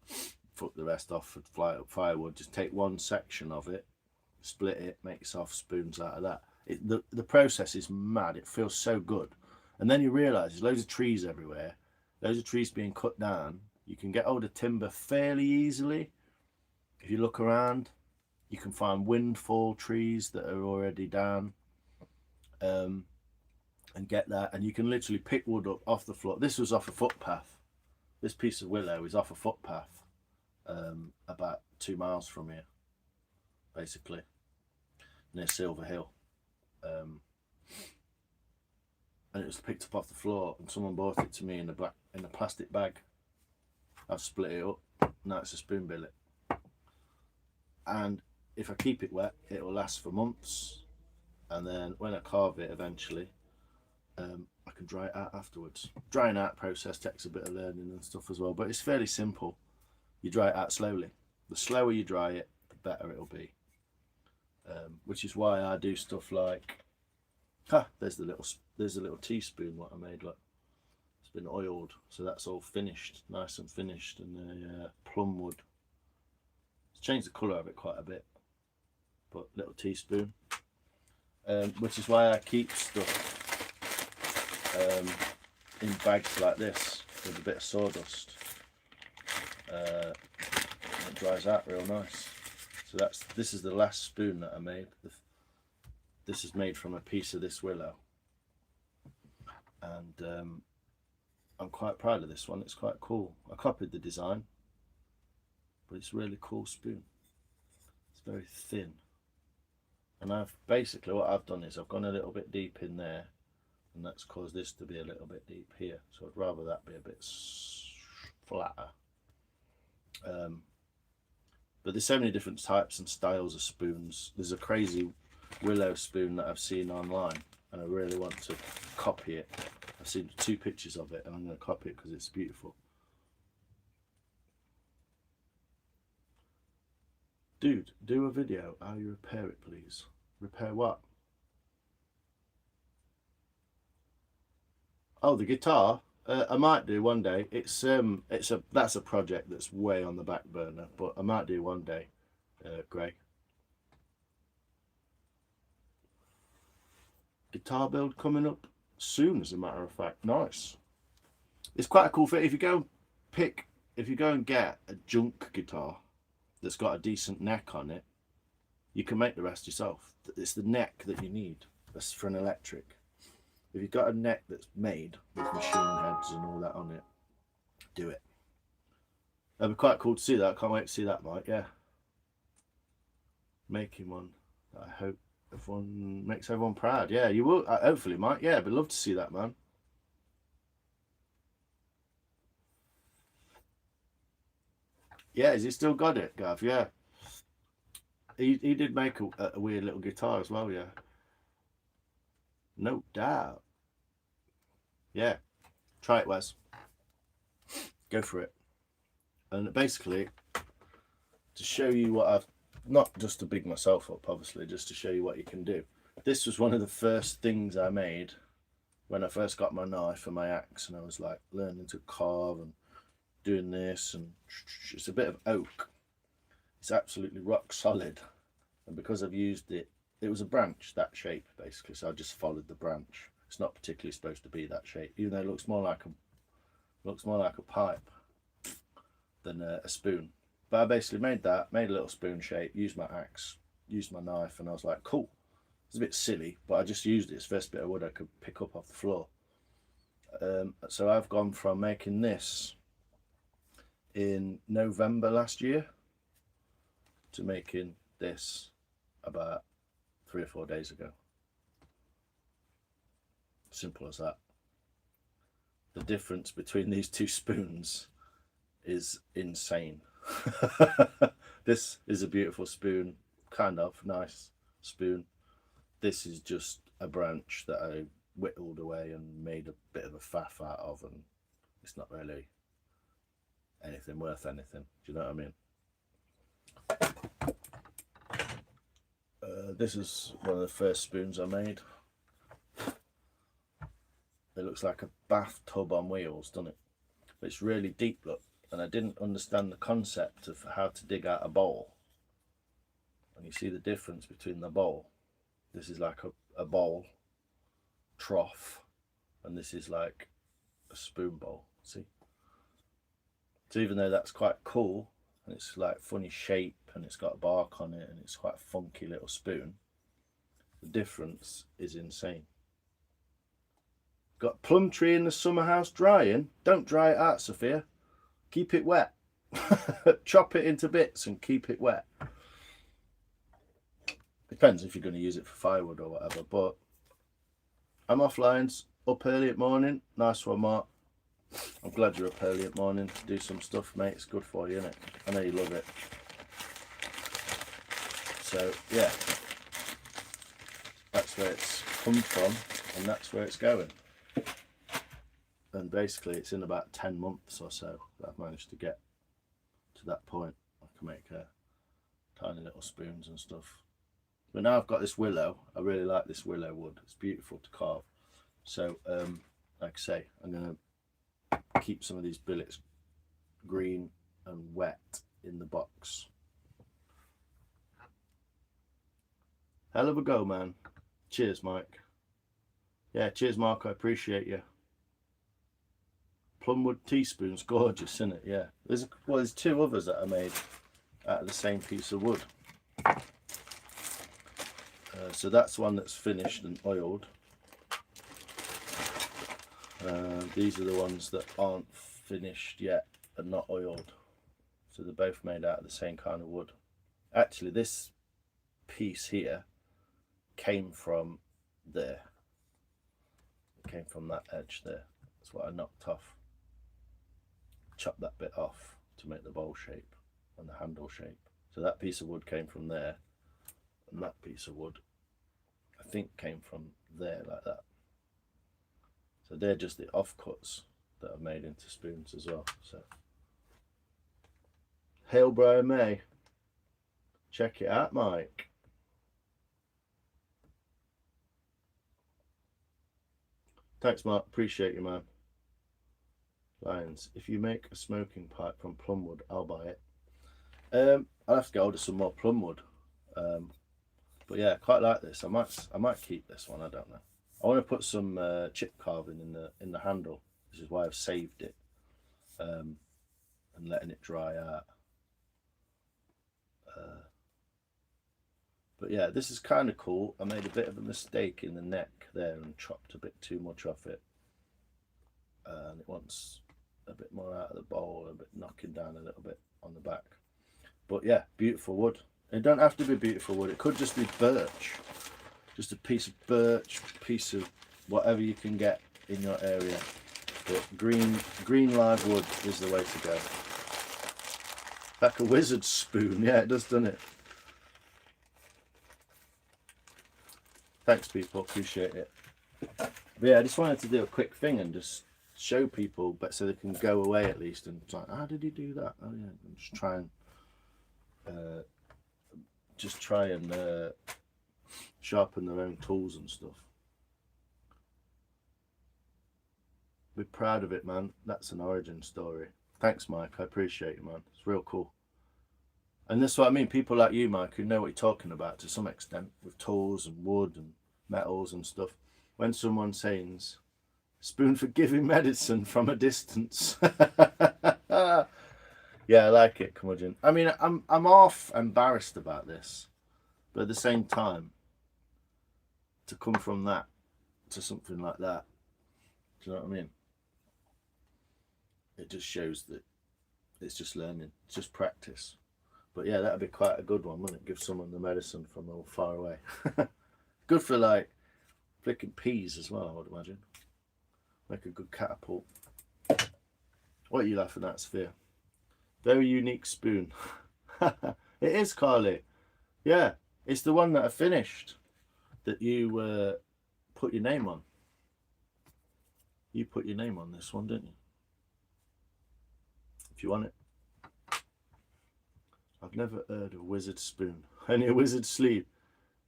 Speaker 1: fuck the rest off with firewood. Just take one section of it, split it, make yourself spoons out of that. The process is mad. It feels so good. And then you realise there's loads of trees everywhere. Loads of trees being cut down. You can get hold of timber fairly easily. If you look around, you can find windfall trees that are already down. And get that, and you can literally pick wood up off the floor. This was off a footpath. This piece of willow is off a footpath, about 2 miles from here, basically, near Silver Hill. And it was picked up off the floor, and someone bought it to me in a plastic bag. I've split it up. Now it's a spoon billet. And if I keep it wet, it will last for months. And then when I carve it eventually, I can dry it out afterwards. Drying out process takes a bit of learning and stuff as well, but it's fairly simple. You dry it out slowly. The slower you dry it, the better it'll be. Which is why I do stuff like, there's the little teaspoon what I made. Look, it's been oiled, so that's all finished, nice and finished, and the plum wood. It's changed the colour of it quite a bit, but little teaspoon. Which is why I keep stuff in bags like this with a bit of sawdust. It dries out real nice. So this is the last spoon that I made. This is made from a piece of this willow, and I'm quite proud of this one. It's quite cool. I copied the design, but it's a really cool spoon. It's very thin, and what I've done is I've gone a little bit deep in there, and that's caused this to be a little bit deep here. So I'd rather that be a bit flatter. But there's so many different types and styles of spoons. There's a crazy willow spoon that I've seen online, and I really want to copy it. I've seen 2 pictures of it, and I'm going to copy it because it's beautiful. Dude, do a video how you repair it, please. Repair what? Oh, the guitar. I might do one day. That's a project that's way on the back burner, but I might do one day, Greg. Guitar build coming up soon, as a matter of fact. Nice. It's quite a cool thing. If you go and get a junk guitar that's got a decent neck on it, you can make the rest yourself. It's the neck that you need. That's for an electric. If you've got a neck that's made with machine heads and all that on it, do it. It'll be quite cool to see that. I can't wait to see that, Mike. Yeah. Making one. I hope everyone makes everyone proud. Yeah, you will. Hopefully, Mike. Yeah, I'd love to see that, man. Yeah, has he still got it, Gav? Yeah. He did make a weird little guitar as well, yeah. No doubt. Yeah. Try it, Wes. Go for it. And basically, to show you what I've, not just to big myself up, obviously, just to show you what you can do. This was one of the first things I made when I first got my knife and my axe, and I was like learning to carve and doing this, and it's a bit of oak. It's absolutely rock solid, and because I've used it, it was a branch, that shape basically, so I just followed the branch. It's not particularly supposed to be that shape, even though it looks more like a pipe than a spoon. But I basically made a little spoon shape, used my axe, used my knife, and I was like, cool. It's a bit silly, but I just used it. It's the first bit of wood I could pick up off the floor. So I've gone from making this in November last year to making this about 3 or 4 days ago. Simple as that. The difference between these 2 spoons is insane. This is a beautiful spoon, kind of nice spoon. This is just a branch that I whittled away and made a bit of a faff out of, and it's not really anything worth anything. Do you know what I mean? This is one of the first spoons I made. It looks like a bathtub on wheels, doesn't it? But it's really deep, look. And I didn't understand the concept of how to dig out a bowl. And you see the difference between the bowl. This is like a bowl trough, and this is like a spoon bowl. See? So even though that's quite cool, and it's like funny shape, and it's got a bark on it, and it's quite a funky little spoon, the difference is insane. Got plum tree in the summer house drying. Don't dry it out, Sophia. Keep it wet. Chop it into bits and keep it wet. Depends if you're going to use it for firewood or whatever, but I'm off lines, up early at morning. Nice one, Mark. I'm glad you're up early at morning to do some stuff, mate. It's good for you, isn't it? I know you love it. So yeah, that's where it's come from, and that's where it's going. And basically it's in about 10 months or so that I've managed to get to that point. I can make tiny little spoons and stuff. But now I've got this willow. I really like this willow wood. It's beautiful to carve. So like I say, I'm going to keep some of these billets green and wet in the box. Hell of a go, man. Cheers, Mike. Yeah, cheers, Mark. I appreciate you. Plumwood teaspoons, gorgeous, isn't it? Yeah. There's 2 others that I made out of the same piece of wood. So that's one that's finished and oiled. These are the ones that aren't finished yet and not oiled. So they're both made out of the same kind of wood. Actually, this piece here came from there. It came from that edge there. That's what I knocked off. Chopped that bit off to make the bowl shape and the handle shape. So that piece of wood came from there, and that piece of wood I think came from there, like that. So they're just the offcuts that I've made into spoons as well. So hail Brian May. Check it out, Mike. Thanks, Mark. Appreciate you, man. Lions, if you make a smoking pipe from plumwood, I'll buy it. I'll have to get hold of some more plumwood. But yeah, I quite like this. I might keep this one. I don't know. I want to put some chip carving in the handle. This is why I've saved it and letting it dry out. But yeah, this is kind of cool. I made a bit of a mistake in the neck there and chopped a bit too much off it. And it wants a bit more out of the bowl, a bit knocking down a little bit on the back. But yeah, beautiful wood. It don't have to be beautiful wood. It could just be birch. Just a piece of birch, piece of whatever you can get in your area. But green live wood is the way to go. Like a wizard's spoon. Yeah, it does, doesn't it? Thanks, people. Appreciate it. But yeah, I just wanted to do a quick thing and just show people, but so they can go away at least and like, how did he do that? Oh yeah, and just try and sharpen their own tools and stuff. Be proud of it, man. That's an origin story. Thanks, Mike. I appreciate you, man. It's real cool. And that's what I mean. People like you, Mike, who know what you're talking about to some extent with tools and wood and metals and stuff. When someone sings spoon for giving medicine from a distance. Yeah, I like it, curmudgeon. I mean, I'm half embarrassed about this, but at the same time, to come from that to something like that, do you know what I mean? It just shows that it's just learning, it's just practice. But yeah, that'd be quite a good one, wouldn't it? Give someone the medicine from all far away. Good for like flicking peas as well, I would imagine. Make a good catapult. What are you laughing at, Sphere? Very unique spoon. It is, Carly. Yeah, it's the one that I finished that you put your name on. You put your name on this one, didn't you? If you want it. I've never heard of a wizard spoon. Only a wizard sleeve.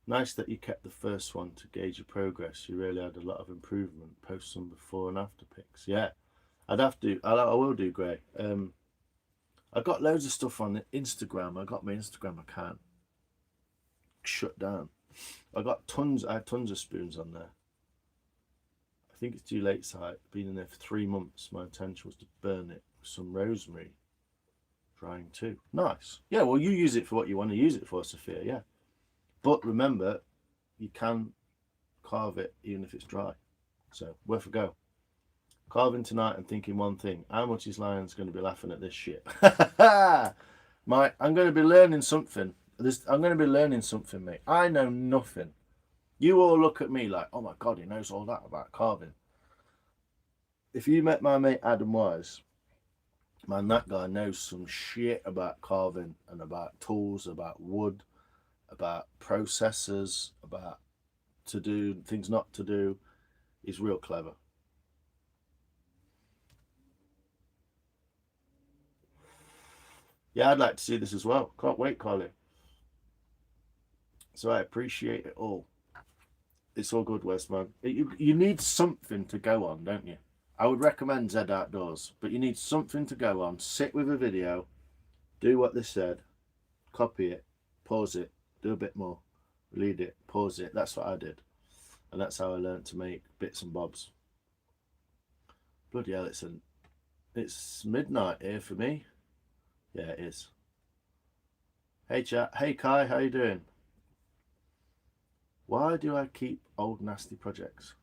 Speaker 1: Nice that you kept the first one to gauge your progress. You really had a lot of improvement. Post some before and after pics. Yeah, I'd have to. I will do, Gray. I got loads of stuff on Instagram. I got my Instagram account shut down. I had tons of spoons on there. I think it's too late, so I've been in there for 3 months. My intention was to burn it with some rosemary drying too. Nice. Yeah, well, you use it for what you want to use it for, Sophia. Yeah. But remember, you can carve it even if it's dry. So, worth a go. Carving tonight and thinking one thing. How much is Lion's going to be laughing at this shit? I'm going to be learning something. I'm going to be learning something, mate. I know nothing. You all look at me like, oh my God, he knows all that about carving. if you met my mate Adam Wise, man, that guy knows some shit about carving and about tools, about wood, about processes, about to do things not to do. He's real clever. Yeah, I'd like to see this as well. Can't wait, Carly. So I appreciate it all. It's all good, West, man. You need something to go on, don't you? I would recommend Zed Outdoors, but you need something to go on. Sit with a video, do what they said, copy it, pause it, do a bit more, read it, pause it. That's what I did. And that's how I learned to make bits and bobs. Bloody hell, it's midnight here for me. Yeah, it is. Hey chat, hey Kai, how you doing? Why do I keep old nasty projects?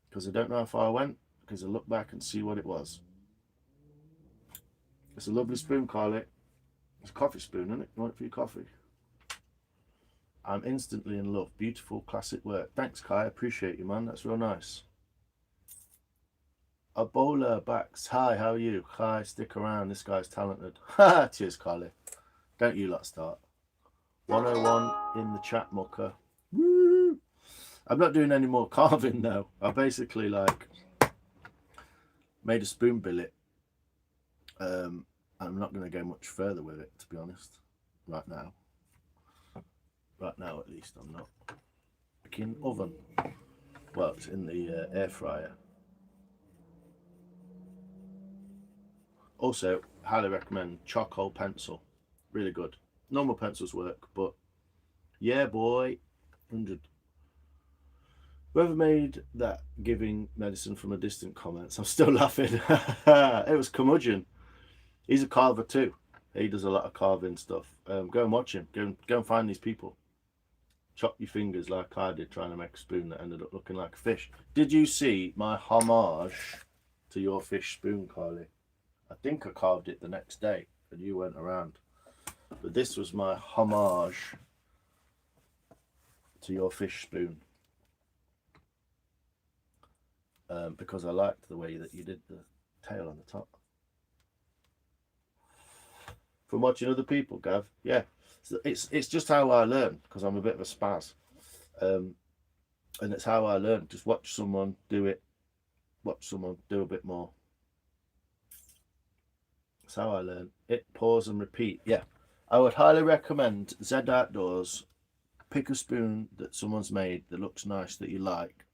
Speaker 1: Because I don't know how far I went, because I look back and see what it was. It's a lovely spoon, Carly. It's a coffee spoon, isn't it? You want it for your coffee? I'm instantly in love. Beautiful classic work. Thanks, Kai. I appreciate you, man. That's real nice. A bowler backs. Hi, how are you? Kai, stick around. This guy's talented. Ha! Cheers, Carly. Don't you lot start. 101 in the chat, mucker. Woo! I'm not doing any more carving now. I basically made a spoon billet. I'm not going to go much further with it, to be honest, right now. Right now, at least, I'm not. Baking oven. Well, it's in the air fryer. Also, highly recommend charcoal pencil. Really good. Normal pencils work, but yeah, boy, 100. Whoever made that giving medicine from a distant comments, I'm still laughing. It was Curmudgeon. He's a carver too. He does a lot of carving stuff. Go and watch him. Go and find these people. Chop your fingers like I did trying to make a spoon that ended up looking like a fish. Did you see my homage to your fish spoon, Carly? I think I carved it the next day and you went around. But this was my homage to your fish spoon. Because I liked the way that you did the tail on the top. From watching other people, Gav. Yeah, it's just how I learn, because I'm a bit of a spaz. And it's how I learn. Just watch someone do it. Watch someone do a bit more. That's how I learn. It, pause and repeat. Yeah, I would highly recommend Zed Outdoors. Pick a spoon that someone's made that looks nice, that you like.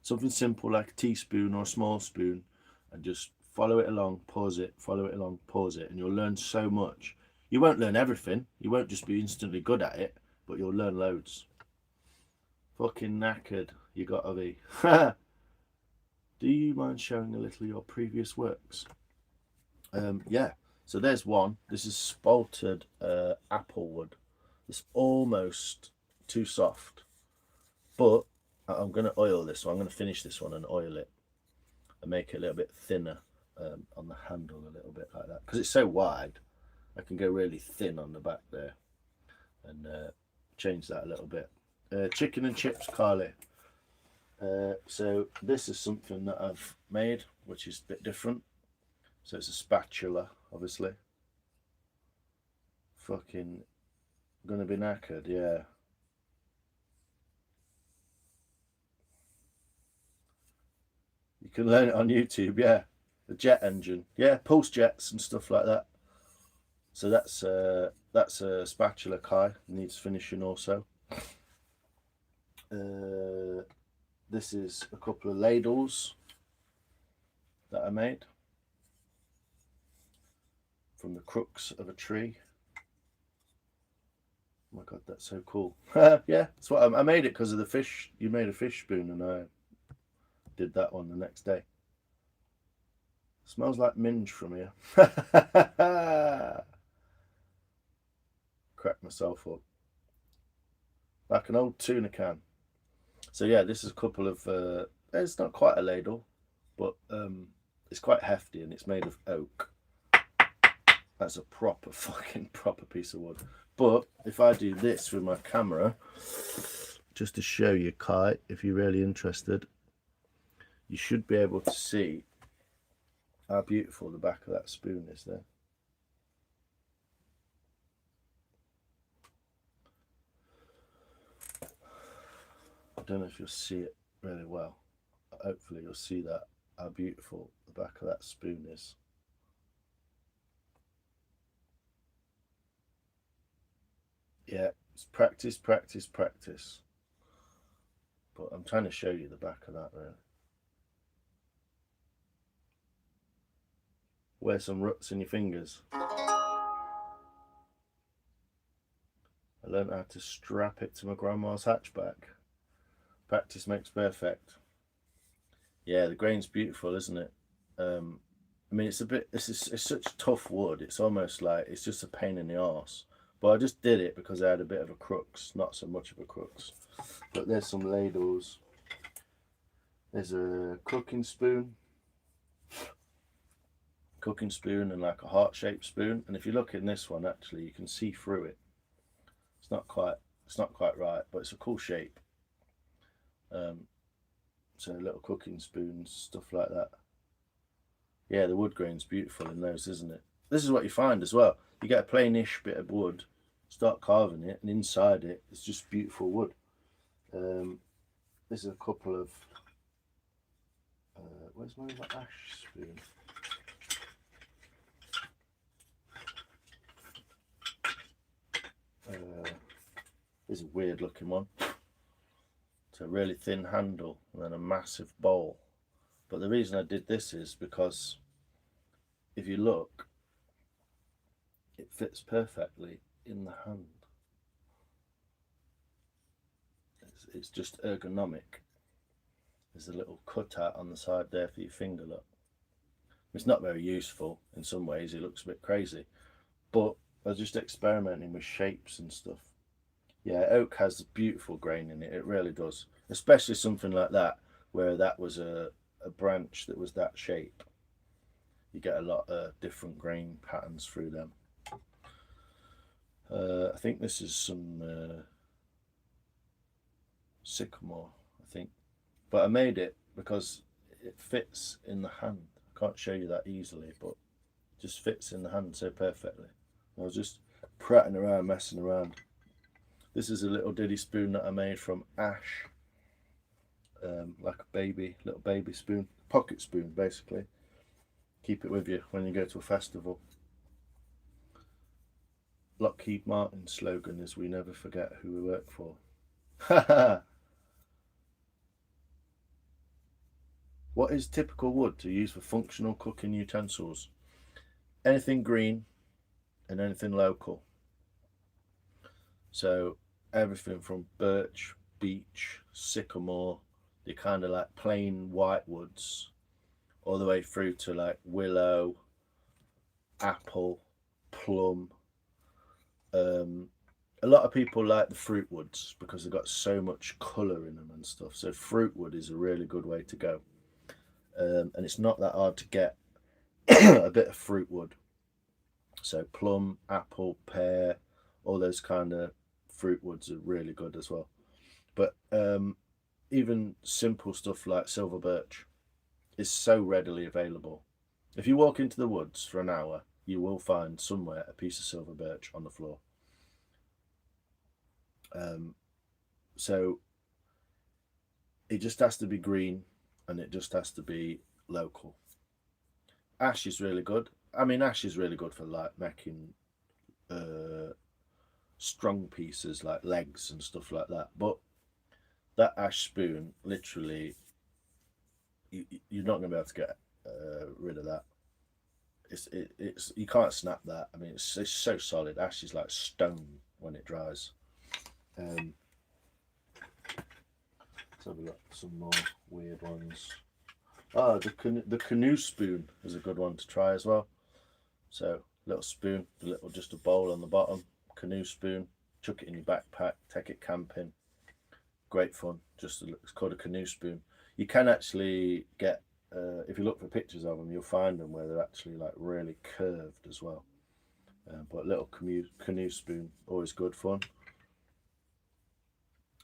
Speaker 1: Something simple like a teaspoon or a small spoon, and just follow it along, pause it, follow it along, pause it, and you'll learn so much. You won't learn everything. You won't just be instantly good at it, but you'll learn loads. Fucking knackered, you gotta be. Do you mind showing a little of your previous works? Yeah, so there's one. This is spaltered apple wood. It's almost too soft, but I'm going to oil this one. I'm going to finish this one and oil it and make it a little bit thinner on the handle, a little bit like that. Because it's so wide, I can go really thin on the back there and change that a little bit. Chicken and chips, Carly. So this is something that I've made, which is a bit different. So it's a spatula, obviously. Fucking gonna be knackered, yeah. You can learn it on YouTube, yeah. The jet engine, yeah, pulse jets and stuff like that. So that's a spatula, Kai. Needs finishing also. This is a couple of ladles that I made from the crooks of a tree. Oh my god, that's so cool. Yeah, that's what I made it because of the fish. You made a fish spoon and I did that one the next day. Smells like minge from here. Crack myself up. Like an old tuna can. So yeah, this is a couple of, it's not quite a ladle, but it's quite hefty and it's made of oak. That's a proper piece of wood. But if I do this with my camera, just to show you, Kai, if you're really interested, you should be able to see how beautiful the back of that spoon is there. I don't know if you'll see it really well. Hopefully you'll see that, how beautiful the back of that spoon is. Yeah, it's practice, practice, practice. But I'm trying to show you the back of that really. Wear some ruts in your fingers. I learned how to strap it to my grandma's hatchback. Practice makes perfect. Yeah, the grain's beautiful, isn't it? I mean, it's such tough wood. It's almost like it's just a pain in the arse. But I just did it because I had a bit of a crux, not so much of a crux. But there's some ladles. There's a cooking spoon and like a heart-shaped spoon. And if you look in this one, actually, you can see through it. It's not quite right, but it's a cool shape. So little cooking spoons, stuff like that. Yeah, the wood grain's beautiful in those, isn't it? This is what you find as well. You get a plainish bit of wood, start carving it, and inside it, it's just beautiful wood. There's a couple of... where's my ash spoon? There's a weird looking one. It's a really thin handle and then a massive bowl. But the reason I did this is because if you look, it fits perfectly in the hand. It's just ergonomic. There's a little cutout on the side there for your finger, look. It's not very useful in some ways, it looks a bit crazy. But I was just experimenting with shapes and stuff. Yeah, oak has beautiful grain in it, it really does. Especially something like that, where that was a branch that was that shape. You get a lot of different grain patterns through them. I think this is some sycamore, I think. But I made it because it fits in the hand. I can't show you that easily, but it just fits in the hand so perfectly. I was just prattling around, messing around. This is a little diddy spoon that I made from ash. Like a little baby spoon, pocket spoon basically. Keep it with you when you go to a festival. Lockheed Martin's slogan is "We never forget who we work for." What is typical wood to use for functional cooking utensils? Anything green and anything local. So everything from birch, beech, sycamore, the kind of like plain white woods, all the way through to like willow, apple, plum. A lot of people like the fruit woods because they've got so much colour in them and stuff. So fruit wood is a really good way to go. And it's not that hard to get a bit of fruit wood. So plum, apple, pear, all those kind of fruit woods are really good as well. But even simple stuff like silver birch is so readily available. If you walk into the woods for an hour, you will find somewhere a piece of silver birch on the floor. So it just has to be green and it just has to be local. Ash is really good. I mean, ash is really good for like making strong pieces like legs and stuff like that. But that ash spoon, literally, you're not going to be able to get rid of that. It's you can't snap that. I mean, it's so solid. Ash is like stone when it dries. Let's have a look. Some more weird ones. Ah, the canoe spoon is a good one to try as well. So little spoon, just a bowl on the bottom. Canoe spoon. Chuck it in your backpack. Take it camping. Great fun. It's called a canoe spoon. You can actually get, if you look for pictures of them, you'll find them where they're actually like really curved as well. But a little canoe spoon, always good fun.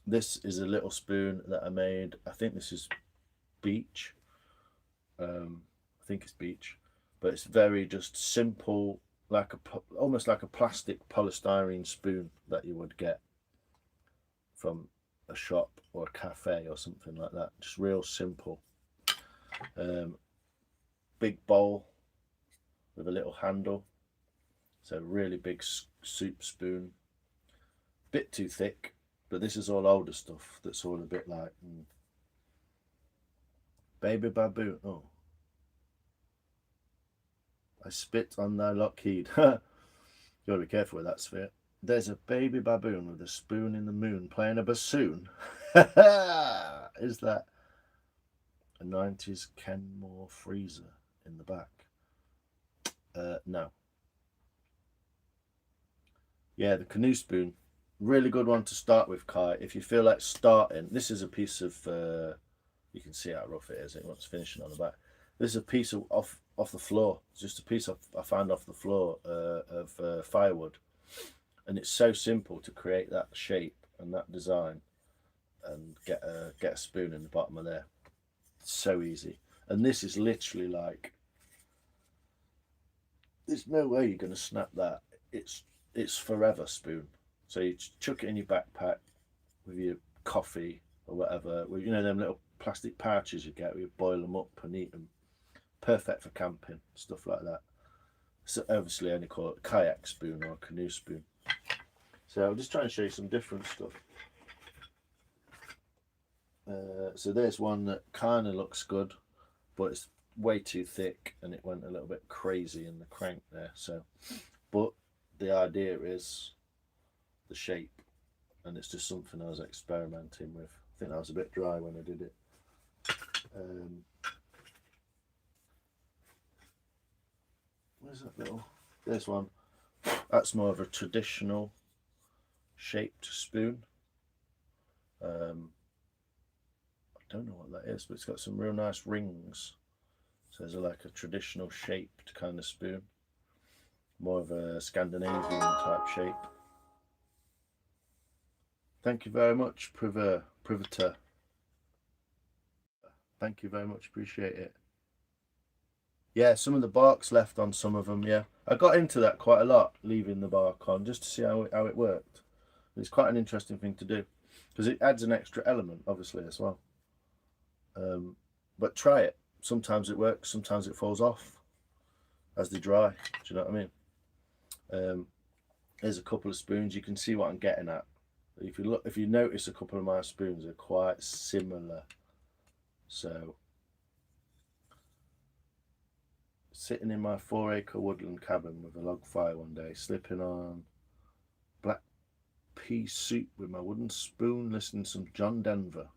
Speaker 1: This is a little spoon that I made. I think this is beech. I think it's beech, but it's very just simple, like almost like a plastic polystyrene spoon that you would get from a shop or a cafe or something like that. Just real simple. Big bowl with a little handle. So really big soup spoon. Bit too thick, but this is all older stuff that's all a bit like baby baboon. Oh, I spit on thy Lockheed. You gotta be careful with that sphere. There's a baby baboon with a spoon in the moon playing a bassoon. Is that a 90s Kenmore freezer in the back? No. Yeah, the canoe spoon. Really good one to start with, Kai. If you feel like starting, this is a piece of, you can see how rough it is. It wants finishing on the back. This is a piece of off the floor. It's just a piece I found off the floor of firewood. And it's so simple to create that shape and that design and get a spoon in the bottom of there. It's so easy. And this is literally like, there's no way you're going to snap that. It's forever spoon. So you chuck it in your backpack with your coffee or whatever. With, you know, them little plastic pouches you get where you boil them up and eat them. Perfect for camping, stuff like that. So obviously I only call it a kayak spoon or a canoe spoon. So I'll just try and show you some different stuff. So there's one that kind of looks good, but it's way too thick and it went a little bit crazy in the crank there. So, but the idea is the shape, and it's just something I was experimenting with. I think I was a bit dry when I did it. Where's that little? There's one. That's more of a traditional shaped spoon. I don't know what that is, but it's got some real nice rings. So there's like a traditional shaped kind of spoon, more of a Scandinavian type shape. Thank you very much, Privator. Thank you very much, appreciate it. Yeah, some of the bark's left on some of them, yeah. I got into that quite a lot, leaving the bark on, just to see how it worked. It's quite an interesting thing to do, because it adds an extra element, obviously, as well. But try it. Sometimes it works, sometimes it falls off as they dry. Do you know what I mean? There's a couple of spoons. You can see what I'm getting at. If you notice a couple of my spoons are quite similar. So, sitting in my 4-acre woodland cabin with a log fire one day, slipping on black pea soup with my wooden spoon, listening to some John Denver.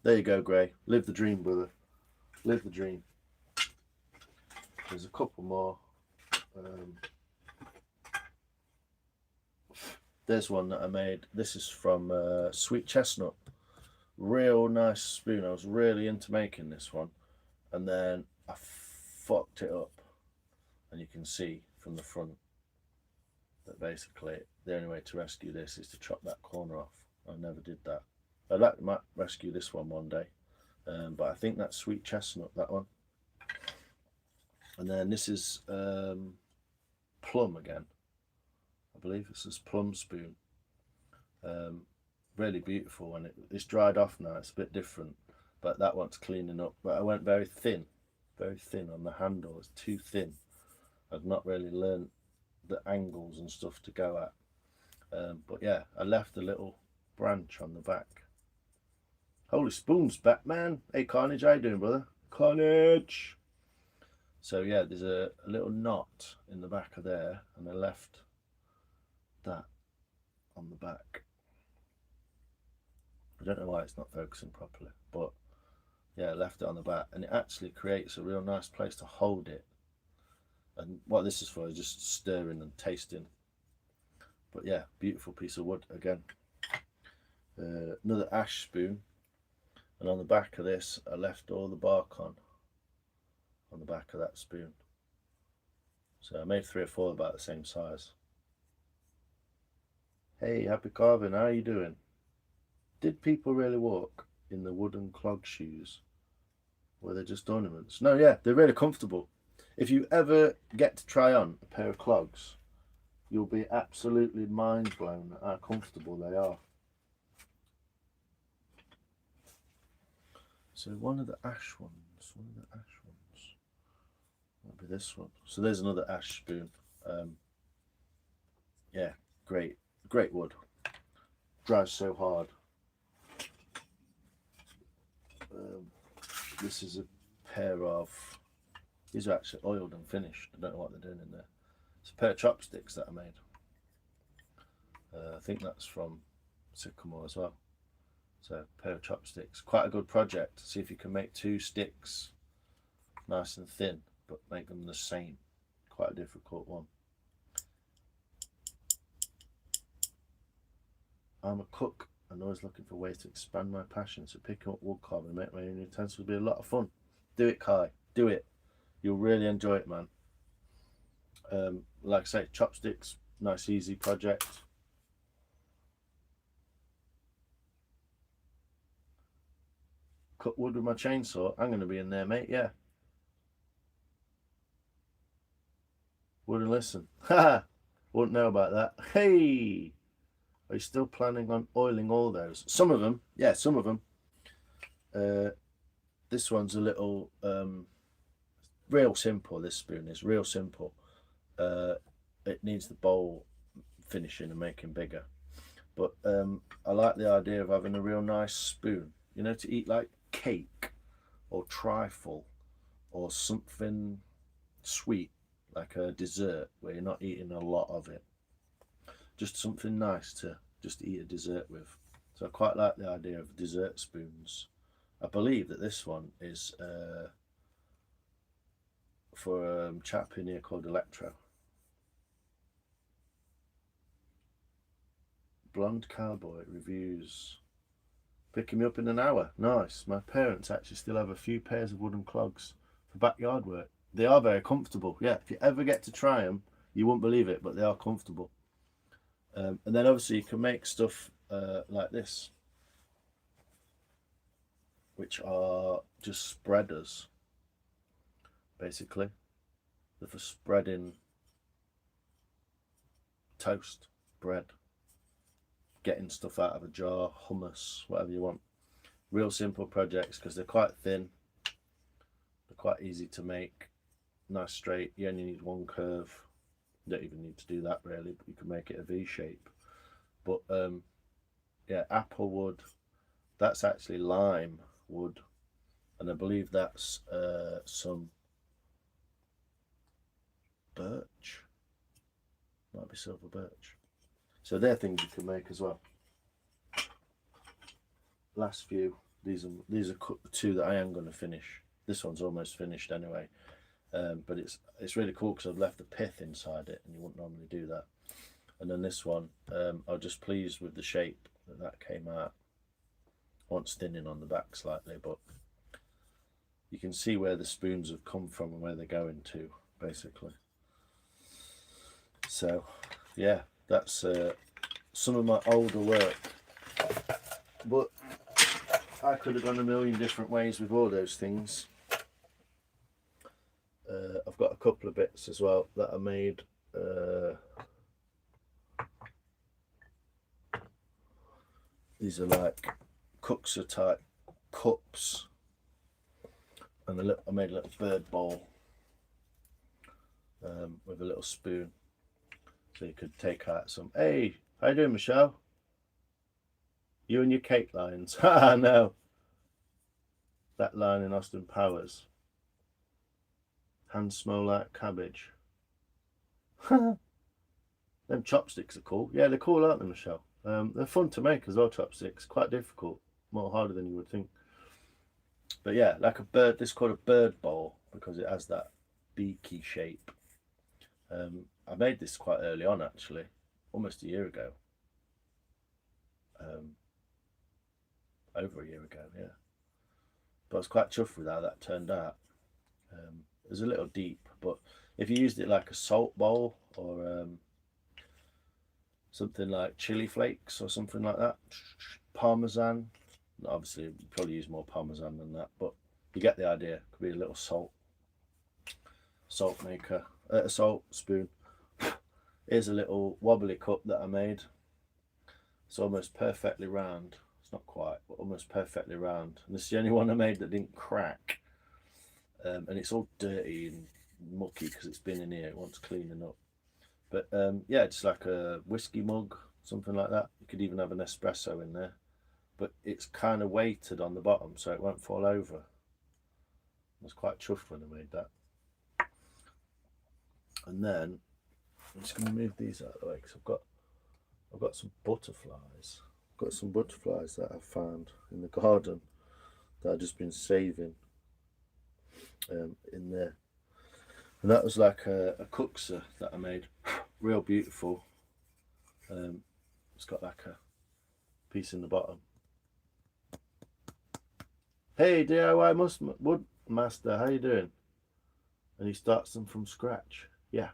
Speaker 1: There you go, Gray. Live the dream, brother. Live the dream. There's a couple more. There's one that I made. This is from Sweet Chestnut. Real nice spoon. I was really into making this one, and then I fucked it up. And you can see from the front that basically the only way to rescue this is to chop that corner off. I never did that. I might rescue this one day, but I think that's Sweet Chestnut, that one. And then this is plum again. I believe this is plum spoon. Really beautiful, and it's dried off now. It's a bit different, but that one's cleaning up. But I went very thin on the handle. It's too thin. I've not really learned the angles and stuff to go at. But yeah, I left a little branch on the back. Holy spoons, Batman. Hey, Carnage, how you doing, brother? Carnage. So yeah, there's a little knot in the back of there, and I left that on the back. I don't know why it's not focusing properly, but yeah, I left it on the back, and it actually creates a real nice place to hold it. And what this is for is just stirring and tasting. But yeah, beautiful piece of wood again. Another ash spoon, and on the back of this I left all the bark on the back of that spoon. So I made 3 or 4 about the same size. Hey, happy carving, how are you doing? Did people really walk in the wooden clog shoes Or they're just ornaments? No, yeah, they're really comfortable. If you ever get to try on a pair of clogs, you'll be absolutely mind blown at how comfortable they are. So one of the ash ones, might be this one. So there's another ash spoon. Yeah, great wood. Dries so hard. This is a pair of, these are actually oiled and finished. I don't know what they're doing in there. It's a pair of chopsticks that I made. I think that's from Sycamore as well. So a pair of chopsticks, quite a good project. See if you can make two sticks nice and thin, but make them the same. Quite a difficult one. I'm a cook and always looking for ways to expand my passion, so picking up wood carving and make my own utensils will be a lot of fun. Do it, Kai, do it. You'll really enjoy it, man. Like I say, chopsticks, nice easy project. Cut wood with my chainsaw. I'm going to be in there, mate. Yeah. Wouldn't listen. Ha! Wouldn't know about that. Hey! Are you still planning on oiling all those? Some of them. Yeah, some of them. This one's a little real simple. This spoon is real simple. It needs the bowl finishing and making bigger. But I like the idea of having a real nice spoon, you know, to eat like cake or trifle or something sweet, like a dessert where you're not eating a lot of it. Just something nice to just eat a dessert with. So I quite like the idea of dessert spoons. I believe that this one is for a chap in here called Electro. Blonde Cowboy reviews. Picking me up in an hour. Nice. My parents actually still have a few pairs of wooden clogs for backyard work. They are very comfortable. Yeah, if you ever get to try them, you won't believe it, but they are comfortable. And then obviously you can make stuff like this, which are just spreaders, basically. They're for spreading toast, bread, getting stuff out of a jar, hummus, whatever you want. Real simple projects because they're quite thin, they're quite easy to make, nice straight. You only need one curve. You don't even need to do that really, but you can make it a V shape. But yeah, apple wood, that's actually lime wood, and I believe that's some birch, might be silver birch. So they're things you can make as well. Last few, these are the two that I am going to finish. This one's almost finished anyway, but it's really cool because I've left the pith inside it, and you wouldn't normally do that. And then this one, I was just pleased with the shape that came out. Wants thinning on the back slightly, but you can see where the spoons have come from and where they're going to, basically. So yeah, that's some of my older work, but I could have gone a million different ways with all those things. I've got a couple of bits as well that I made. These are like cookser type cups, and I made a little bird bowl with a little spoon, so you could take out some. Hey, how you doing, Michelle? You and your cake lines. Ha no. That line in Austin Powers. Hands smell like cabbage. Them chopsticks are cool. Yeah, they're cool, aren't they, Michelle? They're fun to make as well, chopsticks. Quite difficult. More harder than you would think. But yeah, like a bird, this is called a bird bowl because it has that beaky shape. I made this quite early on, actually, almost a year ago. Over a year ago, yeah. But I was quite chuffed with how that turned out. It was a little deep, but if you used it like a salt bowl or something like chili flakes or something like that, parmesan, obviously you probably use more parmesan than that, but You get the idea. Could be a little salt maker, a salt spoon. Here's a little wobbly cup that I made. It's almost perfectly round. It's not quite, but almost perfectly round. And this is the only one I made that didn't crack. And it's all dirty and mucky because it's been in here. It wants cleaning up. But yeah, it's like a whiskey mug, something like that. You could even have an espresso in there. But it's kind of weighted on the bottom so it won't fall over. I was quite chuffed when I made that. And then I'm just going to move these out of the way because I've got some butterflies. I've got some butterflies that I found in the garden that I've just been saving in there. And that was like a cookser that I made. Real beautiful. It's got like a piece in the bottom. Hey, DIY Wood Master, how you doing? And he starts them from scratch. Yeah.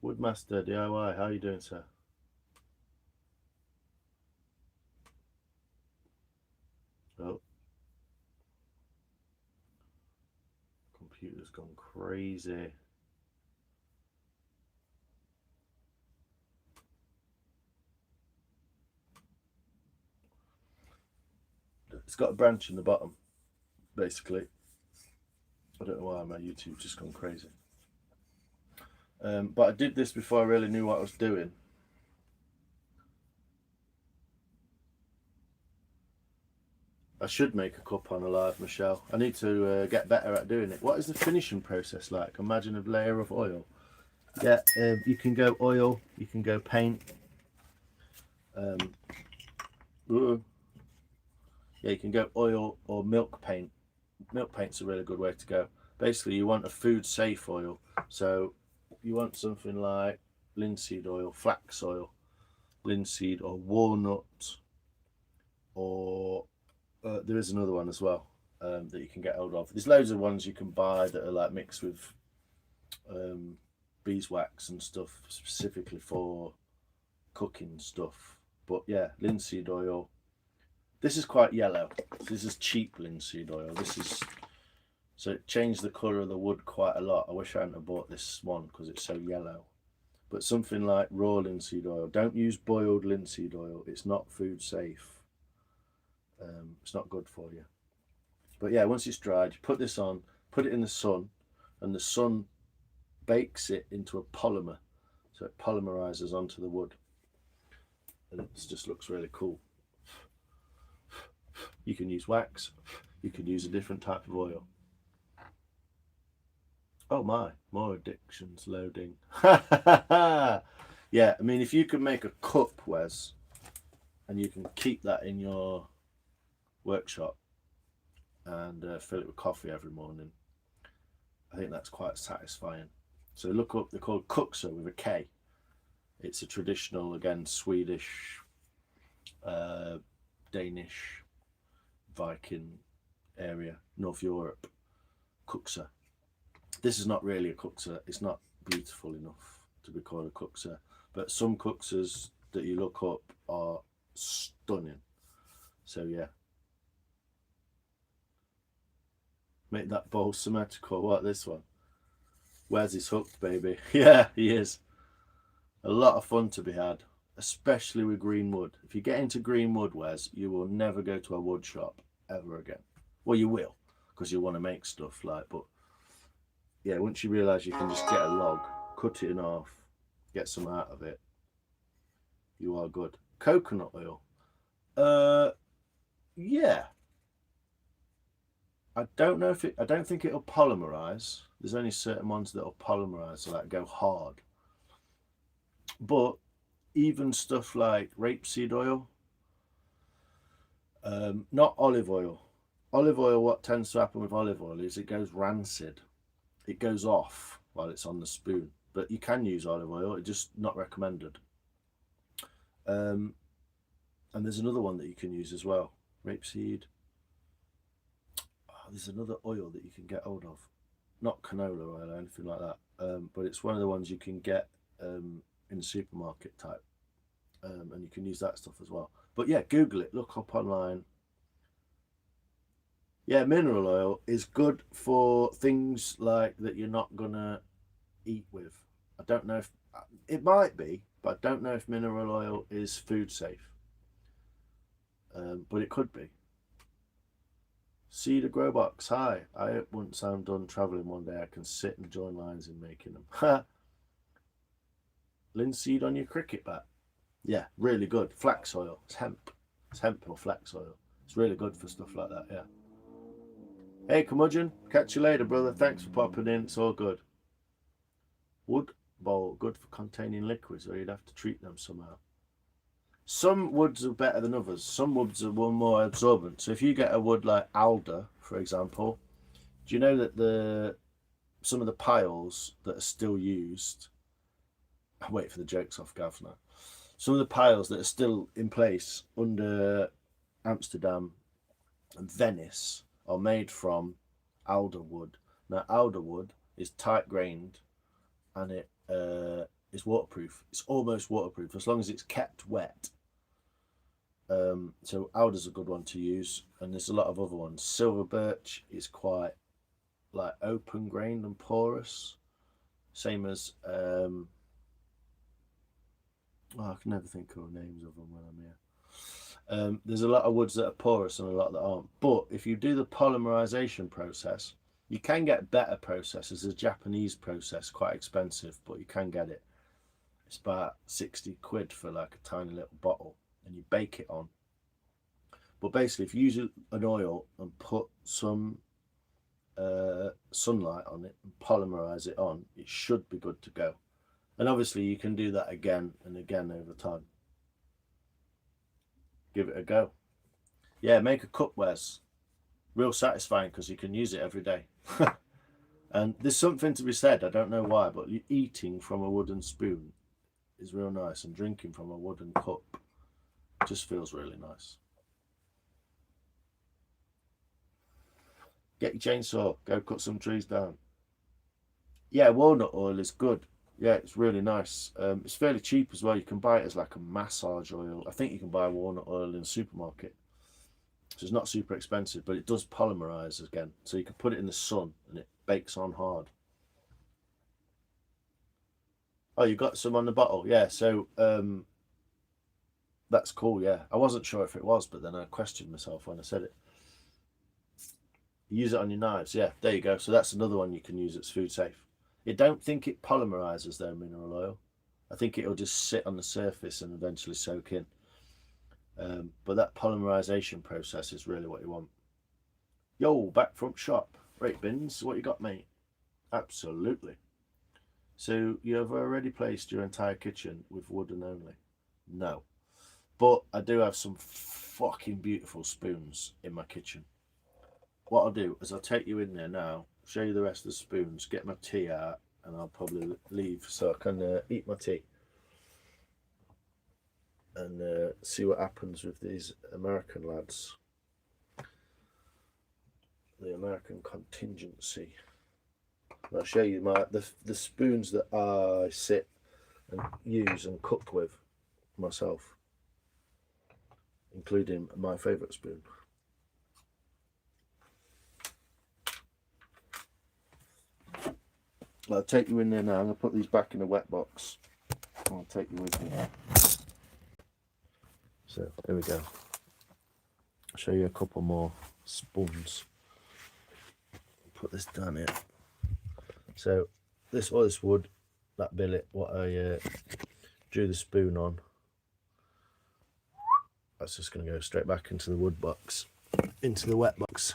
Speaker 1: Woodmaster DIY, how you doing, sir? Oh. Computer's gone crazy. It's got a branch in the bottom, basically. I don't know why my YouTube's just gone crazy. But I did this before I really knew what I was doing. I should make a cup on a live, Michelle. I need to get better at doing it. What is the finishing process like? Imagine a layer of oil. Yeah, you can go oil, you can go paint. Yeah, you can go oil or milk paint. Milk paint's a really good way to go. Basically, you want a food safe oil. So you want something like linseed oil, flax oil, linseed or walnut, or there is another one as well that you can get hold of. There's loads of ones you can buy that are like mixed with beeswax and stuff specifically for cooking stuff. But yeah, linseed oil. This is quite yellow. This is cheap linseed oil. So it changed the colour of the wood quite a lot. I wish I hadn't have bought this one because it's so yellow. But something like raw linseed oil. Don't use boiled linseed oil. It's not food safe. It's not good for you. But yeah, once it's dried, you put this on, put it in the sun, and the sun bakes it into a polymer. So it polymerizes onto the wood. And it just looks really cool. You can use wax. You can use a different type of oil. Oh my, more addictions loading. Yeah, I mean, if you can make a cup, Wes, and you can keep that in your workshop and fill it with coffee every morning, I think that's quite satisfying. So look up, they're called cookser with a K. It's a traditional, again, Swedish, Danish, Viking area, North Europe, cookser. This is not really a cookser. It's not beautiful enough to be called a cookser. But some cooksers that you look up are stunning. So yeah. Make that bowl symmetrical. What, this one? Where's his hooked, baby? Yeah, he is. A lot of fun to be had, especially with Greenwood. If you get into Greenwood, Wes, you will never go to a wood shop ever again. Well, you will, because you want to make stuff like, but yeah, once you realise you can just get a log, cut it in half, get some out of it, you are good. Coconut oil. Yeah. I don't know if I don't think it'll polymerize. There's only certain ones that'll polymerize, so like go hard. But even stuff like rapeseed oil, not olive oil. Olive oil, what tends to happen with olive oil is it goes rancid. It goes off while it's on the spoon. But you can use olive oil, it's just not recommended. And there's another one that you can use as well. Rapeseed. There's another oil that you can get hold of, not canola oil or anything like that, but it's one of the ones you can get in the supermarket type, and you can use that stuff as well. But yeah, Google it, look up online. Yeah, mineral oil is good for things like that you're not gonna eat with. I don't know if it might be, but I don't know if mineral oil is food safe. But it could be. See the grow box. Hi. I hope once I'm done travelling one day, I can sit and join lines in making them. Linseed on your cricket bat. Yeah, really good. Flax oil. It's hemp. It's hemp or flax oil. It's really good for stuff like that. Yeah. Hey, curmudgeon. Catch you later, brother. Thanks for popping in. It's all good. Wood bowl, good for containing liquids, or you'd have to treat them somehow. Some woods are better than others. Some woods are more absorbent. So if you get a wood like alder, for example, do you know that some of the piles that are still used, I wait for the jokes off Gav now. Some of the piles that are still in place under Amsterdam and Venice are made from alder wood. Now alder wood is tight grained and it is waterproof. It's almost waterproof as long as it's kept wet. So alder's a good one to use, and there's a lot of other ones. Silver birch is quite like open grained and porous, same as I can never think of names of them when I'm here. There's a lot of woods that are porous and a lot that aren't. But if you do the polymerization process, you can get better processes. The Japanese process, quite expensive, but you can get it. It's about 60 quid for like a tiny little bottle, and you bake it on. But basically, if you use an oil and put some sunlight on it and polymerize it on, it should be good to go. And obviously you can do that again and again over time. Give it a go. Yeah, make a cupwares. Real satisfying because you can use it every day. And there's something to be said, I don't know why, but eating from a wooden spoon is real nice, and drinking from a wooden cup just feels really nice. Get your chainsaw, go cut some trees down. Yeah, walnut oil is good. Yeah, it's really nice. It's fairly cheap as well. You can buy it as like a massage oil. I think you can buy walnut oil in a supermarket. So it's not super expensive, but it does polymerize again. So you can put it in the sun and it bakes on hard. Oh, you got some on the bottle? Yeah, so that's cool, yeah. I wasn't sure if it was, but then I questioned myself when I said it. Use it on your knives, yeah, there you go. So that's another one you can use that's food safe. You don't think it polymerizes though, mineral oil. I think it'll just sit on the surface and eventually soak in. But that polymerization process is really what you want. Yo, back from shop. Right, Bins, what you got, mate? Absolutely. So you have already placed your entire kitchen with wooden only? No. But I do have some fucking beautiful spoons in my kitchen. What I'll do is I'll take you in there now, show you the rest of the spoons, get my tea out, and I'll probably leave so I can eat my tea and see what happens with these American lads. The American contingency. I'll show you the spoons that I sit and use and cook with myself, including my favourite spoon. I'll take you in there now. I'm going to put these back in the wet box. I'll take you with me. So here we go. I'll show you a couple more spoons. Put this down here. So this wood, that billet, what I drew the spoon on, that's just going to go straight back into the wood box, into the wet box.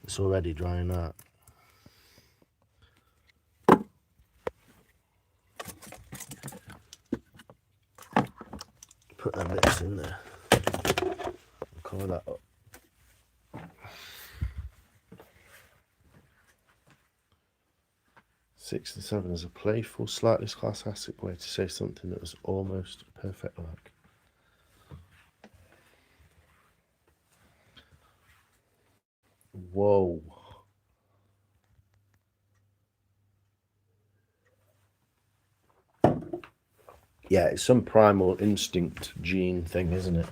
Speaker 1: It's already drying out. Put them bits in there. Cover that up. Six and seven is a playful, slightly sarcastic way to say something that was almost perfect like. Whoa. Yeah, it's some primal instinct gene thing, isn't it?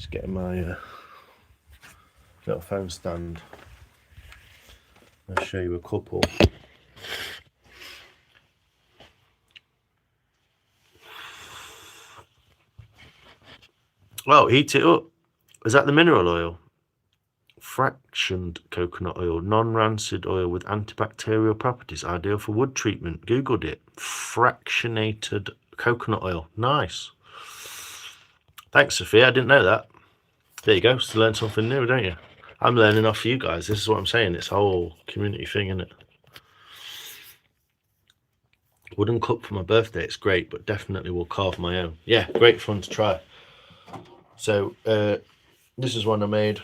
Speaker 1: Just getting my little phone stand. I'll show you a couple. Well, heat it up. Is that the mineral oil? Fractioned coconut oil, non-rancid oil with antibacterial properties, ideal for wood treatment. Googled it. Fractionated coconut oil. Nice. Thanks, Sophia. I didn't know that. There you go. So learn something new, don't you? I'm learning off you guys. This is what I'm saying. It's a whole community thing, isn't it? Wooden cup for my birthday. It's great, but definitely will carve my own. Yeah, great fun to try. So this is one I made.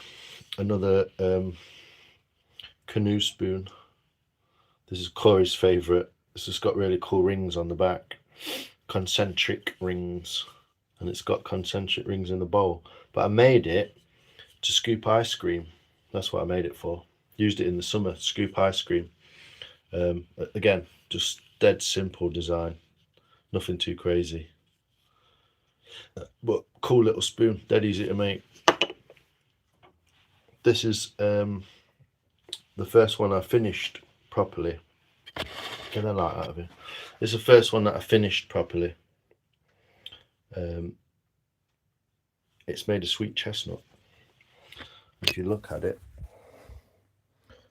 Speaker 1: Another canoe spoon. This is Corey's favourite. This has got really cool rings on the back. Concentric rings. And it's got concentric rings in the bowl. But I made it to scoop ice cream. That's what I made it for. Used it in the summer, scoop ice cream. Again, just dead simple design. Nothing too crazy. But cool little spoon, dead easy to make. This is the first one I finished properly. Get the light out of it. This is the first one that I finished properly. It's made of sweet chestnut. If you look at it,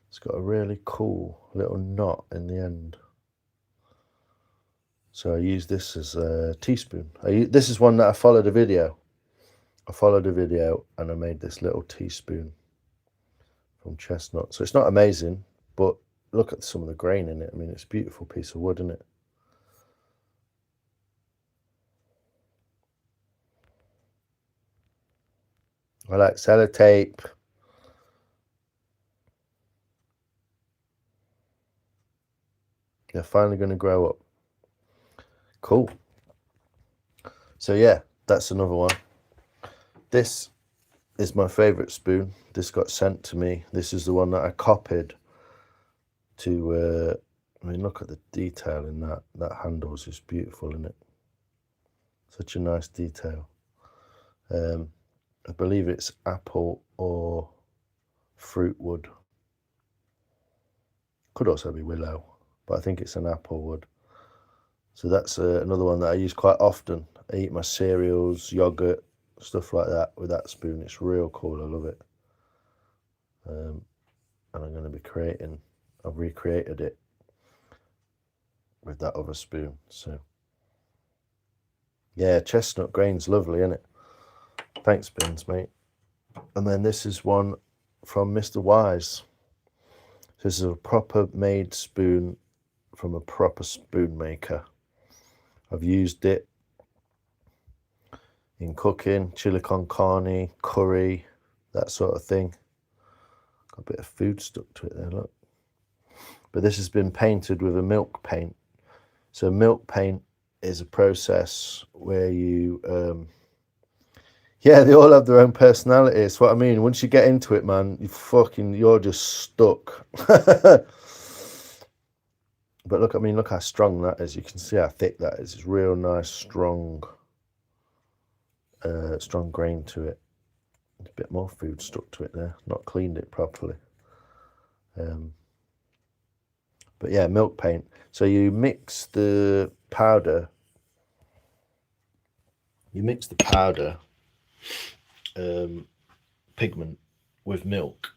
Speaker 1: it's got a really cool little knot in the end. So I use this as a teaspoon. This is one that I followed a video. I followed a video and I made this little teaspoon from chestnut. So it's not amazing, but look at some of the grain in it. I mean, it's a beautiful piece of wood, isn't it? I like sellotape. They're finally going to grow up. Cool. So yeah, that's another one. This is my favourite spoon. This got sent to me. This is the one that I copied to, I mean, look at the detail in that. That handle is just beautiful, isn't it? Such a nice detail. I believe it's apple or fruit wood. Could also be willow, but I think it's an apple wood. So that's another one that I use quite often. I eat my cereals, yogurt, stuff like that with that spoon. It's real cool. I love it. And I'm going to be creating, I've recreated it with that other spoon. So yeah, chestnut grain's lovely, isn't it? Thanks, Bins, mate. And then this is one from Mr. Wise. This is a proper made spoon from a proper spoon maker. I've used it in cooking, chili con carne, curry, that sort of thing. Got a bit of food stuck to it there, look. But this has been painted with a milk paint. So milk paint is a process where you, yeah, they all have their own personality. It's what I mean. Once you get into it, man, you're just stuck. But look, I mean, look how strong that is. You can see how thick that is. It's real nice, strong grain to it. A bit more food stuck to it there. Not cleaned it properly. But yeah, milk paint. So you mix the powder. Pigment with milk,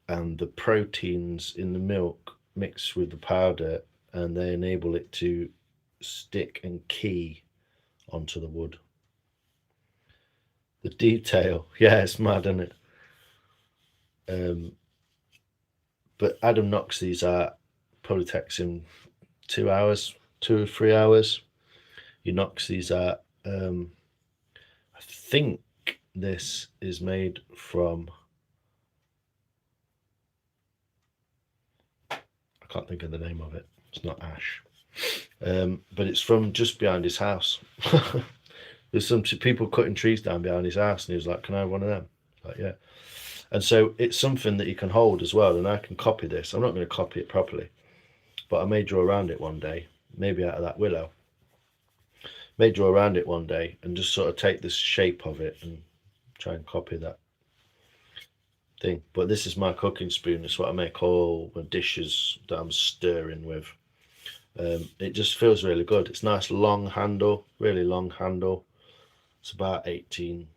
Speaker 1: and the proteins in the milk mix with the powder, and they enable it to stick and key onto the wood. The detail, yeah, it's mad, isn't it? But Adam knocks these out. Probably takes him 2 hours, 2 or 3 hours. He knocks these out. I think this is made from, I can't think of the name of it. It's not ash. But it's from just behind his house. There's some people cutting trees down behind his house, and he was like, can I have one of them? Like, yeah. And so it's something that you can hold as well, and I can copy this. I'm not going to copy it properly, but I may draw around it one day, maybe out of that willow. May draw around it one day and just sort of take this shape of it and try and copy that thing. But this is my cooking spoon. It's what I make all the dishes that I'm stirring with. It just feels really good. It's nice long handle, really long handle. It's about 18,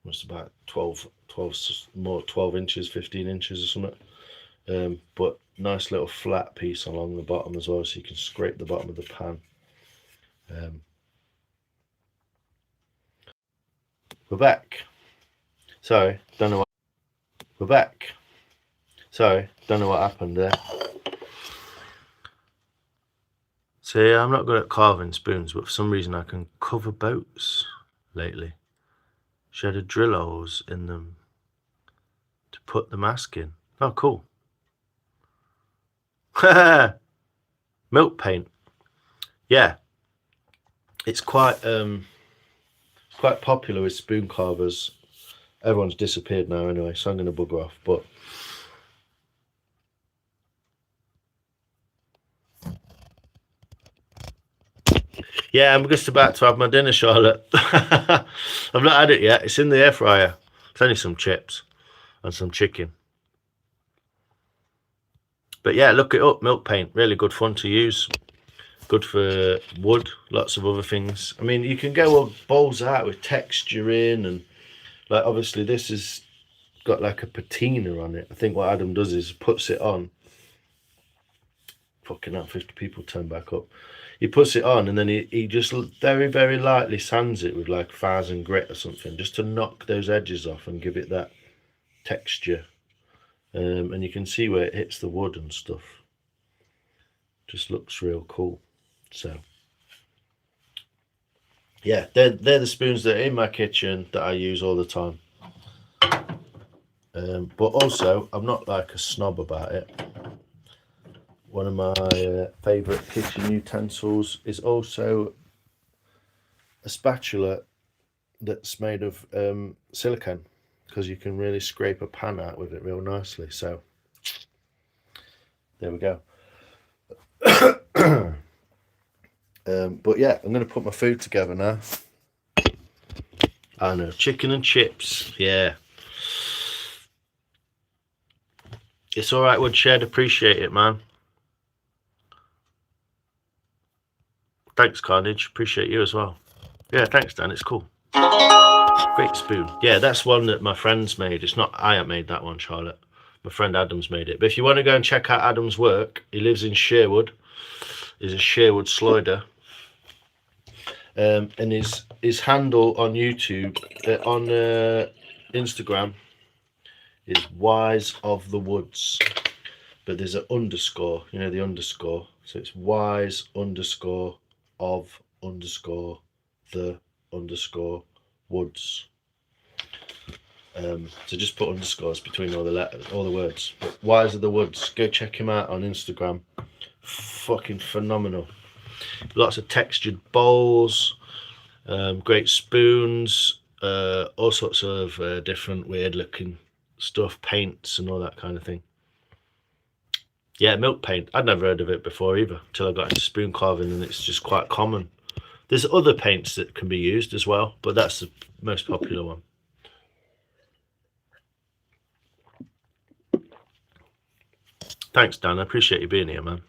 Speaker 1: it's about 12 inches, 15 inches or something. But nice little flat piece along the bottom as well, so you can scrape the bottom of the pan. We're back. Sorry, don't know what. We're back. Sorry, don't know what happened there. So yeah, I'm not good at carving spoons, but for some reason I can cover boats lately. She had a drill holes in them to put the mask in. Oh, cool. Milk paint. Yeah, it's quite popular with spoon carvers. Everyone's disappeared now anyway, so I'm going to bugger off. But yeah, I'm just about to have my dinner, Charlotte. I've not had it yet. It's in the air fryer. It's only some chips and some chicken. But yeah, look it up. Milk paint, really good fun to use. Good for wood, lots of other things. I mean, you can go all balls out with texture in, and like obviously this has got like a patina on it. I think what Adam does is puts it on. Fucking hell, 50 people turn back up. He puts it on and then he just very, very lightly sands it with like 1000 grit or something, just to knock those edges off and give it that texture. And you can see where it hits the wood and stuff. Just looks real cool. So yeah, they're the spoons that are in my kitchen that I use all the time. But also, I'm not like a snob about it. One of my favourite kitchen utensils is also a spatula that's made of silicone, because you can really scrape a pan out with it real nicely. So there we go. But yeah, I'm going to put my food together now. I know, chicken and chips, yeah. It's all right, Woodshed, appreciate it, man. Thanks, Carnage, appreciate you as well. Yeah, thanks, Dan, it's cool. Great spoon. Yeah, that's one that my friend's made. It's not, I haven't made that one, Charlotte. My friend Adam's made it. But if you want to go and check out Adam's work, he lives in Sherwood. He's a Sherwood Sloyder. And his handle on YouTube, on Instagram, is Wise of the Woods. But there's an underscore, you know, the underscore. So it's Wise _ of _ the _ Woods. So just put underscores between all the letters, all the words. But Wise of the Woods, go check him out on Instagram. Fucking phenomenal. Lots of textured bowls, great spoons, all sorts of different weird looking stuff, paints and all that kind of thing. Yeah, milk paint. I'd never heard of it before either, until I got into spoon carving, and it's just quite common. There's other paints that can be used as well, but that's the most popular one. Thanks, Dan. I appreciate you being here, man.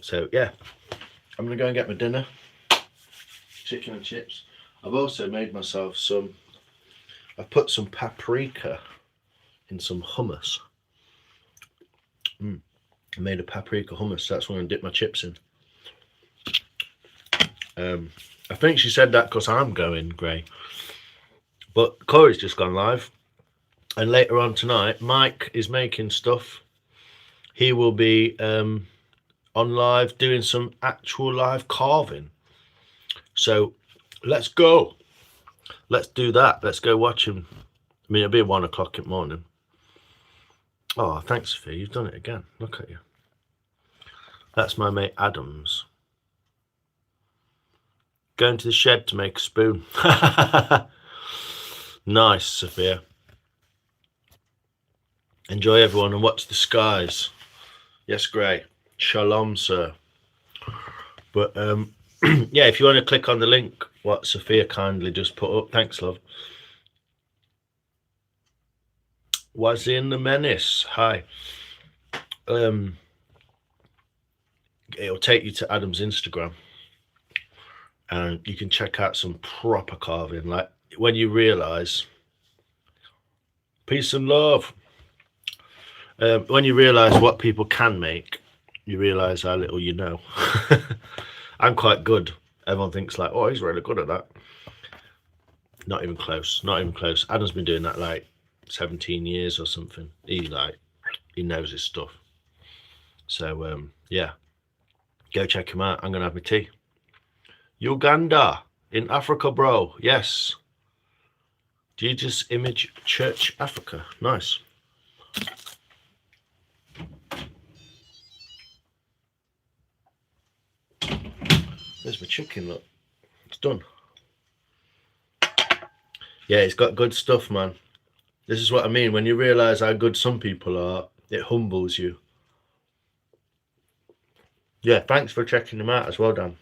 Speaker 1: So yeah, I'm gonna go and get my dinner. Chicken and chips. I've also made myself some, I've put some paprika in some hummus. I made a paprika hummus. That's what I'm gonna dip my chips in. I think she said that because I'm going, Gray. But Corey's just gone live. And later on tonight, Mike is making stuff. He will be on live doing some actual live carving. So let's go. Let's do that. Let's go watch him. I mean, it'll be 1 o'clock in the morning. Oh, thanks, Sophie. You've done it again. Look at you. That's my mate Adams. Going to the shed to make a spoon. Nice, Sophia. Enjoy, everyone, and watch the skies. Yes, Gray. Shalom, sir. But yeah, if you want to click on the link, what Sophia kindly just put up. Thanks, love. Was in the menace. Hi. It'll take you to Adam's Instagram, and you can check out some proper carving. Like when you realise, peace and love. When you realise what people can make, you realise how little you know. I'm quite good. Everyone thinks like, oh, he's really good at that. Not even close. Not even close. Adam's been doing that like 17 years or something. He knows his stuff. So yeah, go check him out. I'm gonna have my tea. Uganda in Africa, bro. Yes. Do you just image church Africa? Nice. There's my chicken, look. It's done. Yeah, it's got good stuff, man. This is what I mean. When you realise how good some people are, it humbles you. Yeah, thanks for checking him out as well, Dan.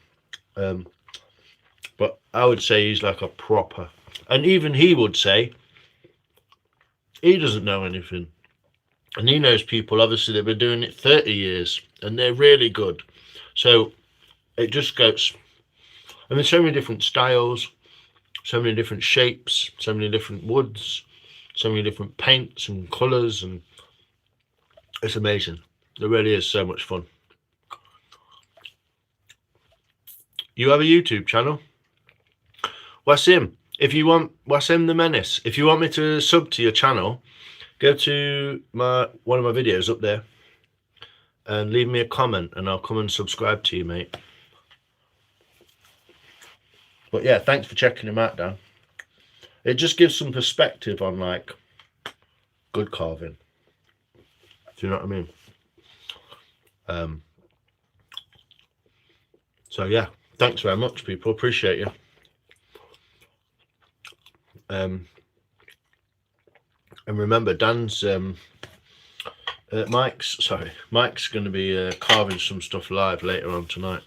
Speaker 1: But I would say he's like a proper... And even he would say he doesn't know anything. And he knows people, obviously, that have been doing it 30 years. And they're really good. So it just goes... And there's so many different styles, so many different shapes, so many different woods, so many different paints and colours, and it's amazing. It really is so much fun. You have a YouTube channel? Wasim, if you want, Wasim the Menace, if you want me to sub to your channel, go to one of my videos up there and leave me a comment and I'll come and subscribe to you, mate. But yeah, thanks for checking him out, Dan. It just gives some perspective on like good carving. Do you know what I mean? So yeah, thanks very much, people. Appreciate you. And remember, Dan's Mike's going to be carving some stuff live later on tonight.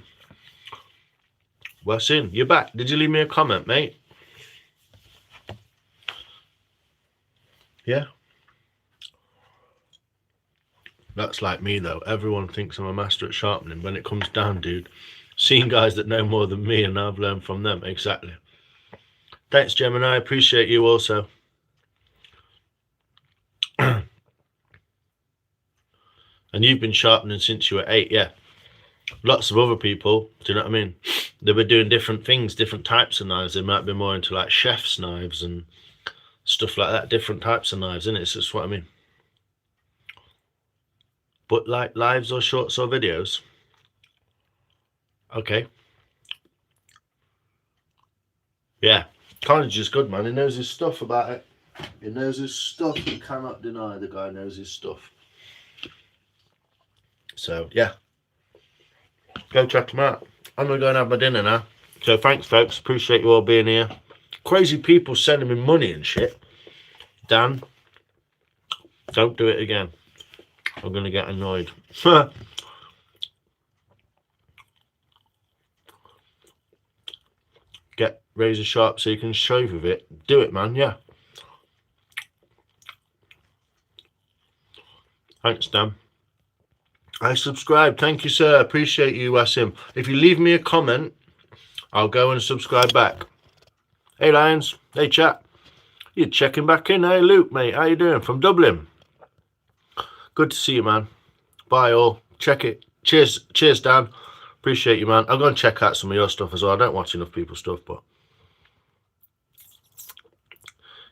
Speaker 1: Well, Sin, you're back. Did you leave me a comment, mate? Yeah. That's like me, though. Everyone thinks I'm a master at sharpening. When it comes down, dude, seeing guys that know more than me and I've learned from them. Exactly. Thanks, Gemini. I appreciate you also. And you've been sharpening since you were 8, yeah. Lots of other people, do you know what I mean? They were doing different things, different types of knives. They might be more into like chef's knives and stuff like that, different types of knives, isn't it? It's just what I mean. But like lives or shorts or videos? Okay. Yeah, Carnage is good, man. He knows his stuff about it. He knows his stuff. You cannot deny the guy knows his stuff. So, yeah. Go check him out. I'm going to go and have my dinner now. So, thanks, folks. Appreciate you all being here. Crazy people sending me money and shit. Dan, don't do it again. I'm going to get annoyed. Get razor sharp so you can shave with it. Do it, man. Yeah. Thanks, Dan. I subscribe. Thank you, sir. Appreciate you, Wasim. If you leave me a comment, I'll go and subscribe back. Hey, Lions. Hey, chat. You're checking back in. Hey, Luke, mate. How you doing? From Dublin. Good to see you, man. Bye, all. Check it. Cheers. Cheers, Dan. Appreciate you, man. I'm going to check out some of your stuff as well. I don't watch enough people's stuff, but...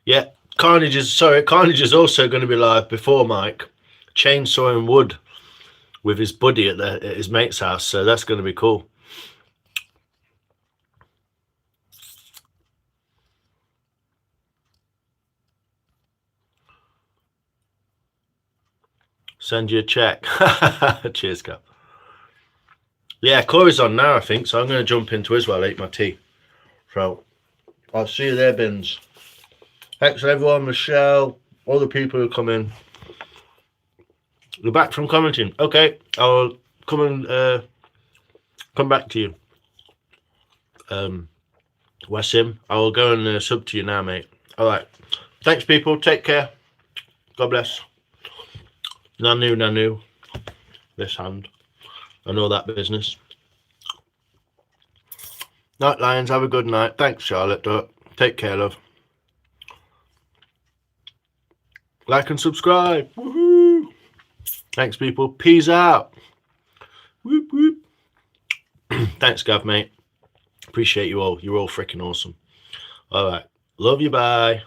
Speaker 1: Yeah. Carnage is also going to be live before Mike. Chainsawing wood with his buddy at his mate's house, so that's going to be cool. Send you a check. Cheers, Cap. Yeah, Corey's on now, I think, so I'm going to jump into his while I eat my tea. So, I'll see you there, Bins. Thanks to everyone, Michelle, all the people who come in. You're back from commenting. Okay, I'll
Speaker 2: come and come back to you. Wasim, I will go and sub to you now, mate. All right. Thanks, people. Take care. God bless. Nanu, nanu. This hand. I know that business. Night, Lions. Have a good night. Thanks, Charlotte. Take care, love. Like and subscribe. Woohoo! Thanks, people. Peace out. Whoop, whoop. Thanks, Gav, mate. Appreciate you all. You're all freaking awesome. All right. Love you. Bye.